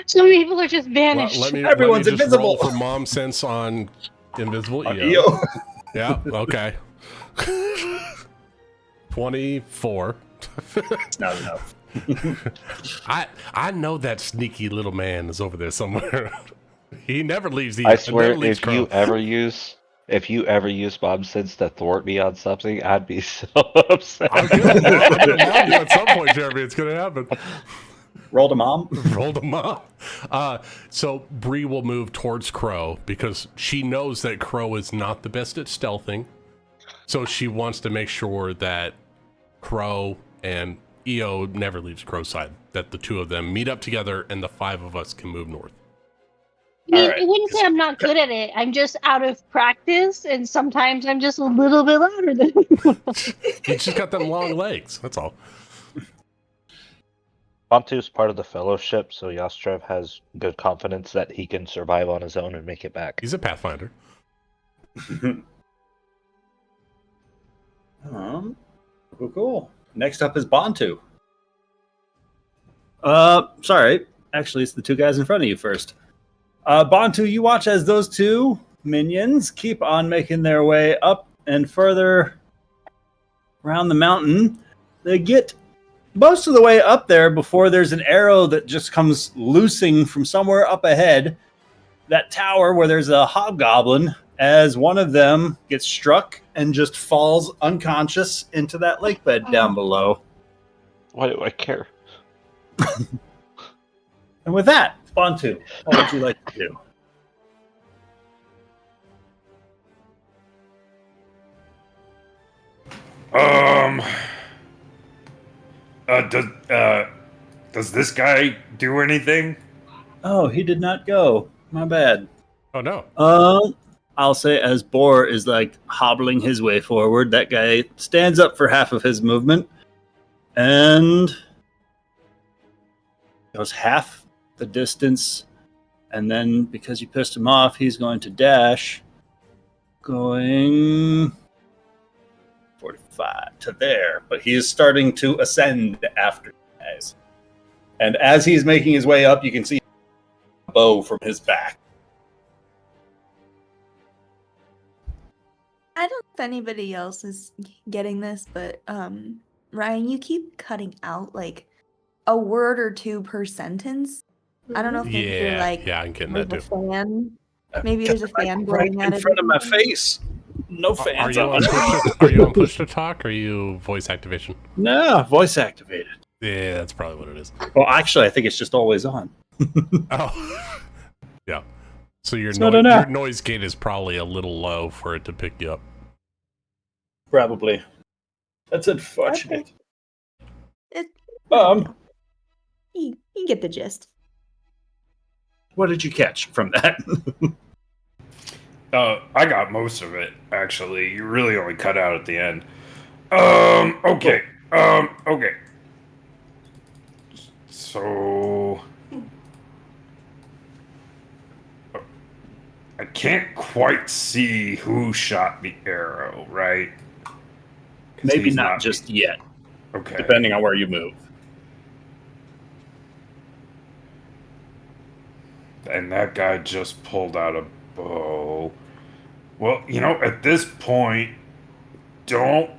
Some people are just vanished. Everyone's invisible. Roll for mom sense on invisible EO. EO. Yeah, okay. 24. It's not enough. I know that sneaky little man is over there somewhere. He never leaves. I swear, if you ever use mom sense to thwart me on something, I'd be so upset. I'm gonna mom you at some point, Jeremy. It's gonna happen. Roll to mom. Roll to mom. So Bree will move towards Crow because she knows that Crow is not the best at stealthing. So she wants to make sure that Crow and EO never leaves Crow's side. That the two of them meet up together and the five of us can move north. I wouldn't say I'm not good at it. I'm just out of practice, and sometimes I'm just a little bit louder than everyone else. You just got them long legs. That's all. Bantu's part of the fellowship, so Yastrev has good confidence that he can survive on his own and make it back. He's a pathfinder. Cool. Next up is Bantu. Sorry. Actually, it's the two guys in front of you first. Bantu, you watch as those two minions keep on making their way up and further around the mountain. They get most of the way up there before there's an arrow that just comes loosing from somewhere up ahead. That tower where there's a hobgoblin, as one of them gets struck and just falls unconscious into that lake bed down below. Why do I care? And with that, Bantu, what would you like to do? Does this guy do anything? Oh, he did not go. My bad. Oh no. I'll say as Boar is like hobbling his way forward, that guy stands up for half of his movement and goes half the distance. And then because you pissed him off, he's going to dash, going 45 to there. But he is starting to ascend after you guys. And as he's making his way up, you can see a bow from his back. I don't know if anybody else is getting this, but Ryan, you keep cutting out like a word or two per sentence. I don't know if you're like I'm getting that too. Fan. Maybe there's a fan blowing right in front of my face. No fans. Are you on push to talk or are you voice activation? No, voice activated. Yeah, that's probably what it is. Well, actually, I think it's just always on. Oh, yeah. So your noise gate is probably a little low for it to pick you up. Probably. That's unfortunate. Okay. You get the gist. What did you catch from that? I got most of it, actually. You really only cut out at the end. Okay. Okay. So... I can't quite see who shot the arrow, right? Maybe not just yet. Okay. Depending on where you move. And that guy just pulled out a bow. Well, at this point, don't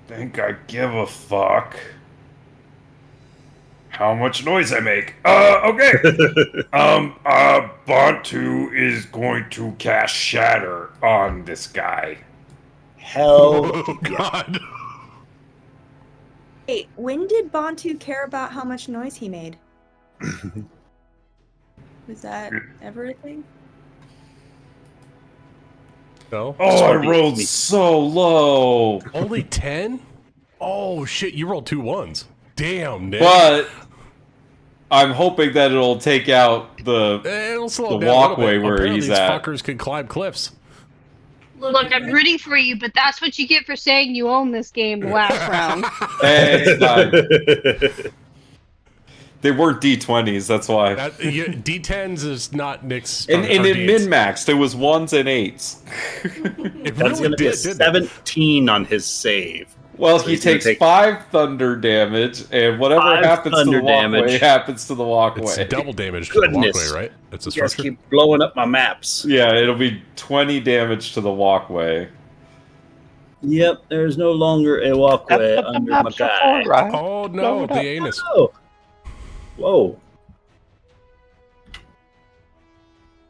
think I give a fuck how much noise I make. Okay. Bantu is going to cast Shatter on this guy. Hell, God. Wait, when did Bantu care about how much noise he made? Was that ever a thing? No. Oh, I rolled so low. Only 10? Oh shit! You rolled 2 1s. Damn, Nick. But I'm hoping that it'll take out the walkway where Apparently he's these at. fuckers can climb cliffs. Look, I'm rooting for you, but that's what you get for saying you own this game the last round. Hey, they weren't D20s, that's why. D10s is not Nick's. And it min-maxed. It was 1s and 8s. That's going to be a 17 on his save. Well, so he takes 5 thunder damage, and whatever happens to the walkway happens to the walkway. It's double damage to the walkway, right? It's a structure. You guys keep blowing up my maps. Yeah, it'll be 20 damage to the walkway. Yep, there's no longer a walkway under my guy. Right. Oh no, the anus. Oh. Whoa.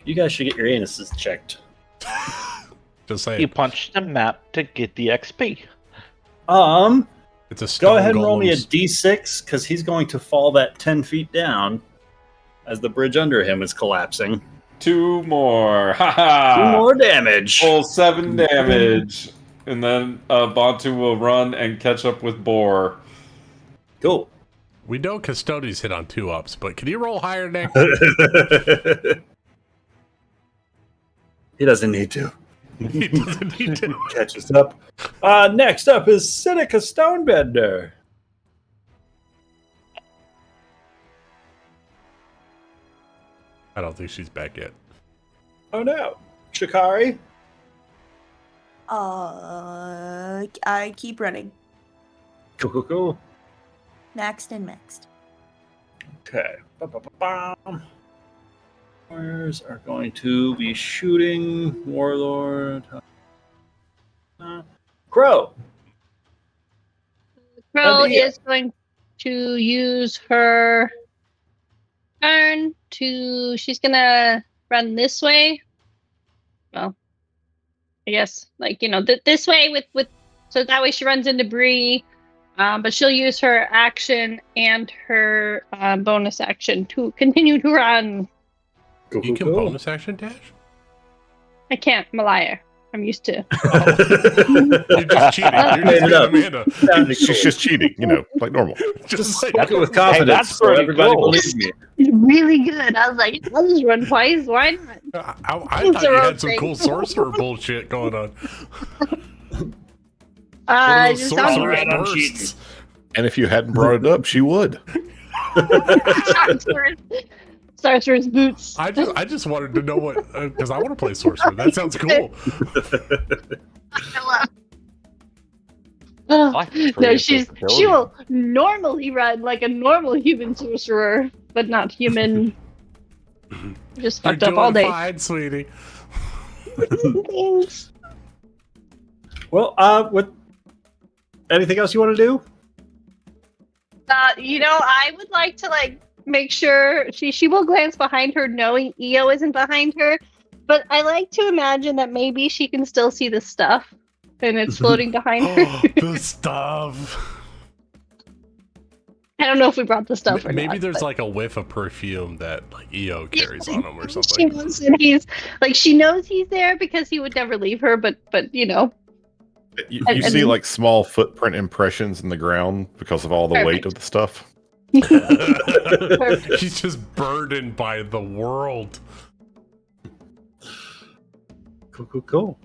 You guys should get your anuses checked. Just saying. You punch the map to get the XP. It's a go ahead and roll me a d6 because he's going to fall that 10 feet down as the bridge under him is collapsing. 2 more. Haha. 2 more damage. Full 7 damage. And then Bantu will run and catch up with Boar. Cool. We know Custodies hit on 2-ups, but can you roll higher, Nick? He doesn't need to. He doesn't need to. Catches up. Next up is Seneca Stonebender. I don't think she's back yet. Oh no. Shikari? I keep running. Cool. Maxed and maxed. Okay. Warriors are going to be shooting Warlord. Crow. Crow is going to use her turn to. She's gonna run this way. Well, I guess this way with so that way she runs into Bree. But she'll use her action and her bonus action to continue to run. You can bonus action dash? I can't. I'm a liar. I'm used to. You're just cheating. You're just Amanda. She's just cheating, like normal. Just like it with confidence. Hey, that's so everybody believes me. It's really good. I was like, I'll just run twice. Why not? I thought you had some cool sorcerer bullshit going on. And if you hadn't brought it up, she would. Sorcerer's boots. I just wanted to know what, because I want to play sorcerer. That sounds cool. No, she will normally run like a normal human sorcerer, but not human. Just fucked up all day. You're doing fine, sweetie. Thanks. Well, with anything else you want to do? I would like to make sure she will glance behind her, knowing Io isn't behind her. But I like to imagine that maybe she can still see the stuff, and it's floating behind her. The stuff. I don't know if we brought the stuff or not. Maybe there's a whiff of perfume that Io carries on him or something. She knows that she knows he's there because he would never leave her. But You see small footprint impressions in the ground because of all the weight of the stuff. She's just burdened by the world. Cool.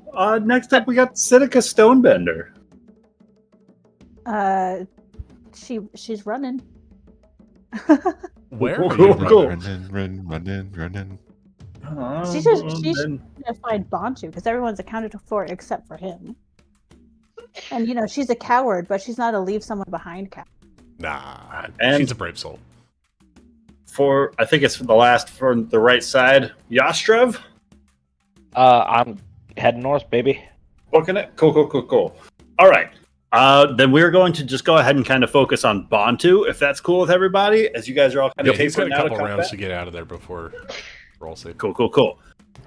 Next up, we got Seneca Stonebender. She's running. Where are you running? She should find Bantu because everyone's accounted for except for him. And she's a coward, but she's not a leave someone behind coward. Nah, and she's a brave soul. I think it's the last from the right side. Yastrev? I'm heading north, baby. Booking it? Cool. All right. Then we're going to just go ahead and kind of focus on Bantu, if that's cool with everybody, as you guys are all kind of he's got tapering a out couple of combat. rounds to get out of there before we're all safe. Cool.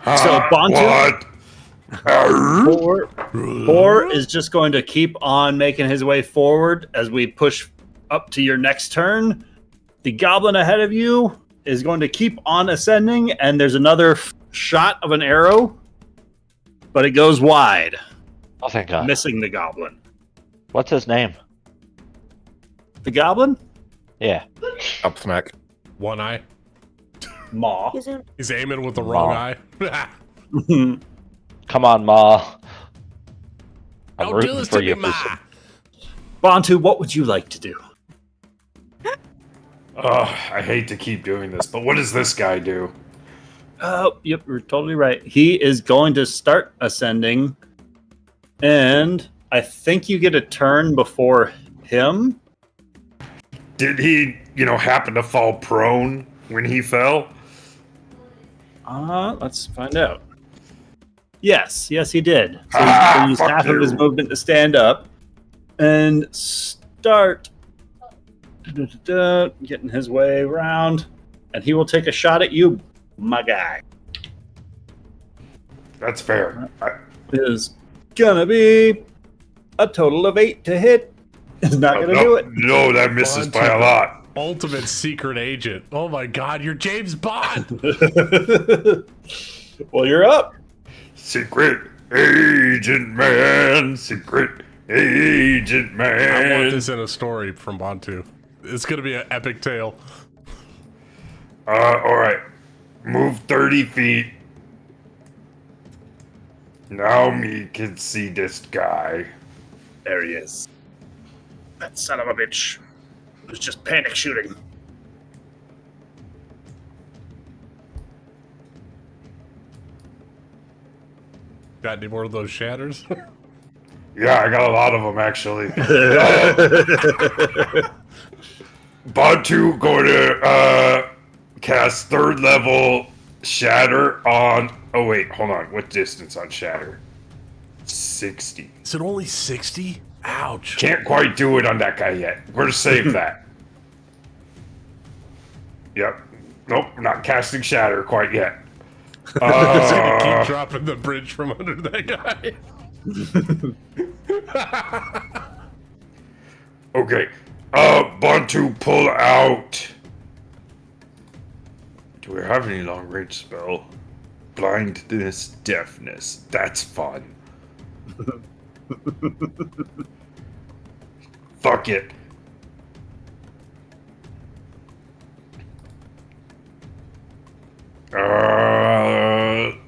So Bantu, Boar is just going to keep on making his way forward as we push up to your next turn. The goblin ahead of you is going to keep on ascending, and there's another shot of an arrow, but it goes wide. Oh, thank God. Missing the goblin. What's his name? The goblin? Yeah. Up smack. One eye. Maw. He's aiming with the wrong eye. Come on, Ma. I'm Don't do rooting this for to you. me, Ma. Bantu, what would you like to do? I hate to keep doing this, but what does this guy do? Yep, you're totally right. He is going to start ascending, and I think you get a turn before him. Did he, happen to fall prone when he fell? Let's find out. Yes, he did. So he's going to use half of his movement to stand up and start getting his way around, and he will take a shot at you, my guy. That's fair. Is gonna be a total of 8 to hit. Is not gonna do it. No, that misses by a lot. Ultimate secret agent. Oh my God, you're James Bond. Well, you're up. Secret agent man. Secret agent man. I want this in a story from Bantu. It's gonna be an epic tale. All right. Move 30 feet. Now me can see this guy. There he is. That son of a bitch was just panic shooting. Got any more of those shatters? Yeah, I got a lot of them actually. Bantu going to cast 3rd level shatter on. Oh wait, hold on. What distance on shatter? 60. Is it only 60? Ouch. Can't quite do it on that guy yet. We're gonna save that. Yep. Nope, we're not casting shatter quite yet. It's gonna keep dropping the bridge from under that guy. Okay. Bantu, pull out. Do we have any long range spell? Blindness, deafness. That's fun. Fuck it.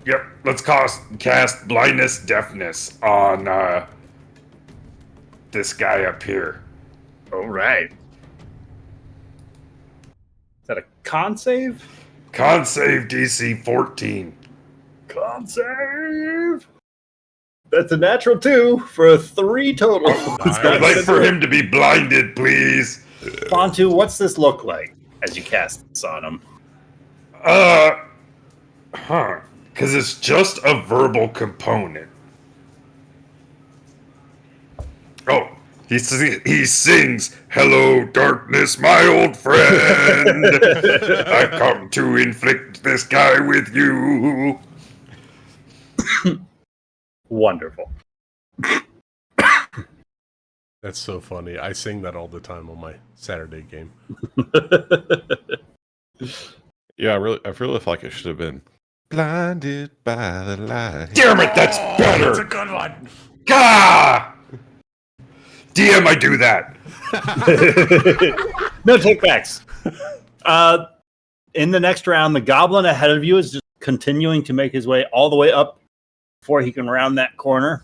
Yep. Let's cast blindness, deafness on this guy up here. All right. Is that a con save? Con save DC 14. Con save. That's a natural 2 for a 3 total. I'd like for him to be blinded, please. Bantu, what's this look like as you cast this on him? Because it's just a verbal component. Oh, he sings, "Hello, darkness, my old friend. I've come to inflict this guy with you." Wonderful. That's so funny. I sing that all the time on my Saturday game. Yeah, I feel like it should have been blinded by the light. Damn it, that's better. That's a good one. Gah! DM, I do that. No takebacks. In the next round, the goblin ahead of you is just continuing to make his way all the way up before he can round that corner.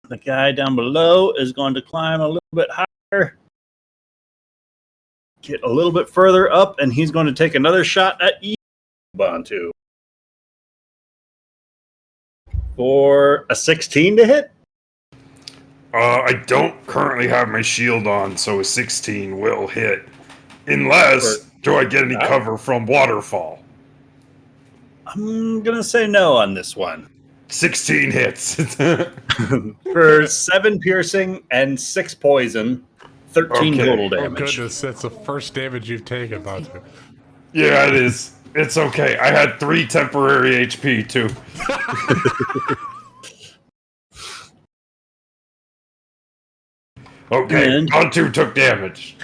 The guy down below is going to climb a little bit higher. get a little bit further up, and he's going to take another shot at you, Bantu. For a 16 to hit? I don't currently have my shield on, so a 16 will hit. Unless, do I get any cover from waterfall? I'm going to say no on this one. 16 hits. For 7 piercing and 6 poison, 13 total damage. Oh goodness, that's the first damage you've taken, Bantu. Yeah, it is. It's okay. I had 3 temporary HP, too. Okay, Bantu took damage.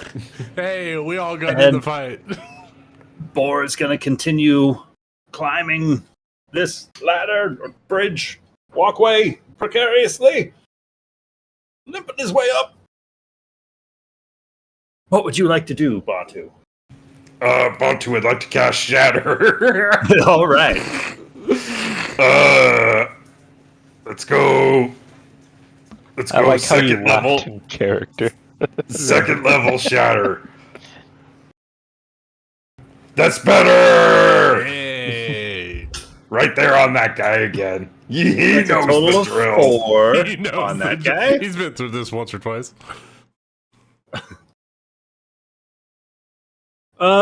Hey, we all got in the fight. Boar is going to continue climbing this ladder, or bridge, walkway, precariously, limping his way up. What would you like to do, Bantu? Bantu would like to cast Shatter. All right. Let's go. Let's go. Like second level character. Second level Shatter. That's better. Hey. Right there on that guy again. He knows the drill. 4 He knows on that guy. He's been through this once or twice.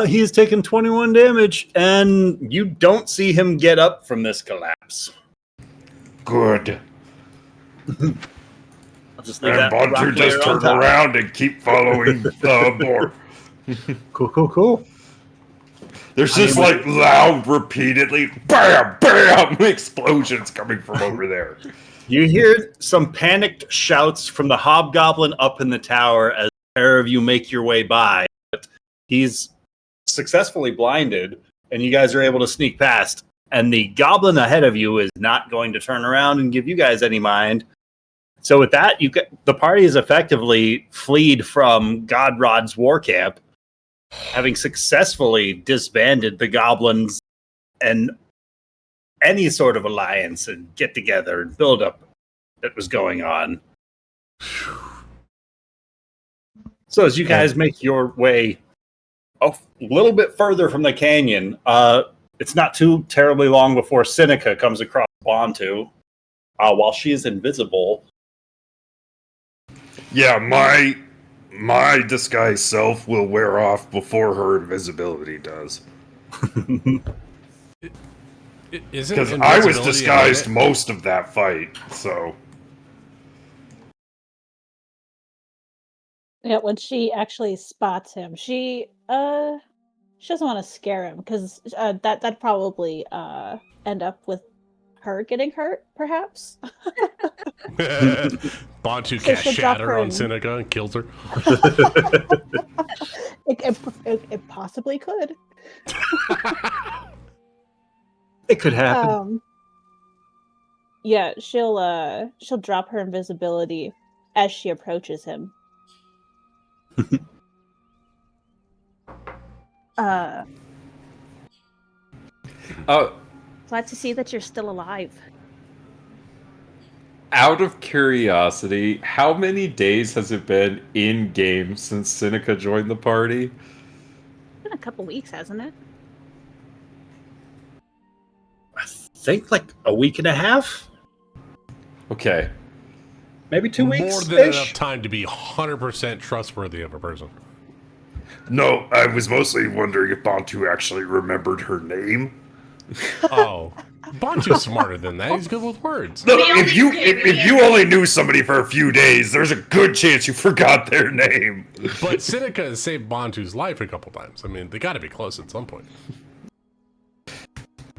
He has taken 21 damage, and you don't see him get up from this collapse. Good. I'll just leave And that Bantu just turn around and keep following Boar. Cool. There's just like loud, repeatedly, bam, bam, explosions coming from over there. You hear some panicked shouts from the hobgoblin up in the tower as a pair of you make your way by. But he's successfully blinded, and you guys are able to sneak past. And the goblin ahead of you is not going to turn around and give you guys any mind. So with that, the party is effectively fleed from Godrod's war camp, having successfully disbanded the goblins and any sort of alliance and get together and build up that was going on. So as you guys make your way a little bit further from the canyon, it's not too terribly long before Seneca comes across Bantu while she is invisible. Yeah, my disguised self will wear off before her invisibility does. Because I was disguised most of that fight, so. Yeah, when she actually spots him, she doesn't want to scare him because that'd probably end up with her getting hurt, perhaps. Bantu casts Shatter on Seneca and kills her. It possibly could. It could happen. Yeah, she'll drop her invisibility as she approaches him. Glad to see that you're still alive. Out of curiosity, how many days has it been in game since Seneca joined the party? It's been a couple weeks, hasn't it? I think like a week and a half. Okay. Maybe 2 weeks. More than enough time to be 100% trustworthy of a person. No, I was mostly wondering if Bantu actually remembered her name. Oh, Bantu's smarter than that. He's good with words. No, if you only knew somebody for a few days, there's a good chance you forgot their name. But Seneca has saved Bantu's life a couple times. I mean, they got to be close at some point.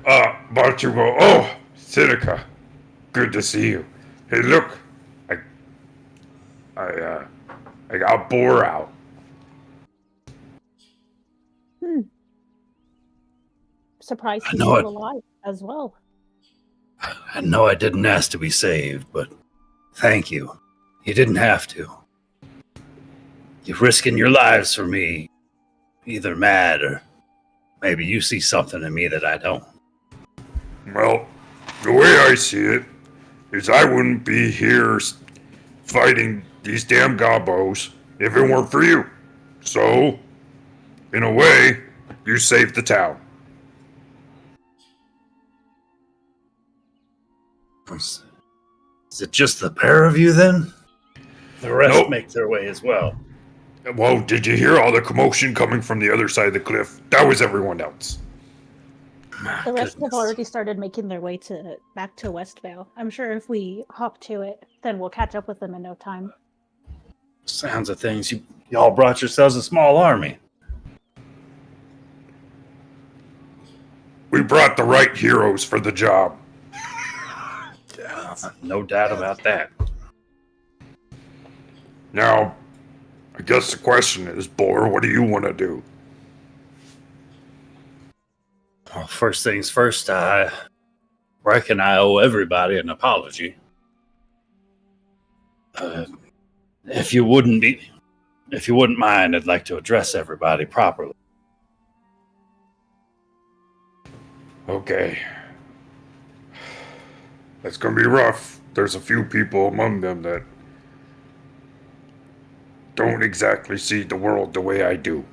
Bantu go, oh, Seneca, good to see you. Hey, look, I got Boar out. Surprised he's still alive as well. I know I didn't ask to be saved, but thank you. You didn't have to. You're risking your lives for me. Either mad or maybe you see something in me that I don't. Well, the way I see it is I wouldn't be here fighting these damn gobos if it weren't for you. So, in a way, you saved the town. Is it just the pair of you then? The rest Nope. make their way as well. Well, did you hear all the commotion coming from the other side of the cliff? That was everyone else. The rest have already started making their way back to Westvale. I'm sure if we hop to it, then we'll catch up with them in no time. Sounds of things. Y'all brought yourselves a small army. We brought the right heroes for the job. No doubt about that. Now, I guess the question is, Boar, what do you want to do? Well, first things first, I reckon I owe everybody an apology. If you wouldn't mind, I'd like to address everybody properly. Okay. That's gonna be rough. There's a few people among them that don't exactly see the world the way I do.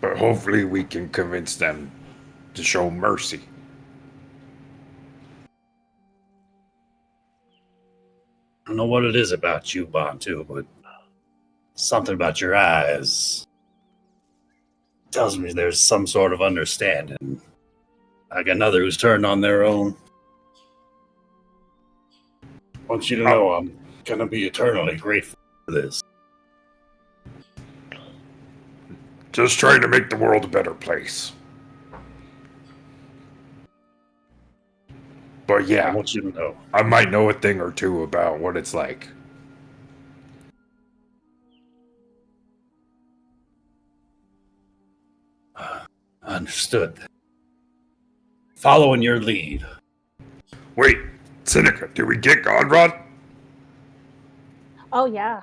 But hopefully we can convince them to show mercy. I don't know what it is about you, Bantu, but something about your eyes tells me there's some sort of understanding. Like another who's turned on their own. I want you to know I'm gonna be eternally grateful for this. Just trying to make the world a better place. But yeah, I want you to know. I might know a thing or two about what it's like. Understood. Following your lead. Wait, Seneca, did we get Godrod? Oh yeah.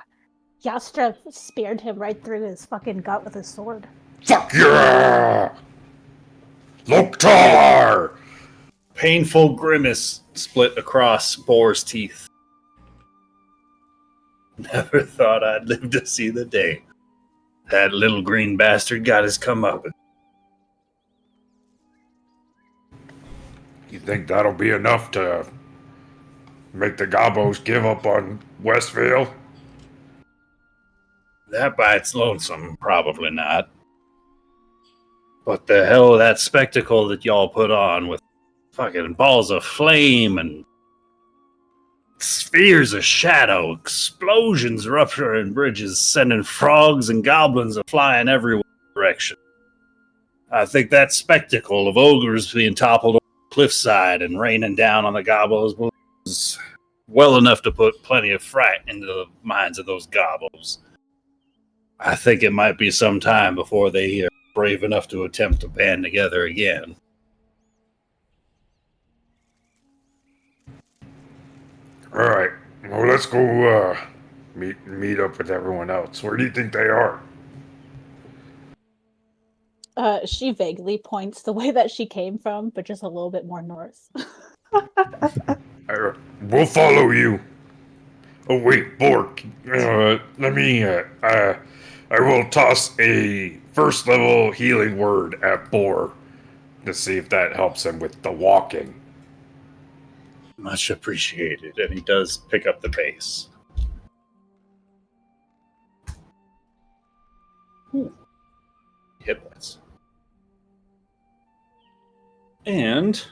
Yastra speared him right through his fucking gut with his sword. Fuck yeah! Loktar! Painful grimace split across Boar's teeth. Never thought I'd live to see the day that little green bastard got his comeuppance. You think that'll be enough to make the Gobos give up on Westvale? That by its lonesome, probably not. But the hell of that spectacle that y'all put on with fucking balls of flame and spheres of shadow, explosions rupturing bridges, sending frogs and goblins flying every direction. I think that spectacle of ogres being toppled on the cliffside and raining down on the gobos was well enough to put plenty of fright into the minds of those gobos. I think it might be some time before they are brave enough to attempt to band together again. Alright, well let's go meet up with everyone else. Where do you think they are? She vaguely points the way that she came from, but just a little bit more north. We'll follow you. Oh wait, Bork. Let me. I will toss a first level healing word at Boar to see if that helps him with the walking. Much appreciated, and he does pick up the pace. Hit points. And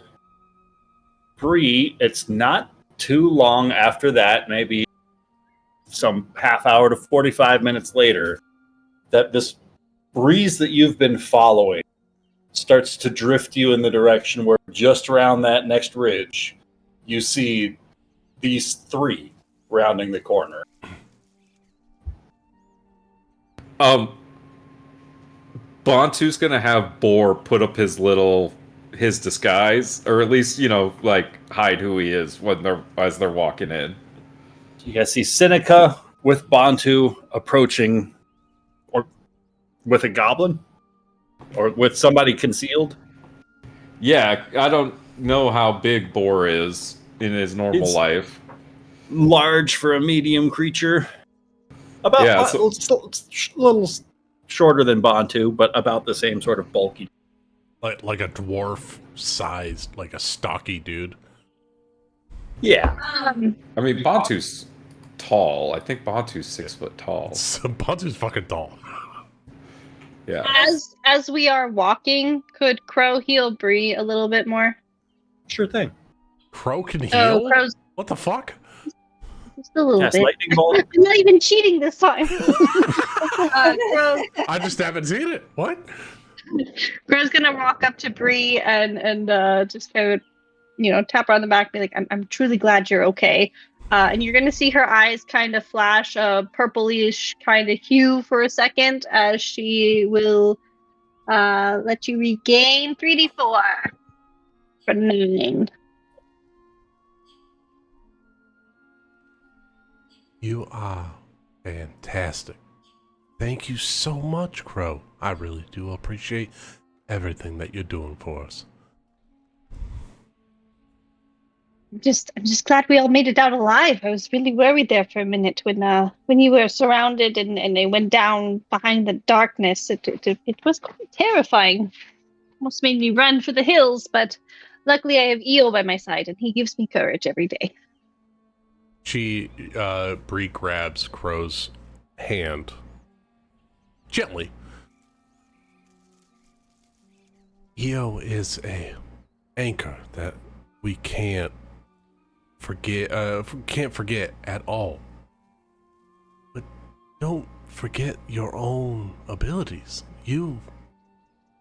Bree, it's not too long after that, maybe some half hour to 45 minutes later, that this breeze that you've been following starts to drift you in the direction where just around that next ridge, you see these three rounding the corner. Bantu's gonna have Boar put up his disguise, or at least, hide who he is as they're walking in. You guys see Seneca with Bantu approaching, or with a goblin, or with somebody concealed. Yeah, I don't know how big Boar is in his normal life. Large for a medium creature. About a little shorter than Bantu, but about the same sort of bulky. Like a dwarf sized, like a stocky dude. Yeah. I mean, Bantu's tall. I think Bantu's 6 foot tall. So Bantu's fucking tall. Yeah. As we are walking, could Crow heal Bree a little bit more? Sure thing. Crow can heal? What the fuck? Just a little bit. Lightning bolt. I'm not even cheating this time. I just haven't seen it. What? Crow's gonna walk up to Bree and just kind of, tap her on the back, be like, I'm truly glad you're okay. And you're gonna see her eyes kind of flash a purplish kind of hue for a second as she will let you regain 3d4 for 9. You are fantastic. Thank you so much, Crow. I really do appreciate everything that you're doing for us. I'm just glad we all made it out alive. I was really worried there for a minute when you were surrounded and they went down behind the darkness. It was quite terrifying. Almost made me run for the hills, but luckily I have Eo by my side and he gives me courage every day. Bree grabs Crow's hand gently. Eo is a anchor that we can't forget at all. But don't forget your own abilities. You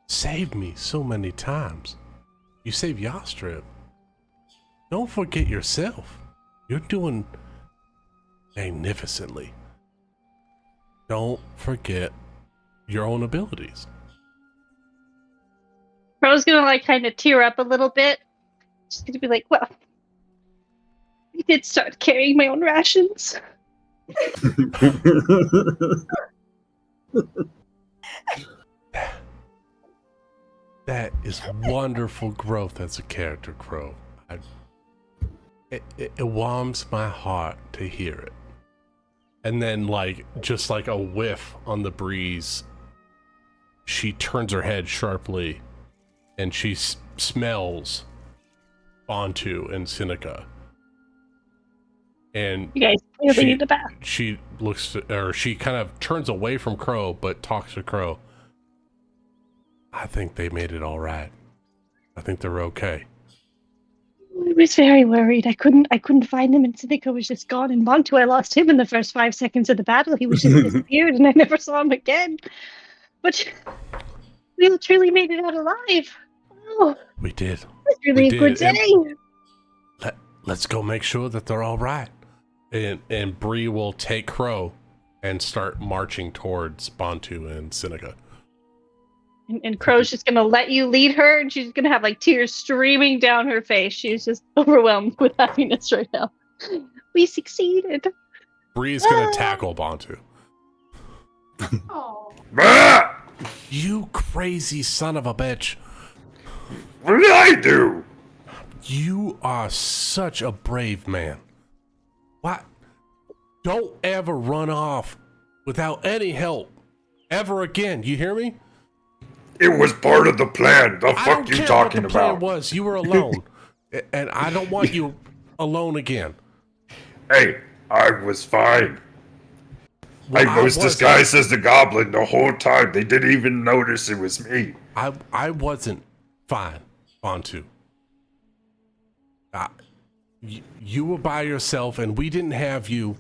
saved me so many times. You saved Yastrib. Don't forget yourself. You're doing magnificently. Don't forget your own abilities. Crow's gonna kind of tear up a little bit. She's gonna be like, well, I did start carrying my own rations. That is wonderful growth as a character, Crow. It warms my heart to hear it. And then, just like a whiff on the breeze, she turns her head sharply and she smells Bantu and Seneca. And you guys clearly need a bath. She she kind of turns away from Crow, but talks to Crow. I think they made it all right. I think they're okay. I was very worried. I couldn't find him, and Seneca was just gone. And Bantu, I lost him in the first 5 seconds of the battle. He was just disappeared, and I never saw him again. But we all truly made it out alive. Oh, we did. It was really a good day. Let's go make sure that they're all right. And Bree will take Crow and start marching towards Bantu and Seneca. And Crow's just gonna let you lead her, and she's gonna have tears streaming down her face. She's just overwhelmed with happiness right now. We succeeded. Bree's gonna tackle Bantu. Oh. You crazy son of a bitch. What did I do? You are such a brave man. What? Don't ever run off without any help. Ever again. You hear me? It was part of the plan. The fuck you talking about? Plan was you were alone, and I don't want you alone again. Hey, I was fine. Well, I was disguised as the goblin the whole time. They didn't even notice it was me. I wasn't fine, Bantu. You were by yourself, and we didn't have you.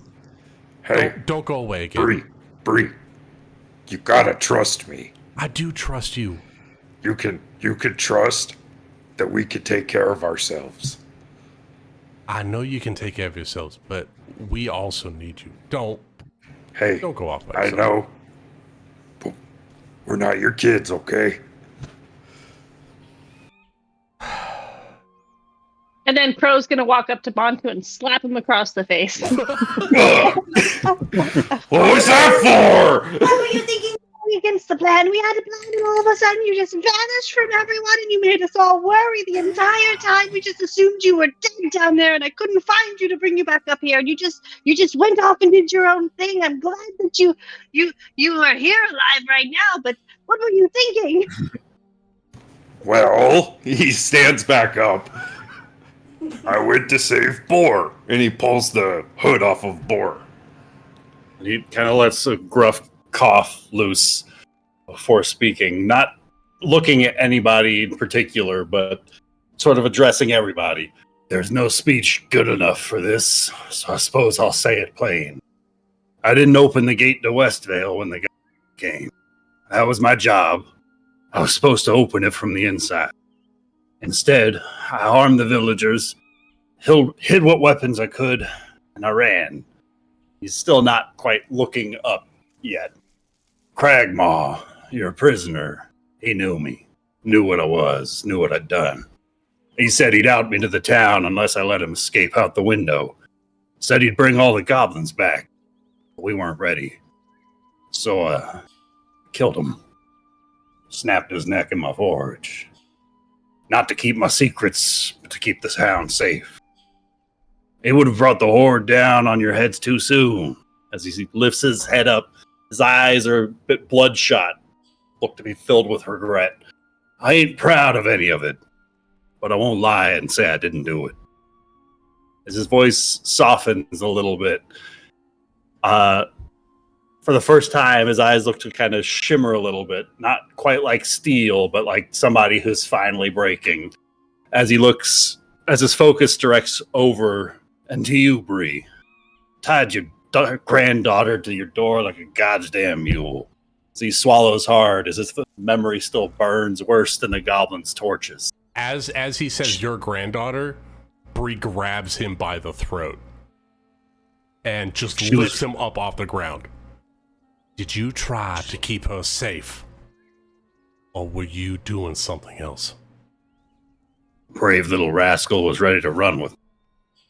Hey, don't go away again. Bree, you gotta trust me. I do trust you. You can trust that we can take care of ourselves. I know you can take care of yourselves, but we also need you. Don't go off by yourself. I know. But we're not your kids, okay? And then Crow's gonna walk up to Bantu and slap him across the face. What was that for? What were you thinking? going against the plan. We had a plan, and all of a sudden you just vanished from everyone, and you made us all worry the entire time. We just assumed you were dead down there, and I couldn't find you to bring you back up here. And you just went off and did your own thing. I'm glad that you are here alive right now, but what were you thinking? Well, he stands back up. I went to save Boar, and he pulls the hood off of Boar. And he kind of lets a gruff cough loose before speaking, not looking at anybody in particular, but sort of addressing everybody. There's no speech good enough for this, so I suppose I'll say it plain. I didn't open the gate to Westvale when the guy came. That was my job. I was supposed to open it from the inside. Instead, I armed the villagers, hid what weapons I could, and I ran. He's still not quite looking up yet. Cragmaw, you're a prisoner. He knew me, knew what I was, knew what I'd done. He said he'd out me to the town unless I let him escape out the window. Said he'd bring all the goblins back. But we weren't ready. So I killed him. Snapped his neck in my forge. Not to keep my secrets, but to keep the town safe. It would have brought the horde down on your heads too soon. As he lifts his head up, his eyes are a bit bloodshot, look to be filled with regret. I ain't proud of any of it, but I won't lie and say I didn't do it. As his voice softens a little bit, for the first time, his eyes look to kind of shimmer a little bit. Not quite like steel, but like somebody who's finally breaking. As his focus directs over and to you, Bree. Tied your granddaughter to your door like a goddamn mule. As he swallows hard, as his memory still burns worse than the goblin's torches. As he says your granddaughter, Bree grabs him by the throat and just lifts him up off the ground. Did you try to keep her safe? Or were you doing something else? Brave little rascal was ready to run with me.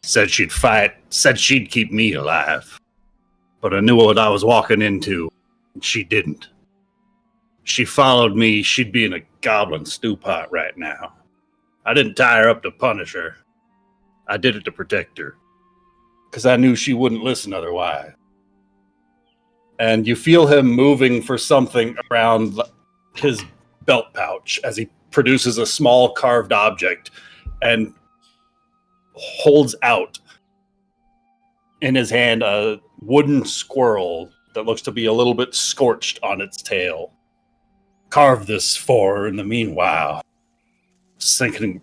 Said she'd fight, said she'd keep me alive. But I knew what I was walking into, and she didn't. She followed me, she'd be in a goblin stew pot right now. I didn't tie her up to punish her. I did it to protect her. Because I knew she wouldn't listen otherwise. And you feel him moving for something around his belt pouch as he produces a small carved object and holds out in his hand a wooden squirrel that looks to be a little bit scorched on its tail. Carved this for her in the meanwhile. Just thinking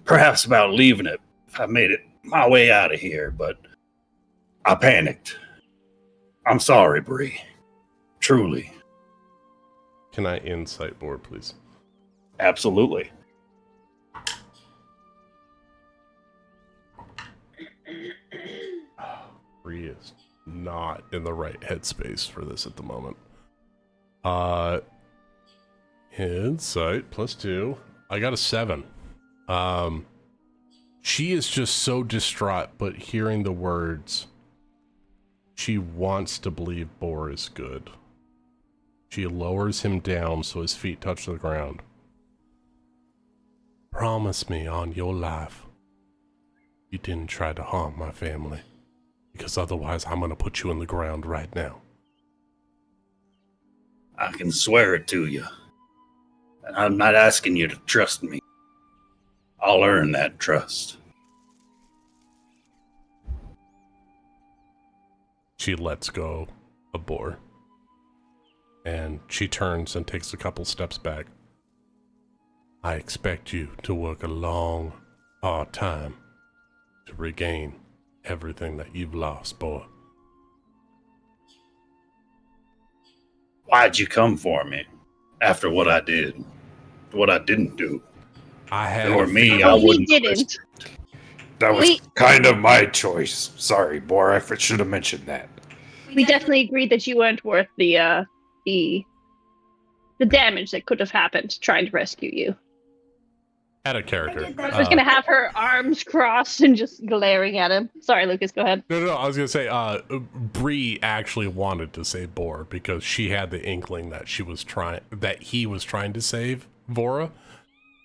perhaps about leaving it if I made it my way out of here, but I panicked. I'm sorry, Bree. Truly. Can I insight board, please? Absolutely. Bree is not in the right headspace for this at the moment. Insight +2. I got a 7. She is just so distraught, but hearing the words, she wants to believe Boar is good. She lowers him down so his feet touch the ground. Promise me on your life you didn't try to harm my family, because otherwise I'm going to put you in the ground right now. I can swear it to you. And I'm not asking you to trust me. I'll earn that trust. She lets go of Boar. And she turns and takes a couple steps back. I expect you to work a long, hard time to regain everything that you've lost, Boar. Why'd you come for me after what I did? What I didn't do? Or me, I wouldn't. He didn't. That was kind of my choice. Sorry, Boar. I should have mentioned that. We definitely agreed that you weren't worth the damage that could have happened trying to rescue you. Out of character. I was gonna have her arms crossed and just glaring at him. Sorry, Lucas, go ahead. No, I was gonna say, Bree actually wanted to save Bor because she had the inkling that he was trying to save Vora.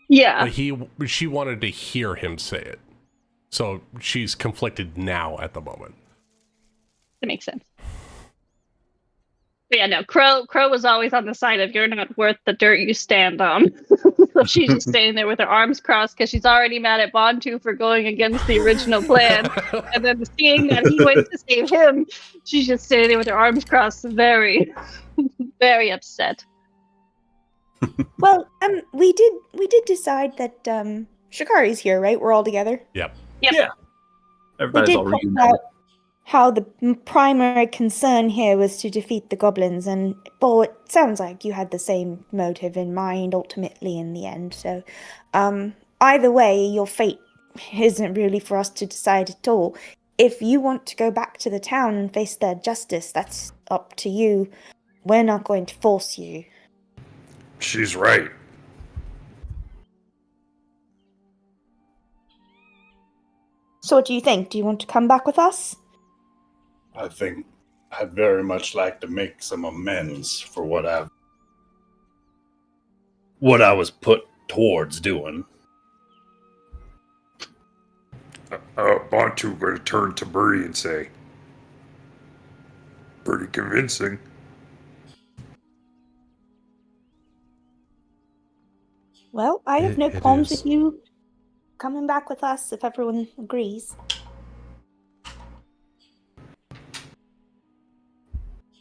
Yeah. But she wanted to hear him say it. So she's conflicted now at the moment. That makes sense. But yeah, no, Crow was always on the side of you're not worth the dirt you stand on. So she's just standing there with her arms crossed because she's already mad at Bontu for going against the original plan. And then seeing that he went to save him, she's just standing there with her arms crossed, very, very upset. Well, we did decide that Shikari's here, right? We're all together. Yep. Yeah. Everybody's all reunited. Out how the primary concern here was to defeat the goblins, and Bo, it sounds like you had the same motive in mind ultimately in the end. So, either way, your fate isn't really for us to decide at all. If you want to go back to the town and face their justice, that's up to you. We're not going to force you. She's right. So what do you think? Do you want to come back with us? I think I'd very much like to make some amends for what I was put towards doing. Bontu going to turn to Bree and say, pretty convincing. Well, I have no qualms with you coming back with us if everyone agrees.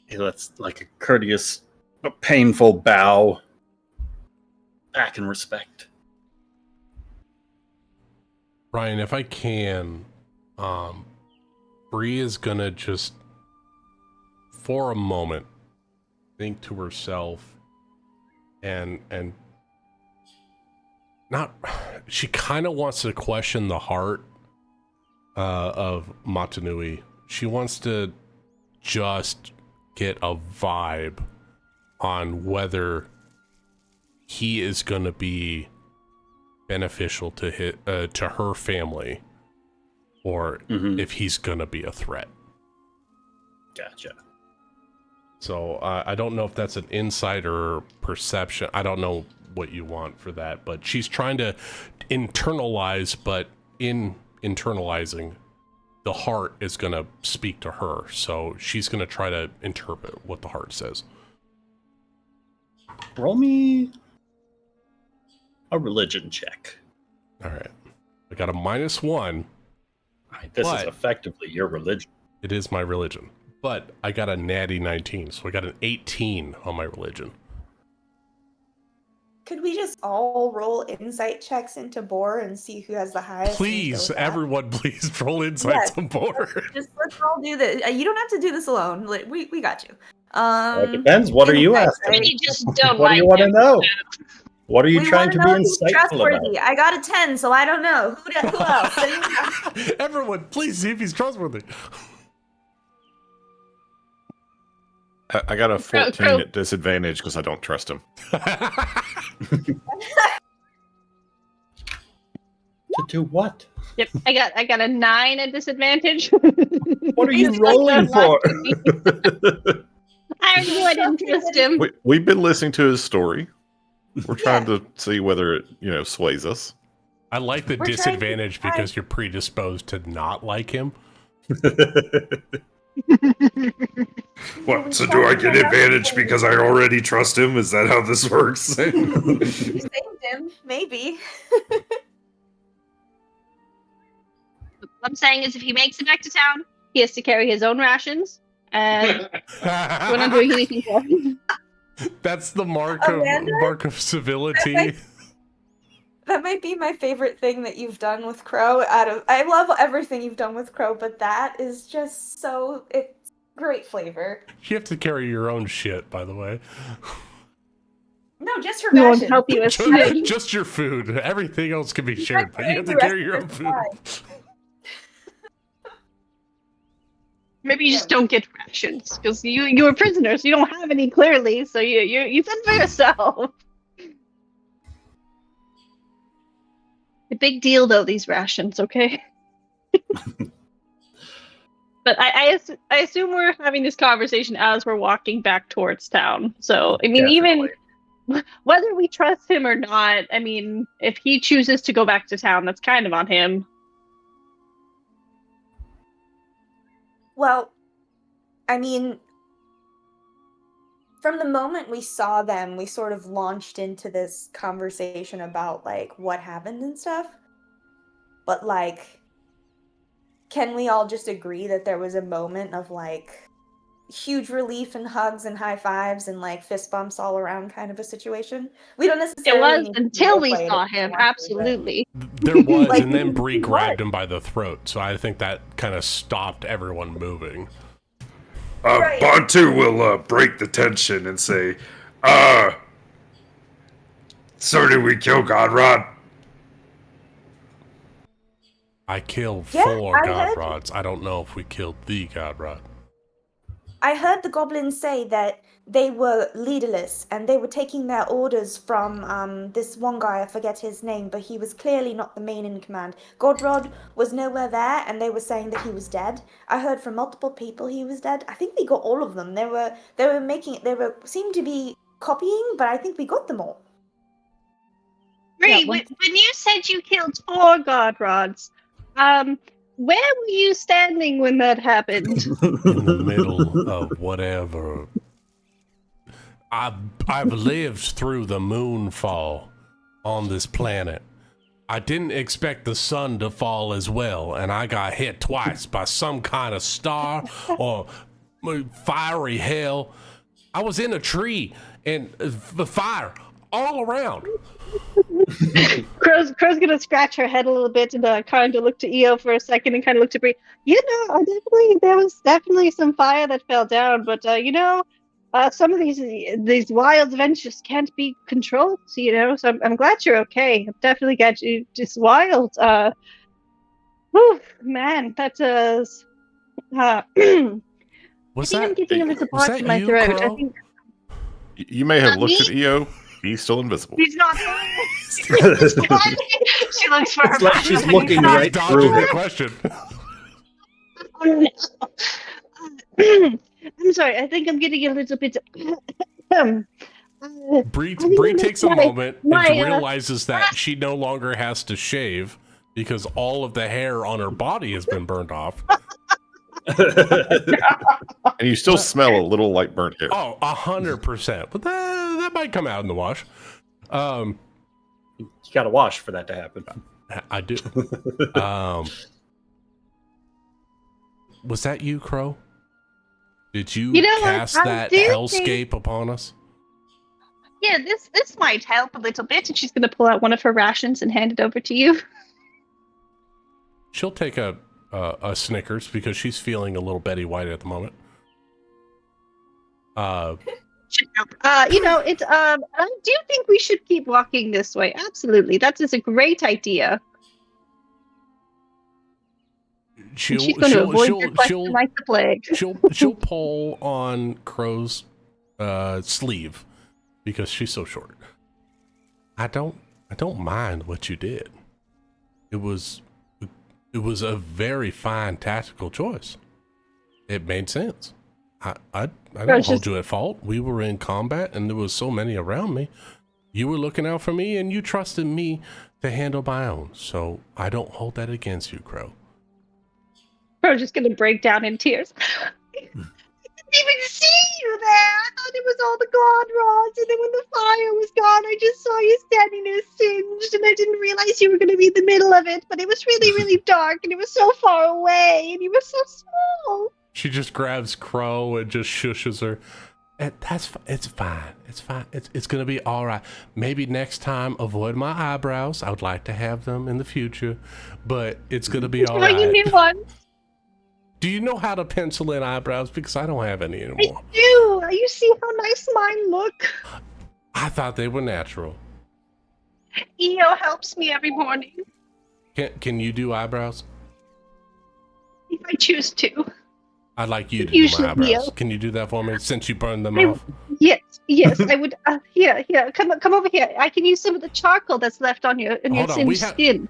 He lets like a courteous but painful bow back in respect. Ryan, if I can, Bree is gonna just, for a moment, think to herself and not, she kind of wants to question the heart of Matanui. She wants to just get a vibe on whether he is going to be beneficial to her family, or if he's going to be a threat. Gotcha. So I don't know if that's an insider perception. I don't know what you want for that, but she's trying to internalize, but in internalizing, the heart is going to speak to her. So she's going to try to interpret what the heart says. Roll me a religion check. All right. I got a -1. All right, this is effectively your religion. It is my religion. But I got a natty 19, so I got an 18 on my religion. Could we just all roll insight checks into Bor and see who has the highest? Please, everyone, please roll insights on Bor. Let's all do this. You don't have to do this alone. We got you. It depends. What are you asking? Maybe just don't what do you want to know? What are you trying to be insightful about? I got a 10, so I don't know. Who else? Everyone, please see if he's trustworthy. I got a 14 at disadvantage because I don't trust him. To do what? Yep, I got a 9 at disadvantage. What are you rolling for? I already knew I didn't trust him. We've been listening to his story. We're trying to see whether it, sways us. I like the disadvantage because you're predisposed to not like him. What? So do I get advantage because I already trust him? Is that how this works? You saved him, maybe. What I'm saying is, if he makes it back to town, he has to carry his own rations, and we're not doing anything for him. That's the mark of civility. That might be my favorite thing that you've done with Crow. I love everything you've done with Crow, but that is just it's great flavor. You have to carry your own shit, by the way. No, just her No one rations. help you with just your food. Everything else can be shared, but you have to carry your own food. Maybe you just don't get rations because you were prisoners. You don't have any clearly, so you fend for yourself. A big deal, though, these rations, okay? But I assume we're having this conversation as we're walking back towards town. So, I mean, Definitely. even whether we trust him or not, I mean, if he chooses to go back to town, that's kind of on him. Well, I mean, from the moment we saw them, we sort of launched into this conversation about, like, what happened and stuff. But, like, can we all just agree that there was a moment of, like, huge relief and hugs and high fives and, like, fist bumps all around kind of a situation? We don't necessarily It was need until to we roleplay it saw if we him, want to, absolutely. There was, Like, and then Bree what? grabbed him by the throat, so I think that kind of stopped everyone moving. Right. Bantu will break the tension and say, so did we kill Godrod? I killed Yeah, 4 I God heard- Rods. I don't know if we killed the God Rod. I heard the goblins say that they were leaderless and they were taking their orders from this one guy, I forget his name, but he was clearly not the main in command. Godrod was nowhere there and they were saying that he was dead. I heard from multiple people he was dead. I think we got all of them. They seemed to be copying, but I think we got them all. Bree, when you said you killed 4 God Rods, where were you standing when that happened? In the middle of whatever. I've lived through the moonfall on this planet. I didn't expect the sun to fall as well, and I got hit twice by some kind of star or fiery hell. I was in a tree and the fire all around. Crow's gonna scratch her head a little bit and kind of look to Eo for a second and kind of look to Bree. There was definitely some fire that fell down, but some of these wild events just can't be controlled, so I'm glad you're okay. I'm definitely glad you just wild. Whew, man, that's Was I think I'm getting a little blocked in my throat. Crow? I think You may have Not looked me? at EO. He's still invisible. he's not there. She looks for her. It's like she's back. looking right dodging through the it. question. Oh, no. I'm sorry. I think I'm getting a little bit. Bree I think takes a my- moment my, and realizes that she no longer has to shave because all of the hair on her body has been burned off. And you still smell a little like burnt hair. Oh, 100%. But that might come out in the wash. You got to wash for that to happen. I do. Was that you, Crow? Did you cast that hellscape upon us? Yeah, this might help a little bit. And she's going to pull out one of her rations and hand it over to you. She'll take a Snickers because she's feeling a little Betty White at the moment. I do think we should keep walking this way. Absolutely, that is a great idea. She's going to avoid your question like the plague. She'll pull on Crow's sleeve because she's so short. I don't mind what you did. It was a very fine tactical choice. It made sense. I don't hold you at fault. We were in combat and there was so many around me. You were looking out for me and you trusted me to handle my own. So I don't hold that against you, Crow. Crow's just going to break down in tears. I didn't even see you there. I thought it was all the God rods, and then when the fire was gone, I just saw you standing there singed, and I didn't realize you were going to be in the middle of it. But it was really, really dark, and it was so far away, and you were so small. She just grabs Crow and just shushes her. It's fine. It's fine. It's gonna be all right. Maybe next time, avoid my eyebrows. I would like to have them in the future, but it's gonna be all right. You new ones. Do you know how to pencil in eyebrows? Because I don't have any anymore. I do. You see how nice mine look? I thought they were natural. EO helps me every morning. Can you do eyebrows? If I choose to. I'd like you to do my eyebrows. Can you do that for me since you burned them off? Yes, I would. Here, come over here. I can use some of the charcoal that's left on your singed skin.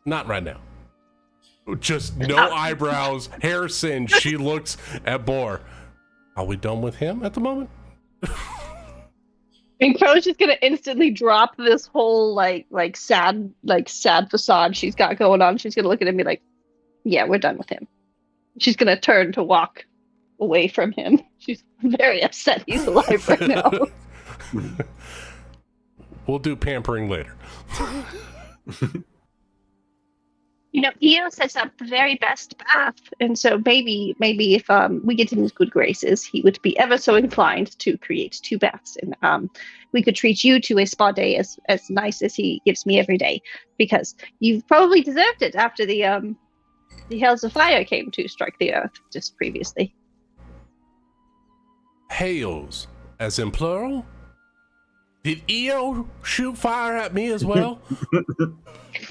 Not right now. Just no eyebrows, hair singe. She looks at Boar. Are we done with him at the moment? And Crow's just gonna instantly drop this whole sad facade she's got going on. She's gonna look at him and be like, "Yeah, we're done with him." She's gonna turn to walk away from him. She's very upset he's alive right now. We'll do pampering later. Eos has a very best bath, and so maybe if we get in his good graces, he would be ever so inclined to create 2 baths, and we could treat you to a spa day as nice as he gives me every day, because you've probably deserved it after the Hells of Fire came to strike the earth just previously. Hails, as in plural? Did Eo shoot fire at me as well?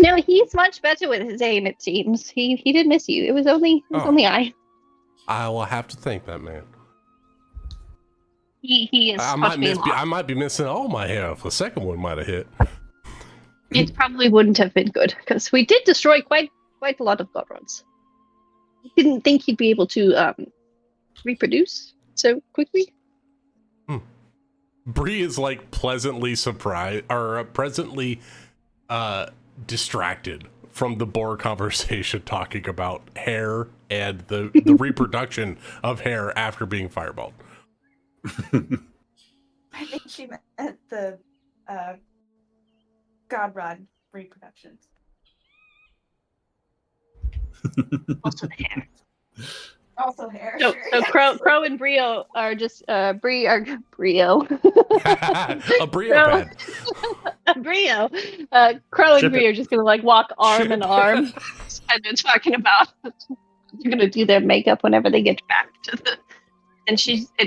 No, he's much better with his aim, it seems. He did miss you. It was only I. I will have to thank that man. He is. I might be missing all my hair if the second one might have hit. It probably wouldn't have been good, because we did destroy quite a lot of god rods. Didn't think he'd be able to reproduce so quickly. Bree is pleasantly surprised or presently distracted from the Boar conversation talking about hair and the reproduction of hair after being fireballed. I think she meant the god rod reproductions. Also the hair. Also hair. So Crow and Brio are just Brio. A Brio pad. Brio. Crow and Brio are just gonna walk arm in arm, and they're talking about they're gonna do their makeup whenever they get back to the.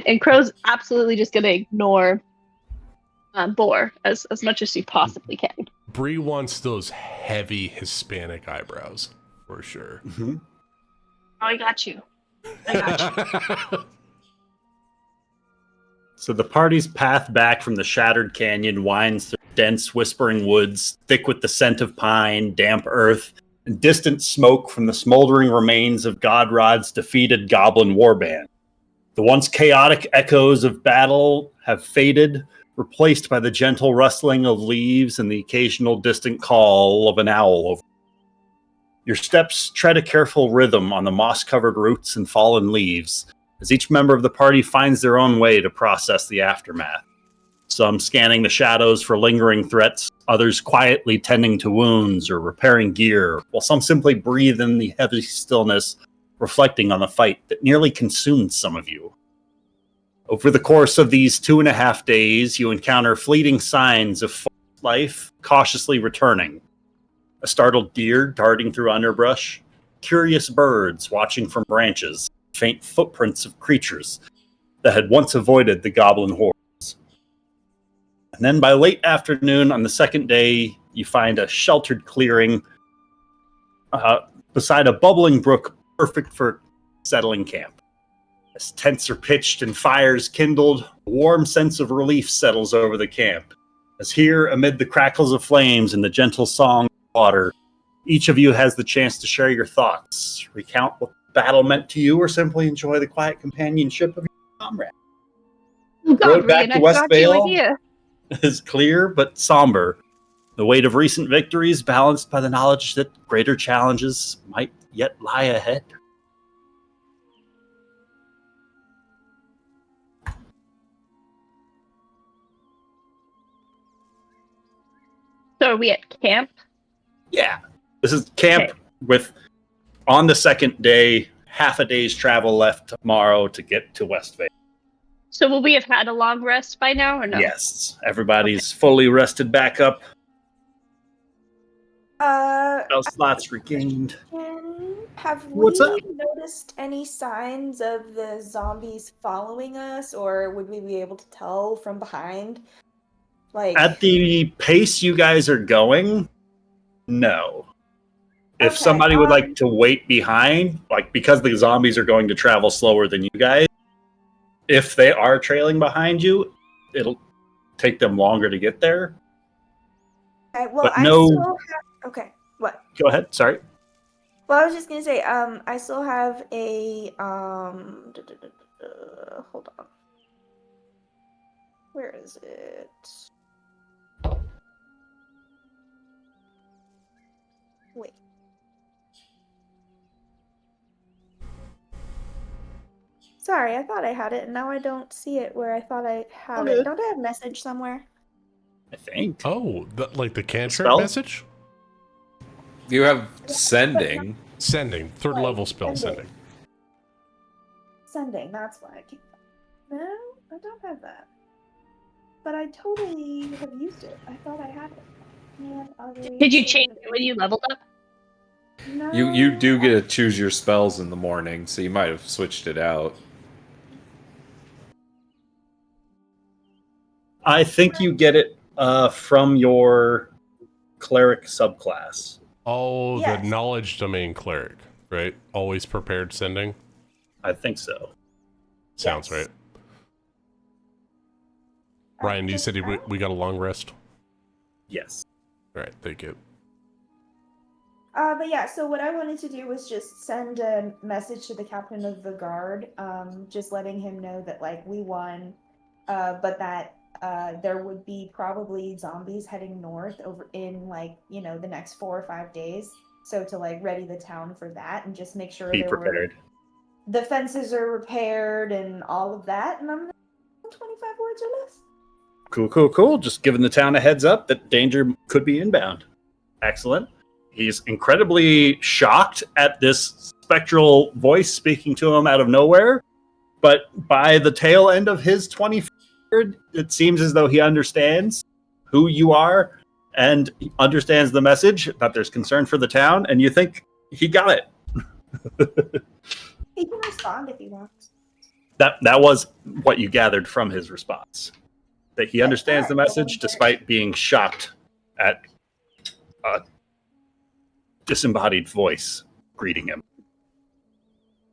And Crow's absolutely just gonna ignore Boar as much as she possibly can. Bree wants those heavy Hispanic eyebrows for sure. Mm-hmm. Oh, I got you. So the party's path back from the shattered canyon winds through dense, whispering woods, thick with the scent of pine, damp earth, and distant smoke from the smoldering remains of Godrod's defeated goblin warband. The once chaotic echoes of battle have faded, replaced by the gentle rustling of leaves and the occasional distant call of an owl over. Your steps tread a careful rhythm on the moss-covered roots and fallen leaves, as each member of the party finds their own way to process the aftermath. Some scanning the shadows for lingering threats, others quietly tending to wounds or repairing gear, while some simply breathe in the heavy stillness, reflecting on the fight that nearly consumed some of you. Over the course of these 2.5 days, you encounter fleeting signs of forest life cautiously returning. A startled deer darting through underbrush, curious birds watching from branches, faint footprints of creatures that had once avoided the goblin hordes. And then by late afternoon on the second day, you find a sheltered clearing beside a bubbling brook perfect for settling camp. As tents are pitched and fires kindled, a warm sense of relief settles over the camp. As here, amid the crackles of flames and the gentle song water, each of you has the chance to share your thoughts, recount what the battle meant to you, or simply enjoy the quiet companionship of your comrade. The road back to West Vale is clear but somber, the weight of recent victories balanced by the knowledge that greater challenges might yet lie ahead. So are we at camp? Yeah. This is camp with, on the second day, half a day's travel left tomorrow to get to West Vale. So will we have had a long rest by now or no? Yes. Everybody's fully rested back up. Spell slots regained. Have we noticed any signs of the zombies following us, or would we be able to tell from behind? At the pace you guys are going, no. If somebody would like to wait behind, like because the zombies are going to travel slower than you guys, if they are trailing behind you, it'll take them longer to get there. Okay, well, but no. still have. Okay, what? Go ahead. Sorry. Well, I was just gonna say, I still have a hold on. Where is it? Wait. Sorry, I thought I had it, and now I don't see it where I thought I had it. Don't I have message somewhere? I think. Oh, like the cantrip spell? message? You have sending. Sending. Third level spell sending. Sending, that's why I keep. No, I don't have that. But I totally have used it. I thought I had it. Did you change it when you leveled up? No. You do get to choose your spells in the morning, so you might have switched it out. I think you get it from your cleric subclass. Oh, Yes. the knowledge domain cleric, right? Always prepared sending. I think so. Sounds right. Ryan, you said we got a long rest? Yes. All right, thank you. But yeah, so what I wanted to do was just send a message to the captain of the guard, just letting him know that, like, we won, but that there would be probably zombies heading north over in, like, you know, the next 4 or 5 days. So to, like, ready the town for that and just make sure Be prepared. The fences are repaired and all of that. And I'm gonna 25 words or less. Cool. Just giving the town a heads up that danger could be inbound. Excellent. He's incredibly shocked at this spectral voice speaking to him out of nowhere. But by the tail end of his 20th word, it seems as though he understands who you are and understands the message, that there's concern for the town, and you think he got it. He can respond if he wants. That was what you gathered from his response. That he understands the message despite being shocked at a disembodied voice greeting him.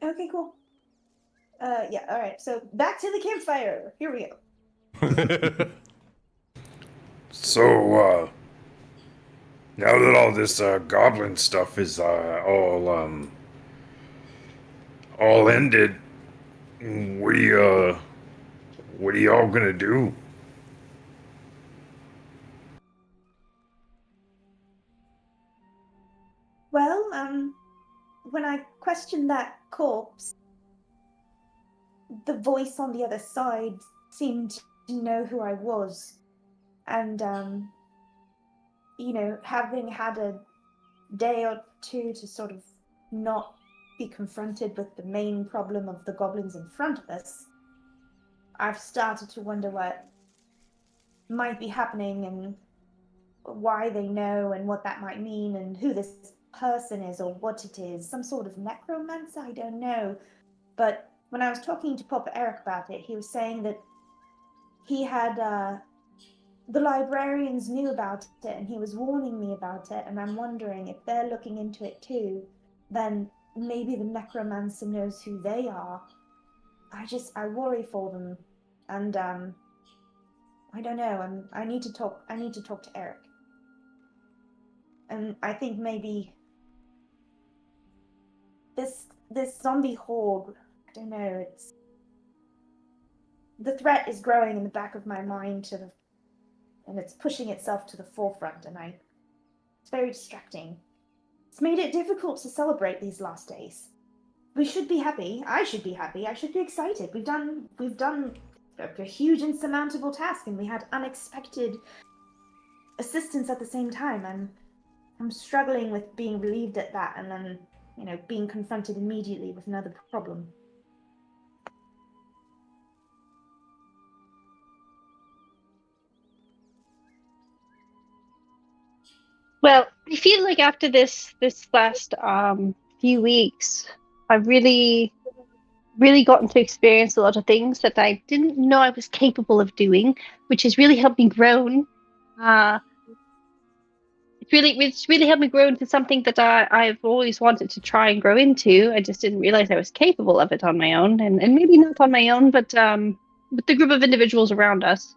Okay, cool. Yeah, all right. So back to the campfire. Here we go. So, now that all this goblin stuff is all ended, what are y'all gonna do? Well, when I questioned that corpse, the voice on the other side seemed to know who I was. And, you know, having had a day or two to sort of not be confronted with the main problem of the goblins in front of us, I've started to wonder what might be happening and why they know and what that might mean and who this person is or what it is. Some sort of necromancer? I don't know. But when I was talking to Papa Eric about it, he was saying that he had, the librarians knew about it and he was warning me about it, and I'm wondering if they're looking into it too, then maybe the necromancer knows who they are. I worry for them. And, I don't know, I need to talk to Eric. And I think maybe this zombie horde, I don't know, the threat is growing in the back of my mind and it's pushing itself to the forefront, and it's very distracting. It's made it difficult to celebrate these last days. We should be happy. I should be happy. I should be excited. We've done a huge insurmountable task, and we had unexpected assistance at the same time, and I'm struggling with being relieved at that and then, you know, being confronted immediately with another problem. Well, I feel like after this last few weeks, I've really gotten to experience a lot of things that I didn't know I was capable of doing, which has really helped me grow. it's really helped me grow into something that I've always wanted to try and grow into. I just didn't realize I was capable of it on my own, and maybe not on my own, but with the group of individuals around us.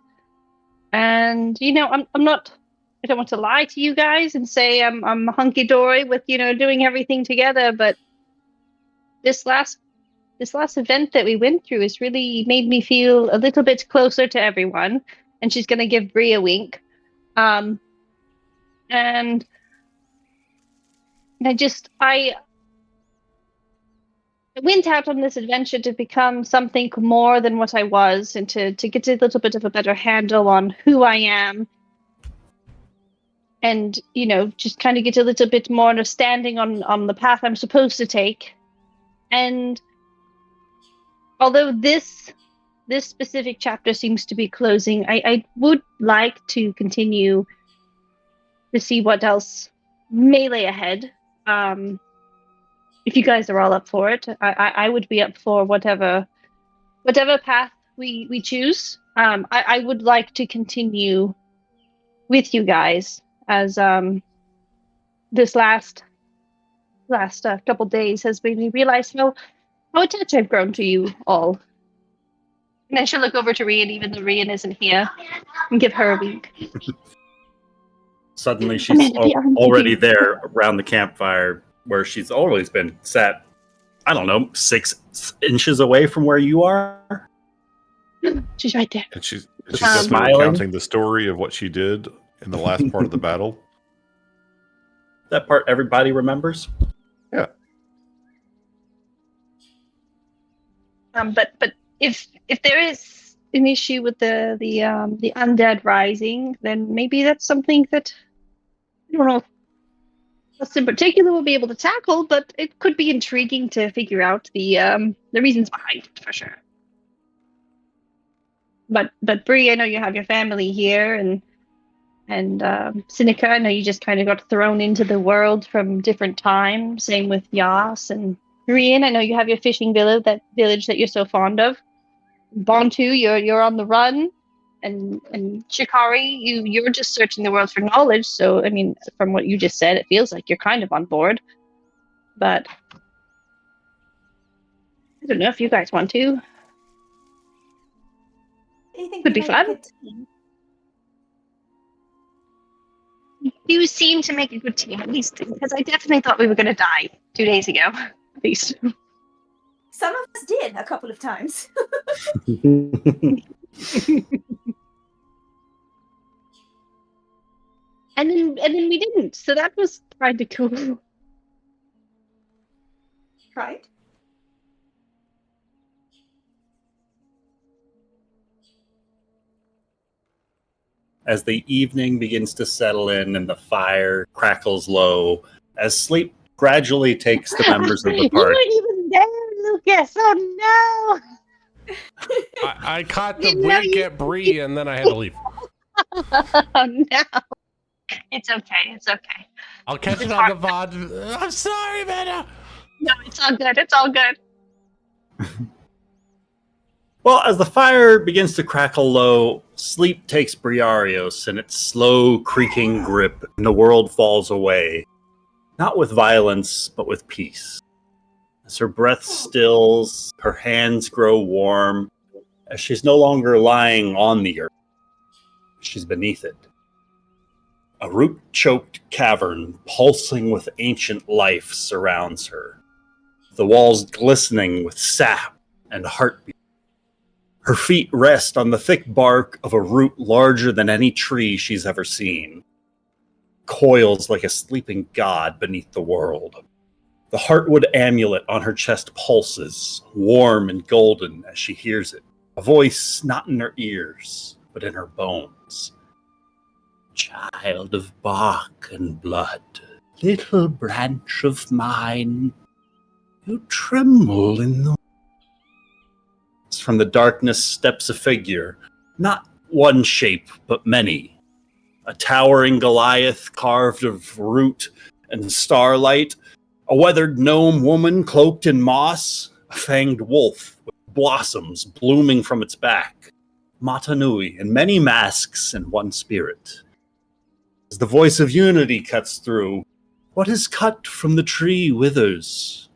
And I'm not. I don't want to lie to you guys and say I'm hunky dory with doing everything together, but this last event that we went through has really made me feel a little bit closer to everyone. And she's gonna give Bree a wink. And I went out on this adventure to become something more than what I was, and to get a little bit of a better handle on who I am, and just kind of get a little bit more understanding on the path I'm supposed to take. And although this specific chapter seems to be closing, I would like to continue to see what else may lay ahead. If you guys are all up for it, I would be up for whatever path we choose. I would like to continue with you guys as this last couple days has made me realize how attached I've grown to you all. And I should look over to Rian, even though Rian isn't here, and give her a wink. Suddenly she's already there around the campfire where she's always been sat, I don't know, 6 inches away from where you are. She's right there. And she's definitely recounting the story of what she did in the last part of the battle. That part everybody remembers? Yeah. But if there is an issue with the undead rising, then maybe that's something that I don't know if us in particular will be able to tackle, but it could be intriguing to figure out the reasons behind it for sure. But Bree, I know you have your family here, and Sinica, I know you just kind of got thrown into the world from different times. Same with Yas and Rian. I know you have your fishing village, that you're so fond of. Bontu, you're on the run, and Shikari, you're just searching the world for knowledge. So I mean, from what you just said, it feels like you're kind of on board. But I don't know if you guys want to. Could be fun. You seem to make a good team, at least, because I definitely thought we were going to die 2 days ago, at least. Some of us did a couple of times. And then we didn't, so that was kind of cool. Right? As the evening begins to settle in and the fire crackles low, as sleep gradually takes the members of the party. You weren't even there, Lucas. Oh no! I caught the wink at Bree, and then I had to leave. Oh no! It's okay. It's okay. I'll catch it on the VOD. I'm sorry, Meta. No, it's all good. It's all good. Well, as the fire begins to crackle low, sleep takes Briarios in its slow, creaking grip, and the world falls away. Not with violence, but with peace. As her breath stills, her hands grow warm, as she's no longer lying on the earth. She's beneath it. A root-choked cavern, pulsing with ancient life, surrounds her. The walls glistening with sap and heartbeat. Her feet rest on the thick bark of a root larger than any tree she's ever seen. Coils like a sleeping god beneath the world. The heartwood amulet on her chest pulses, warm and golden as she hears it. A voice not in her ears, but in her bones. Child of bark and blood, little branch of mine, you tremble in the... From the darkness steps a figure, not one shape, but many. A towering Goliath carved of root and starlight, a weathered gnome woman cloaked in moss, a fanged wolf with blossoms blooming from its back, Mata Nui, and many masks and one spirit. As the voice of unity cuts through, what is cut from the tree withers,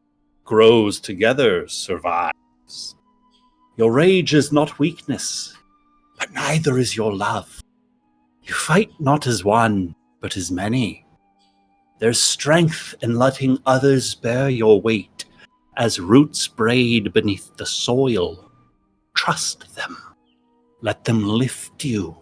grows together, survives. Your rage is not weakness, but neither is your love. You fight not as one, but as many. There's strength in letting others bear your weight, as roots braid beneath the soil. Trust them. Let them lift you.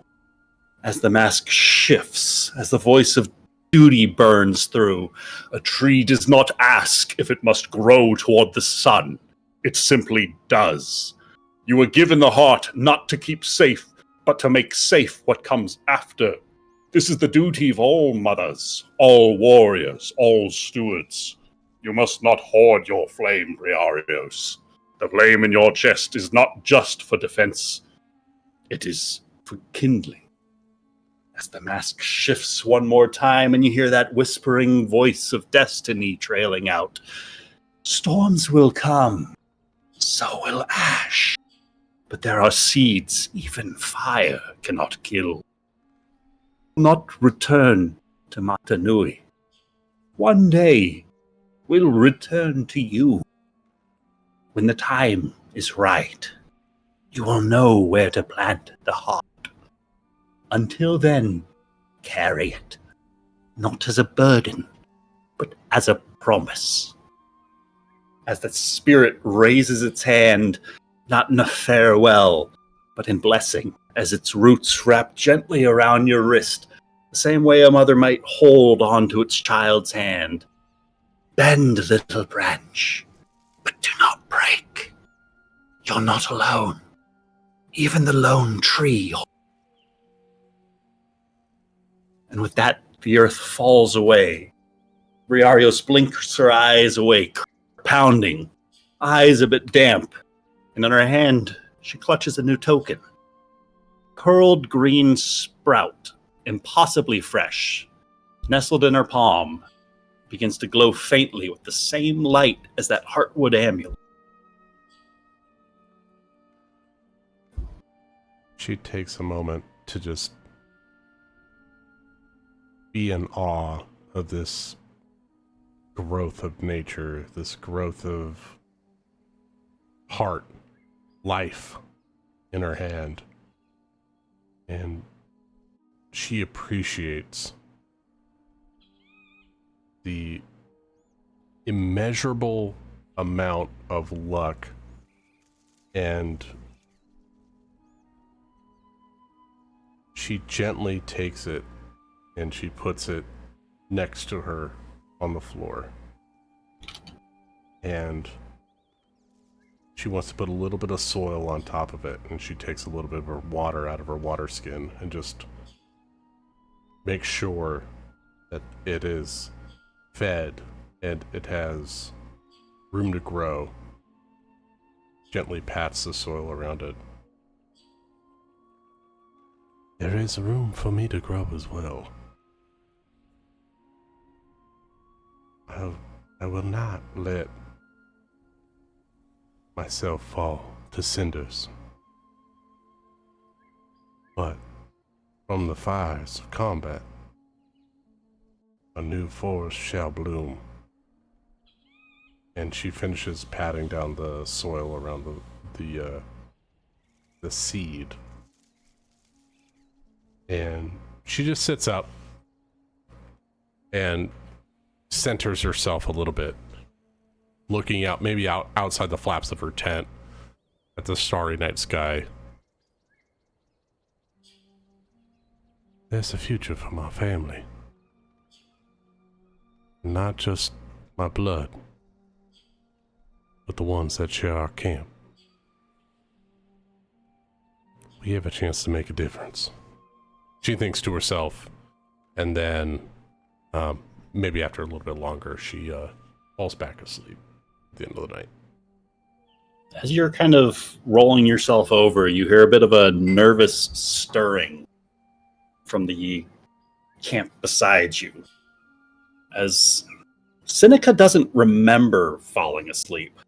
As the mask shifts, as the voice of duty burns through, a tree does not ask if it must grow toward the sun. It simply does. You were given the heart not to keep safe, but to make safe what comes after. This is the duty of all mothers, all warriors, all stewards. You must not hoard your flame, Briarios. The flame in your chest is not just for defense. It is for kindling. As the mask shifts one more time and you hear that whispering voice of destiny trailing out. Storms will come, so will ash. But there are seeds even fire cannot kill. Not return to Matanui. One day, we'll return to you. When the time is right, you will know where to plant the heart. Until then, carry it, not as a burden, but as a promise. As the spirit raises its hand, not in a farewell, but in blessing, as its roots wrap gently around your wrist, the same way a mother might hold onto its child's hand. Bend, little branch, but do not break. You're not alone. Even the lone tree. And with that, the earth falls away. Briarios blinks her eyes awake, pounding, eyes a bit damp, and in her hand, she clutches a new token. Curled green sprout, impossibly fresh, nestled in her palm, begins to glow faintly with the same light as that heartwood amulet. She takes a moment to just be in awe of this growth of nature, this growth of heart, life in her hand. And she appreciates the immeasurable amount of luck and she gently takes it and she puts it next to her on the floor. And she wants to put a little bit of soil on top of it, and she takes a little bit of her water out of her water skin and just makes sure that it is fed and it has room to grow. Gently pats the soil around it. There is room for me to grow as well. I will not let myself fall to cinders. But from the fires of combat, a new forest shall bloom. And she finishes patting down the soil around the seed. And she just sits up and centers herself a little bit, looking out, maybe outside the flaps of her tent at the starry night sky. There's a future for my family. Not just my blood, but the ones that share our camp. We have a chance to make a difference. She thinks to herself, and then maybe after a little bit longer, she falls back asleep at the end of the night. As you're kind of rolling yourself over, you hear a bit of a nervous stirring from the camp beside you. As Seneca doesn't remember falling asleep.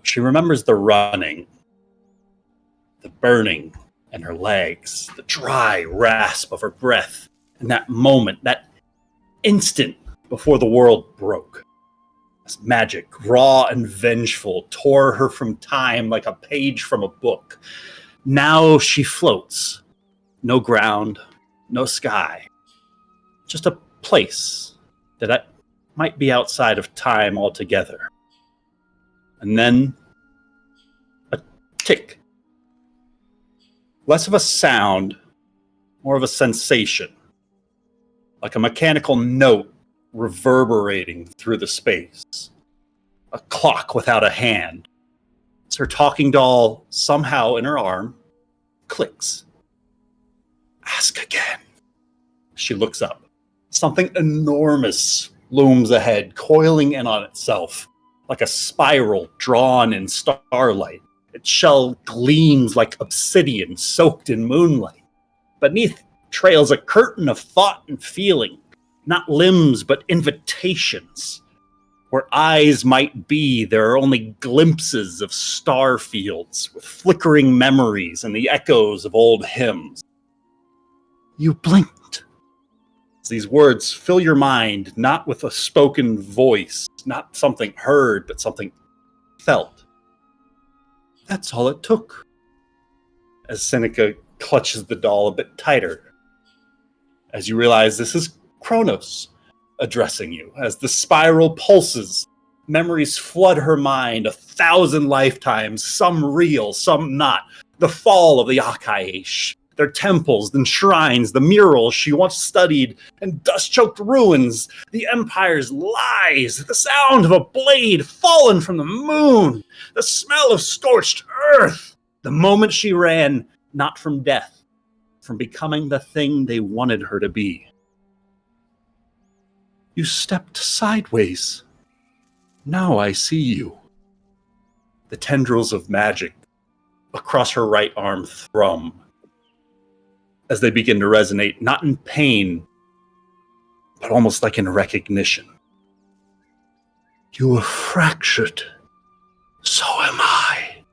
She remembers the running, the burning in her legs, the dry rasp of her breath And that moment, that instant before the world broke, as magic, raw and vengeful, tore her from time like a page from a book. Now she floats. No ground, no sky. Just a place that might be outside of time altogether. And then a tick. Less of a sound, more of a sensation. Like a mechanical note reverberating through the space. A clock without a hand. As her talking doll, somehow in her arm, clicks. Ask again. She looks up. Something enormous looms ahead, coiling in on itself, like a spiral drawn in starlight. Its shell gleams like obsidian soaked in moonlight. Beneath trails a curtain of thought and feeling, not limbs but invitations. Where eyes might be, there are only glimpses of star fields with flickering memories and the echoes of old hymns. You blinked. These words fill your mind, not with a spoken voice, not something heard, but something felt. That's all it took. As Seneca clutches the doll a bit tighter, as you realize this is Kronos addressing you, as the spiral pulses, memories flood her mind 1,000 lifetimes, some real, some not. The fall of the Akaish, their temples and shrines, the murals she once studied, and dust-choked ruins, the Empire's lies, the sound of a blade fallen from the moon, the smell of scorched earth, the moment she ran, not from death, from becoming the thing they wanted her to be. You stepped sideways. Now I see you. The tendrils of magic across her right arm thrum as they begin to resonate, not in pain, but almost like in recognition. You were fractured. So am I.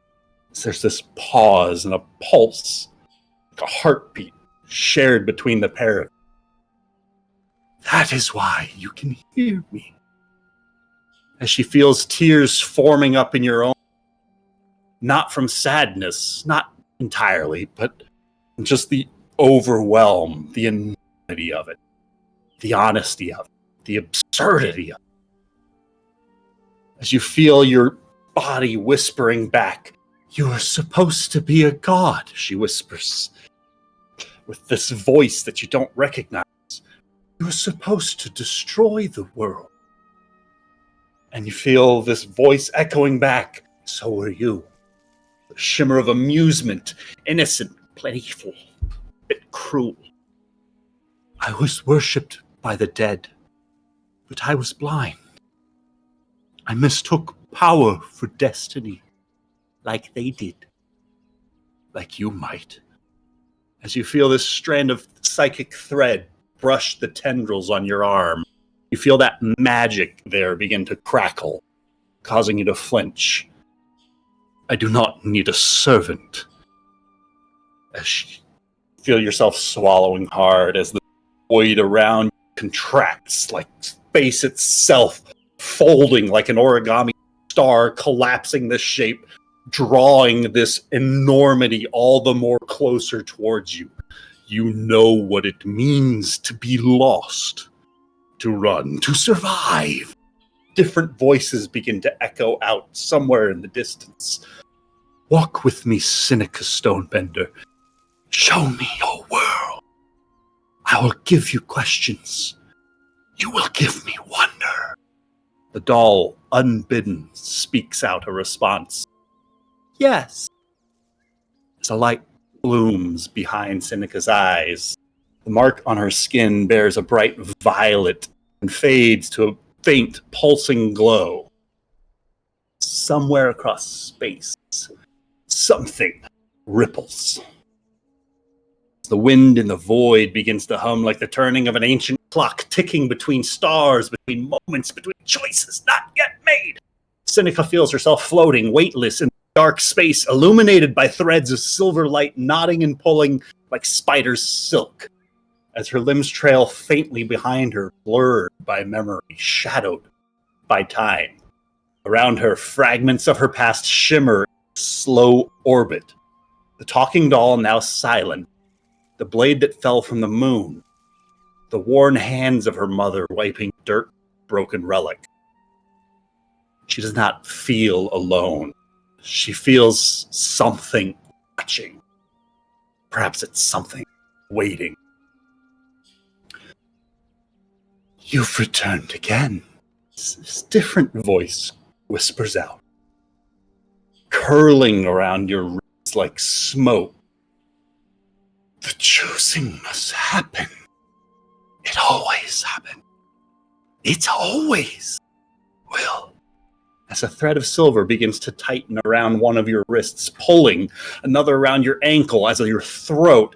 There's this pause and a pulse, like a heartbeat shared between the pair of you. That is why you can hear me. As she feels tears forming up in your own, not from sadness, not entirely, but just the overwhelm, the enormity of it, the honesty of it, the absurdity of it. As you feel your body whispering back, "You are supposed to be a god," she whispers, with this voice that you don't recognize. "You are supposed to destroy the world." And you feel this voice echoing back, "So are you." The shimmer of amusement, innocent, playful, bit cruel. "I was worshipped by the dead, but I was blind. I mistook power for destiny, like they did, like you might." As you feel this strand of psychic thread brush the tendrils on your arm, you feel that magic there begin to crackle, causing you to flinch. "I do not need a servant." As you feel yourself swallowing hard as the void around you contracts like space itself, folding like an origami star, collapsing this shape, drawing this enormity all the more closer towards you. You know what it means to be lost, to run, to survive. Different voices begin to echo out somewhere in the distance. "Walk with me, Seneca Stonebender. Show me your world. I will give you questions. You will give me wonder." The doll, unbidden, speaks out a response. "Yes." As a light blooms behind Seneca's eyes, the mark on her skin bears a bright violet and fades to a faint, pulsing glow. Somewhere across space, something ripples. The wind in the void begins to hum like the turning of an ancient clock, ticking between stars, between moments, between choices not yet made. Seneca feels herself floating, weightless, in dark space, illuminated by threads of silver light nodding and pulling like spider's silk. as her limbs trail faintly behind her, blurred by memory, shadowed by time. Around her, fragments of her past shimmer in slow orbit. The talking doll now silent, the blade that fell from the moon, the worn hands of her mother wiping dirt, broken relic. She does not feel alone. She feels something watching. Perhaps it's something waiting. You've returned again. This different voice whispers out, curling around your ribs like smoke. The choosing must happen. It always happened. It always will. As a thread of silver begins to tighten around one of your wrists, pulling another around your ankle, as your throat.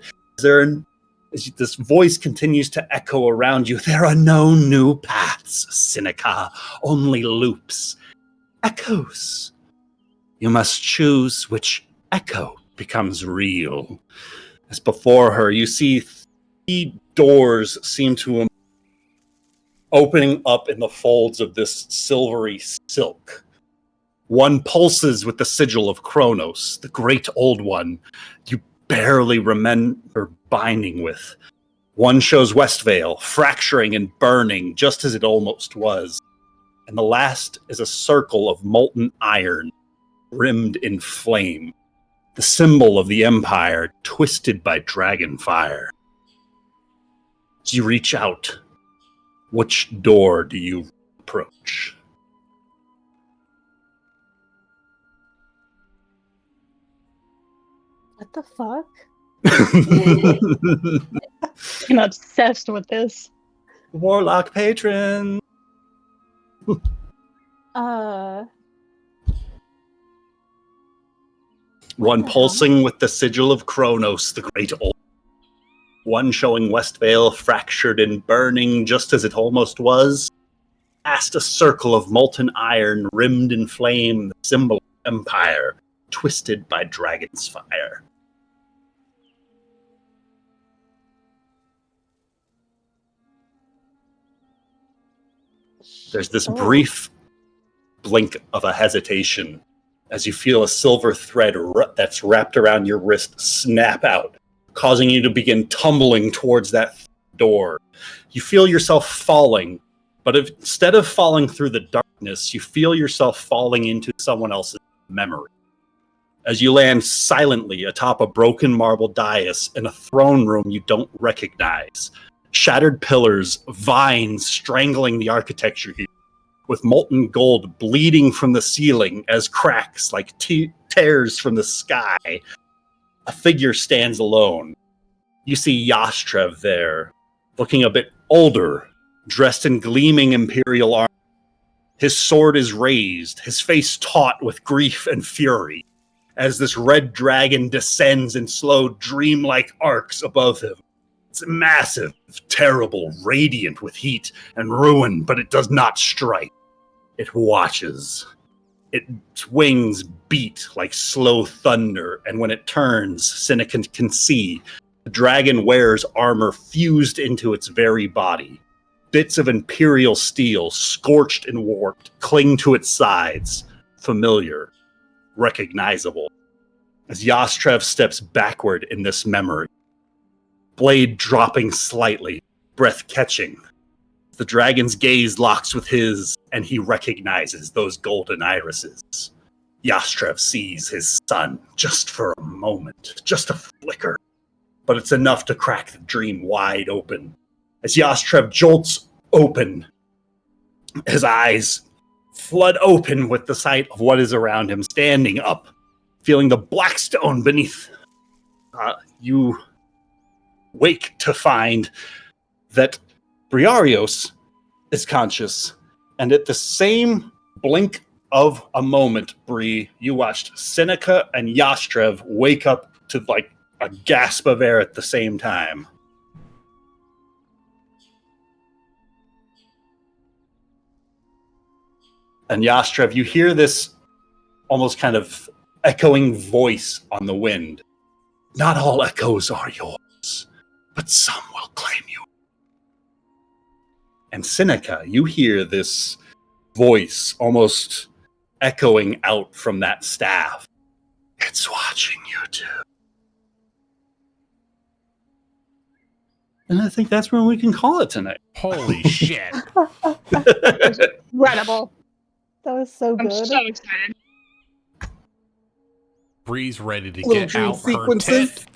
As this voice continues to echo around you, there are no new paths, Seneca, only loops, echoes. You must choose which echo becomes real. As before her, you see 3 doors seem to opening up in the folds of this silvery silk. One pulses with the sigil of Kronos, the great old one you barely remember binding with. One shows Westvale, fracturing and burning just as it almost was. And the last is a circle of molten iron, rimmed in flame, the symbol of the Empire, twisted by dragon fire. As you reach out, which door do you approach? What the fuck? I'm obsessed with this. Warlock patron. One pulsing with the sigil of Kronos, the great old. One showing Westvale fractured and burning just as it almost was. Past a circle of molten iron rimmed in flame, the symbol of Empire, twisted by dragon's fire. There's this brief blink of a hesitation as you feel a silver thread that's wrapped around your wrist snap out, causing you to begin tumbling towards that door. You feel yourself falling, but instead of falling through the darkness, you feel yourself falling into someone else's memory. As you land silently atop a broken marble dais in a throne room you don't recognize. Shattered pillars, vines strangling the architecture here, with molten gold bleeding from the ceiling as cracks like tears from the sky. A figure stands alone. You see Yastrev there, looking a bit older, dressed in gleaming imperial armor. His sword is raised, his face taut with grief and fury, as this red dragon descends in slow, dreamlike arcs above him. It's massive, terrible, radiant with heat and ruin, but it does not strike. It watches. Its wings beat like slow thunder, and when it turns, Seneca can see the dragon wears armor fused into its very body. Bits of imperial steel, scorched and warped, cling to its sides. Familiar, recognizable. As Yastrev steps backward in this memory, blade dropping slightly, breath catching. The dragon's gaze locks with his, and he recognizes those golden irises. Yastrev sees his son just for a moment, just a flicker, but it's enough to crack the dream wide open. As Yastrev jolts open, his eyes flood open with the sight of what is around him, standing up, feeling the black stone beneath. You wake to find that Briarios is conscious, and at the same blink of a moment, Bree, you watched Seneca and Yastrev wake up to like a gasp of air at the same time. And Yastrev, you hear this almost kind of echoing voice on the wind. Not all echoes are yours, but some will claim you And Seneca, you hear this voice almost echoing out from that staff. It's watching you too. And I think that's where we can call it tonight. Holy shit. Incredible. That was so good. I'm so excited. Bree's ready to Little get dream out sequences. her tit.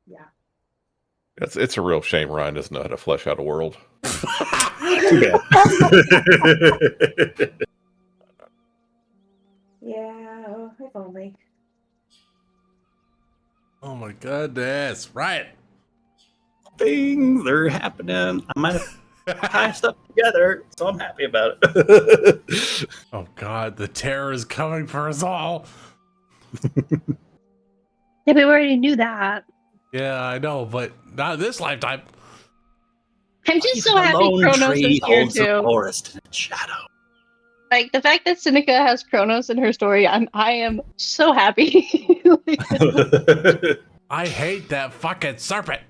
Yeah. It's a real shame Ryan doesn't know how to flesh out a world. Too bad. Yeah, if only. Oh my goodness. Right. Things are happening. I might have tie stuff together, so I'm happy about it. Oh god, the terror is coming for us all. Yeah, but we already knew that. Yeah, I know, but not this lifetime. I'm just so happy Kronos is here too. Forest in its shadow. Like the fact that Seneca has Kronos in her story, I am so happy. I hate that fucking serpent.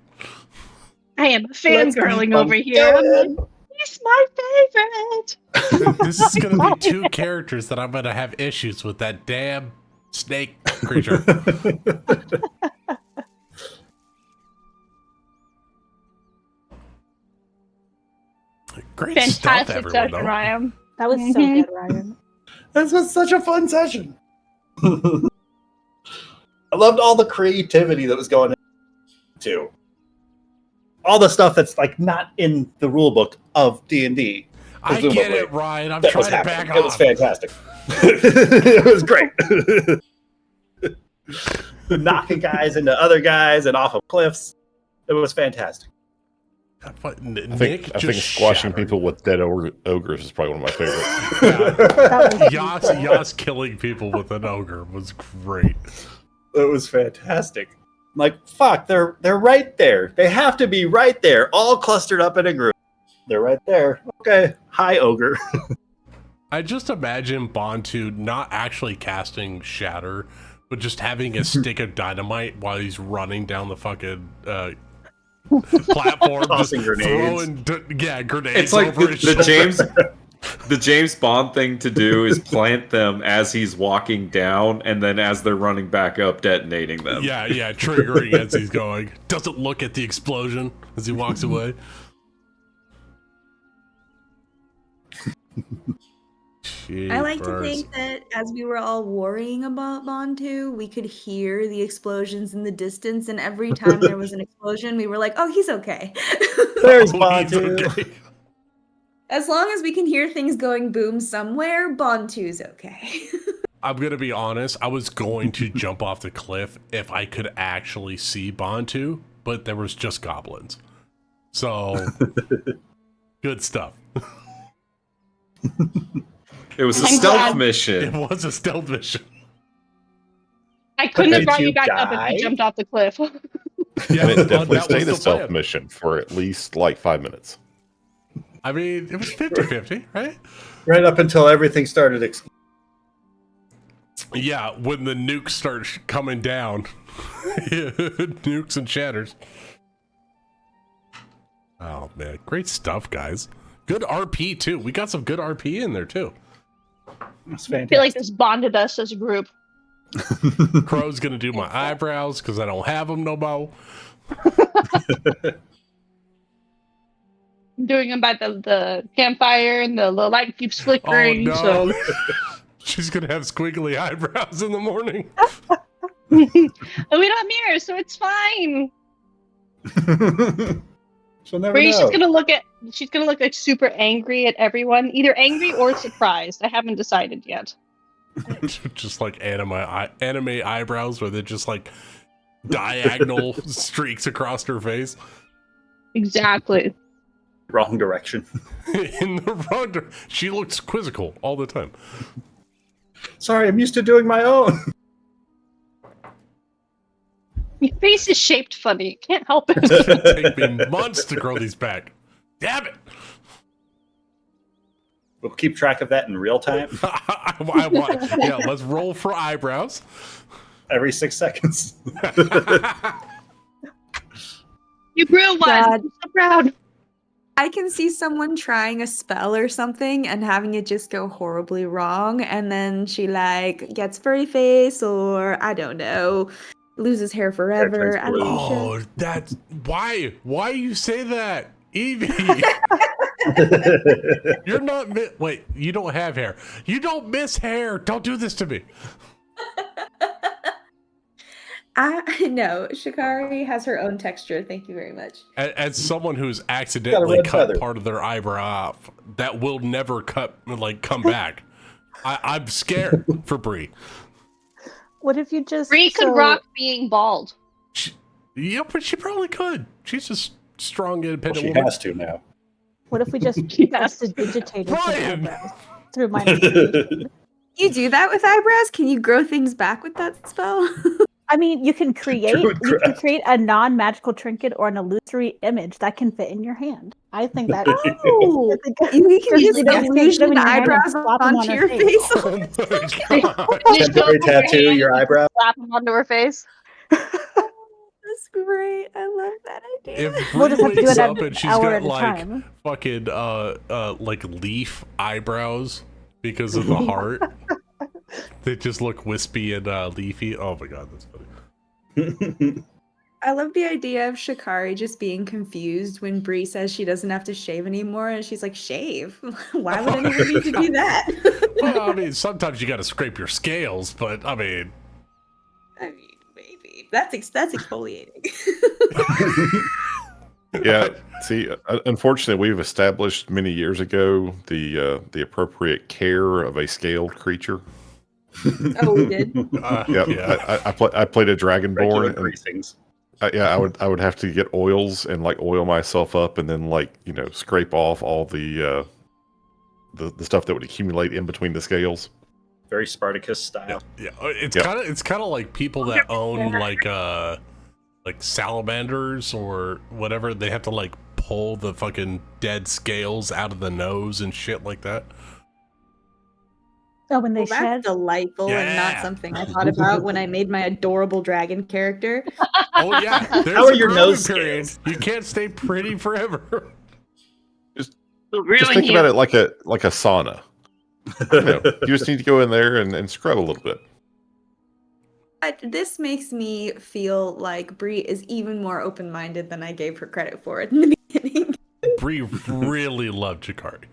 I am fangirling over here. I'm like, he's my favorite. This is gonna be two characters that I'm gonna have issues with, that damn snake creature. Great stuff, Fantastic everyone. session, Ryan. That was so good, Ryan. This was such a fun session. I loved all the creativity that was going on too. All the stuff that's like not in the rule book of D&D. I get it, Ryan. I'm trying to back off. It was fantastic. It was great. Knocking guys into other guys and off of cliffs. It was fantastic. I think squashing people with dead ogres is probably one of my favorites. Yas killing people with an ogre was great. It was fantastic. Like, fuck, they're right there. They have to be right there, all clustered up in a group. They're right there. Okay. Hi, ogre. I just imagine Bontu not actually casting Shatter, but just having a stick of dynamite while he's running down the fucking platform, tossing grenades. Grenades. It's like over the James Bond thing to do is plant them as he's walking down, and then as they're running back up, detonating them. Yeah, triggering as he's going. Doesn't look at the explosion as he walks away. I like to think that as we were all worrying about Bontu, we could hear the explosions in the distance, and every time there was an explosion, we were like, "Oh, he's okay." There's Bontu. Okay. As long as we can hear things going boom somewhere, Bontu's okay. I'm gonna be honest. I was going to jump off the cliff if I could actually see Bontu, but there was just goblins. So good stuff. It was a stealth mission. It was a stealth mission. I couldn't have brought you back up if you jumped off the cliff. Yeah, it definitely stayed a stealth mission for at least like 5 minutes. I mean, it was 50-50, right? Right up until everything started exploding. Yeah, when the nukes start coming down. Nukes and shatters. Oh, man. Great stuff, guys. Good RP, too. We got some good RP in there, too. That's I feel like this bonded us as a group. Crow's going to do my eyebrows because I don't have them no more. I'm doing them by the campfire and the light keeps flickering. Oh, no. So She's going to have squiggly eyebrows in the morning. we don't have mirrors, so it's fine. She'll never Bree's know. she's gonna look like super angry at everyone, either angry or surprised. I haven't decided yet. Just like anime eyebrows where they're just like diagonal streaks across her face. Exactly. Wrong direction. In the wrong she looks quizzical all the time. Sorry, I'm used to doing my own. Your face is shaped funny. Can't help it. It's gonna take me months to grow these back. Damn it! We'll keep track of that in real time. Yeah, let's roll for eyebrows. Every 6 seconds. You grew one. God. I'm so proud. I can see someone trying a spell or something and having it just go horribly wrong, and then she like gets furry face, or I don't know, loses hair forever. I don't know. Oh, that's why you say that, Evie. You're not wait, you don't have hair. You don't miss hair. Don't do this to me. I know Shikari has her own texture. Thank you very much. As someone who's accidentally red cut feather. part of their eyebrow off, that will never come back. I'm scared for Bree. What if you just Bree could rock being bald. But she probably could. She's a strong, independent She woman. has to now. What if we just digitated Brian! eyebrows through my imagination? You do that with eyebrows? Can you grow things back with that spell? I mean, you can create a non-magical trinket or an illusory image that can fit in your hand. I think that. Oh, you can use illusion eyebrows onto your face. Oh my god! Temporary tattoo your eyebrow. Slap them onto her face. That's great. I love that idea. If Bree We'll just have to do wakes it up an and she's hour got at a like time. fucking like leaf eyebrows because of the heart, they just look wispy and leafy. Oh my god, that's funny. I love the idea of Shikari just being confused when Bree says she doesn't have to shave anymore, and she's like, "Shave? Why would anyone need to do that?" Well, I mean, sometimes you got to scrape your scales, but I mean, maybe that's exfoliating. Yeah. See, unfortunately, we've established many years ago the appropriate care of a scaled creature. Oh, we did. Yeah. I played a dragonborn. Greasings. I would have to get oils and like oil myself up, and then like scrape off all the stuff that would accumulate in between the scales. Very Spartacus style. Yeah, it's kind of like people that own like salamanders or whatever. They have to like pull the fucking dead scales out of the nose and shit like that. Oh, when they That's shed. delightful and not something I thought about when I made my adorable dragon character. Oh yeah, there's How are a your growing nose period. scales? You can't stay pretty forever. Just think about it like a sauna. You just need to go in there and scrub a little bit. This makes me feel like Bree is even more open-minded than I gave her credit for in the beginning. Bree really loved Jakari.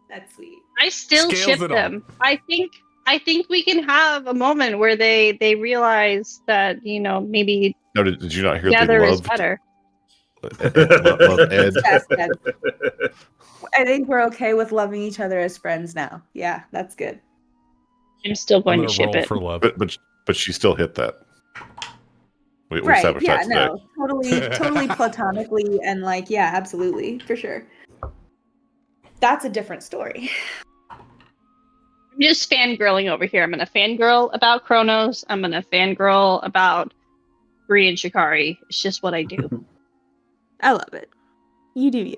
That's sweet. I still Scales ship it all. them. I think we can have a moment where they realize that maybe No, did you not hear together they is loved better. love Ed? Yes, yes. I think we're okay with loving each other as friends now. Yeah, that's good. I'm still going I'm to gonna ship roll it. for love. But she still hit that. We Right? established Yeah, that today. no, totally platonically, and like, yeah, absolutely, for sure. That's a different story. I'm just fangirling over here. I'm gonna fangirl about Kronos. I'm gonna fangirl about Bree and Shikari. It's just what I do. I love it. You do you.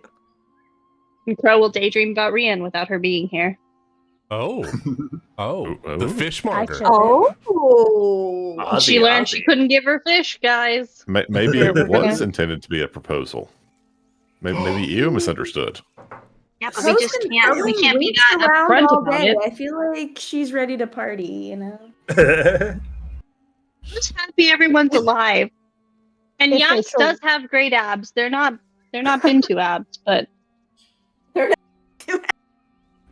And Crow will daydream about Rian without her being here. Oh, the fishmonger. Oh, She learned she couldn't give her fish, guys. Maybe We're it gonna- was intended to be a proposal. Maybe you misunderstood. Yeah, but we just can't. We can't be that upfront about it. I feel like she's ready to party. I'm just happy everyone's alive. And If they Yas does have great abs. They're not Bintu abs, but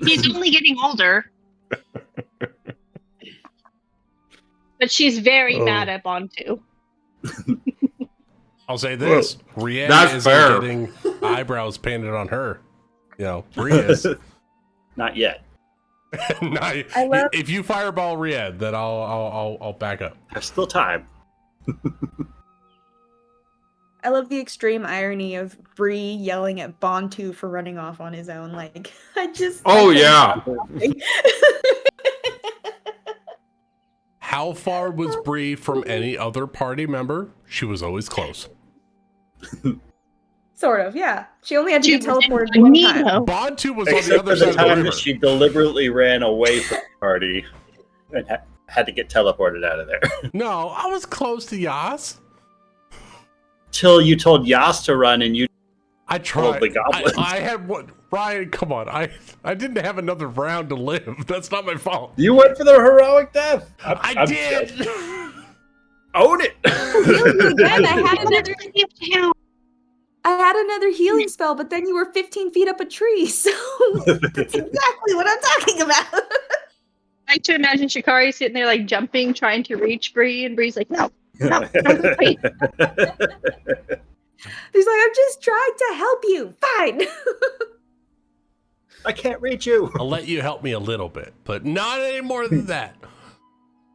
he's only getting older. But she's very mad at Bantu. I'll say this: Rian that's isn't fair. getting eyebrows painted on her. Bree is. Not yet. If you fireball Rian, then I'll back up. There's still time. I love the extreme irony of Bree yelling at Bantu for running off on his own. Like, Oh yeah. How far was Bree from any other party member? She was always close. Sort of, yeah. She only had to be teleported one time. Bantu was on the Except other for side the of the time river. that she deliberately ran away from the party and had to get teleported out of there. No, I was close to Yas. till you told Yas to run and you I tried. the goblin. I had one. Ryan, come on. I didn't have another round to live. That's not my fault. You went for the heroic death. I did. Own it. Again, I had another healing spell, but then you were 15 feet up a tree, so that's exactly what I'm talking about. I like to imagine Shikari sitting there like jumping, trying to reach Bree, and Bree's like, no, wait. He's like, I'm just trying to help you. Fine. I can't reach you. I'll let you help me a little bit, but not any more than that.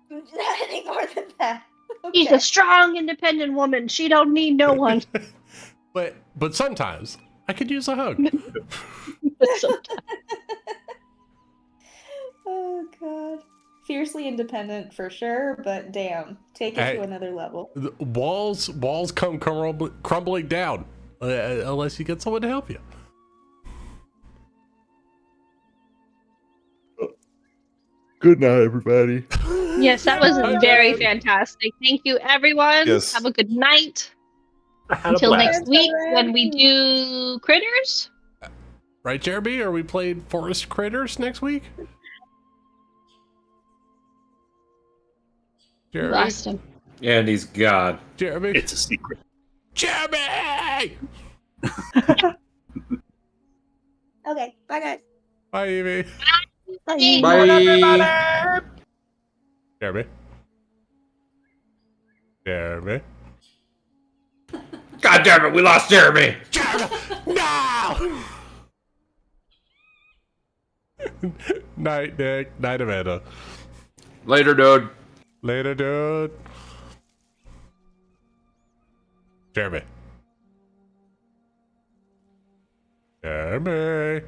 Not any more than that. Okay. She's a strong, independent woman. She don't need no one. But sometimes I could use a hug. Oh god. Fiercely independent for sure, but damn, take it to another level. Walls come crumbling down unless you get someone to help you. Good night, everybody. Yes, that was very fantastic. Thank you, everyone. Yes. Have a good night. Until next week when we do critters. Right, Jeremy? Are we playing Forest Critters next week? Jeremy? Lost him. And he's gone. Jeremy? It's a secret. Jeremy! Okay, bye guys. Bye, Evie. Bye. Bye. Jeremy? Jeremy? God damn it, we lost Jeremy! Jeremy! No! Night, Nick. Night, Amanda. Later, dude. Later, dude. Jeremy. Jeremy.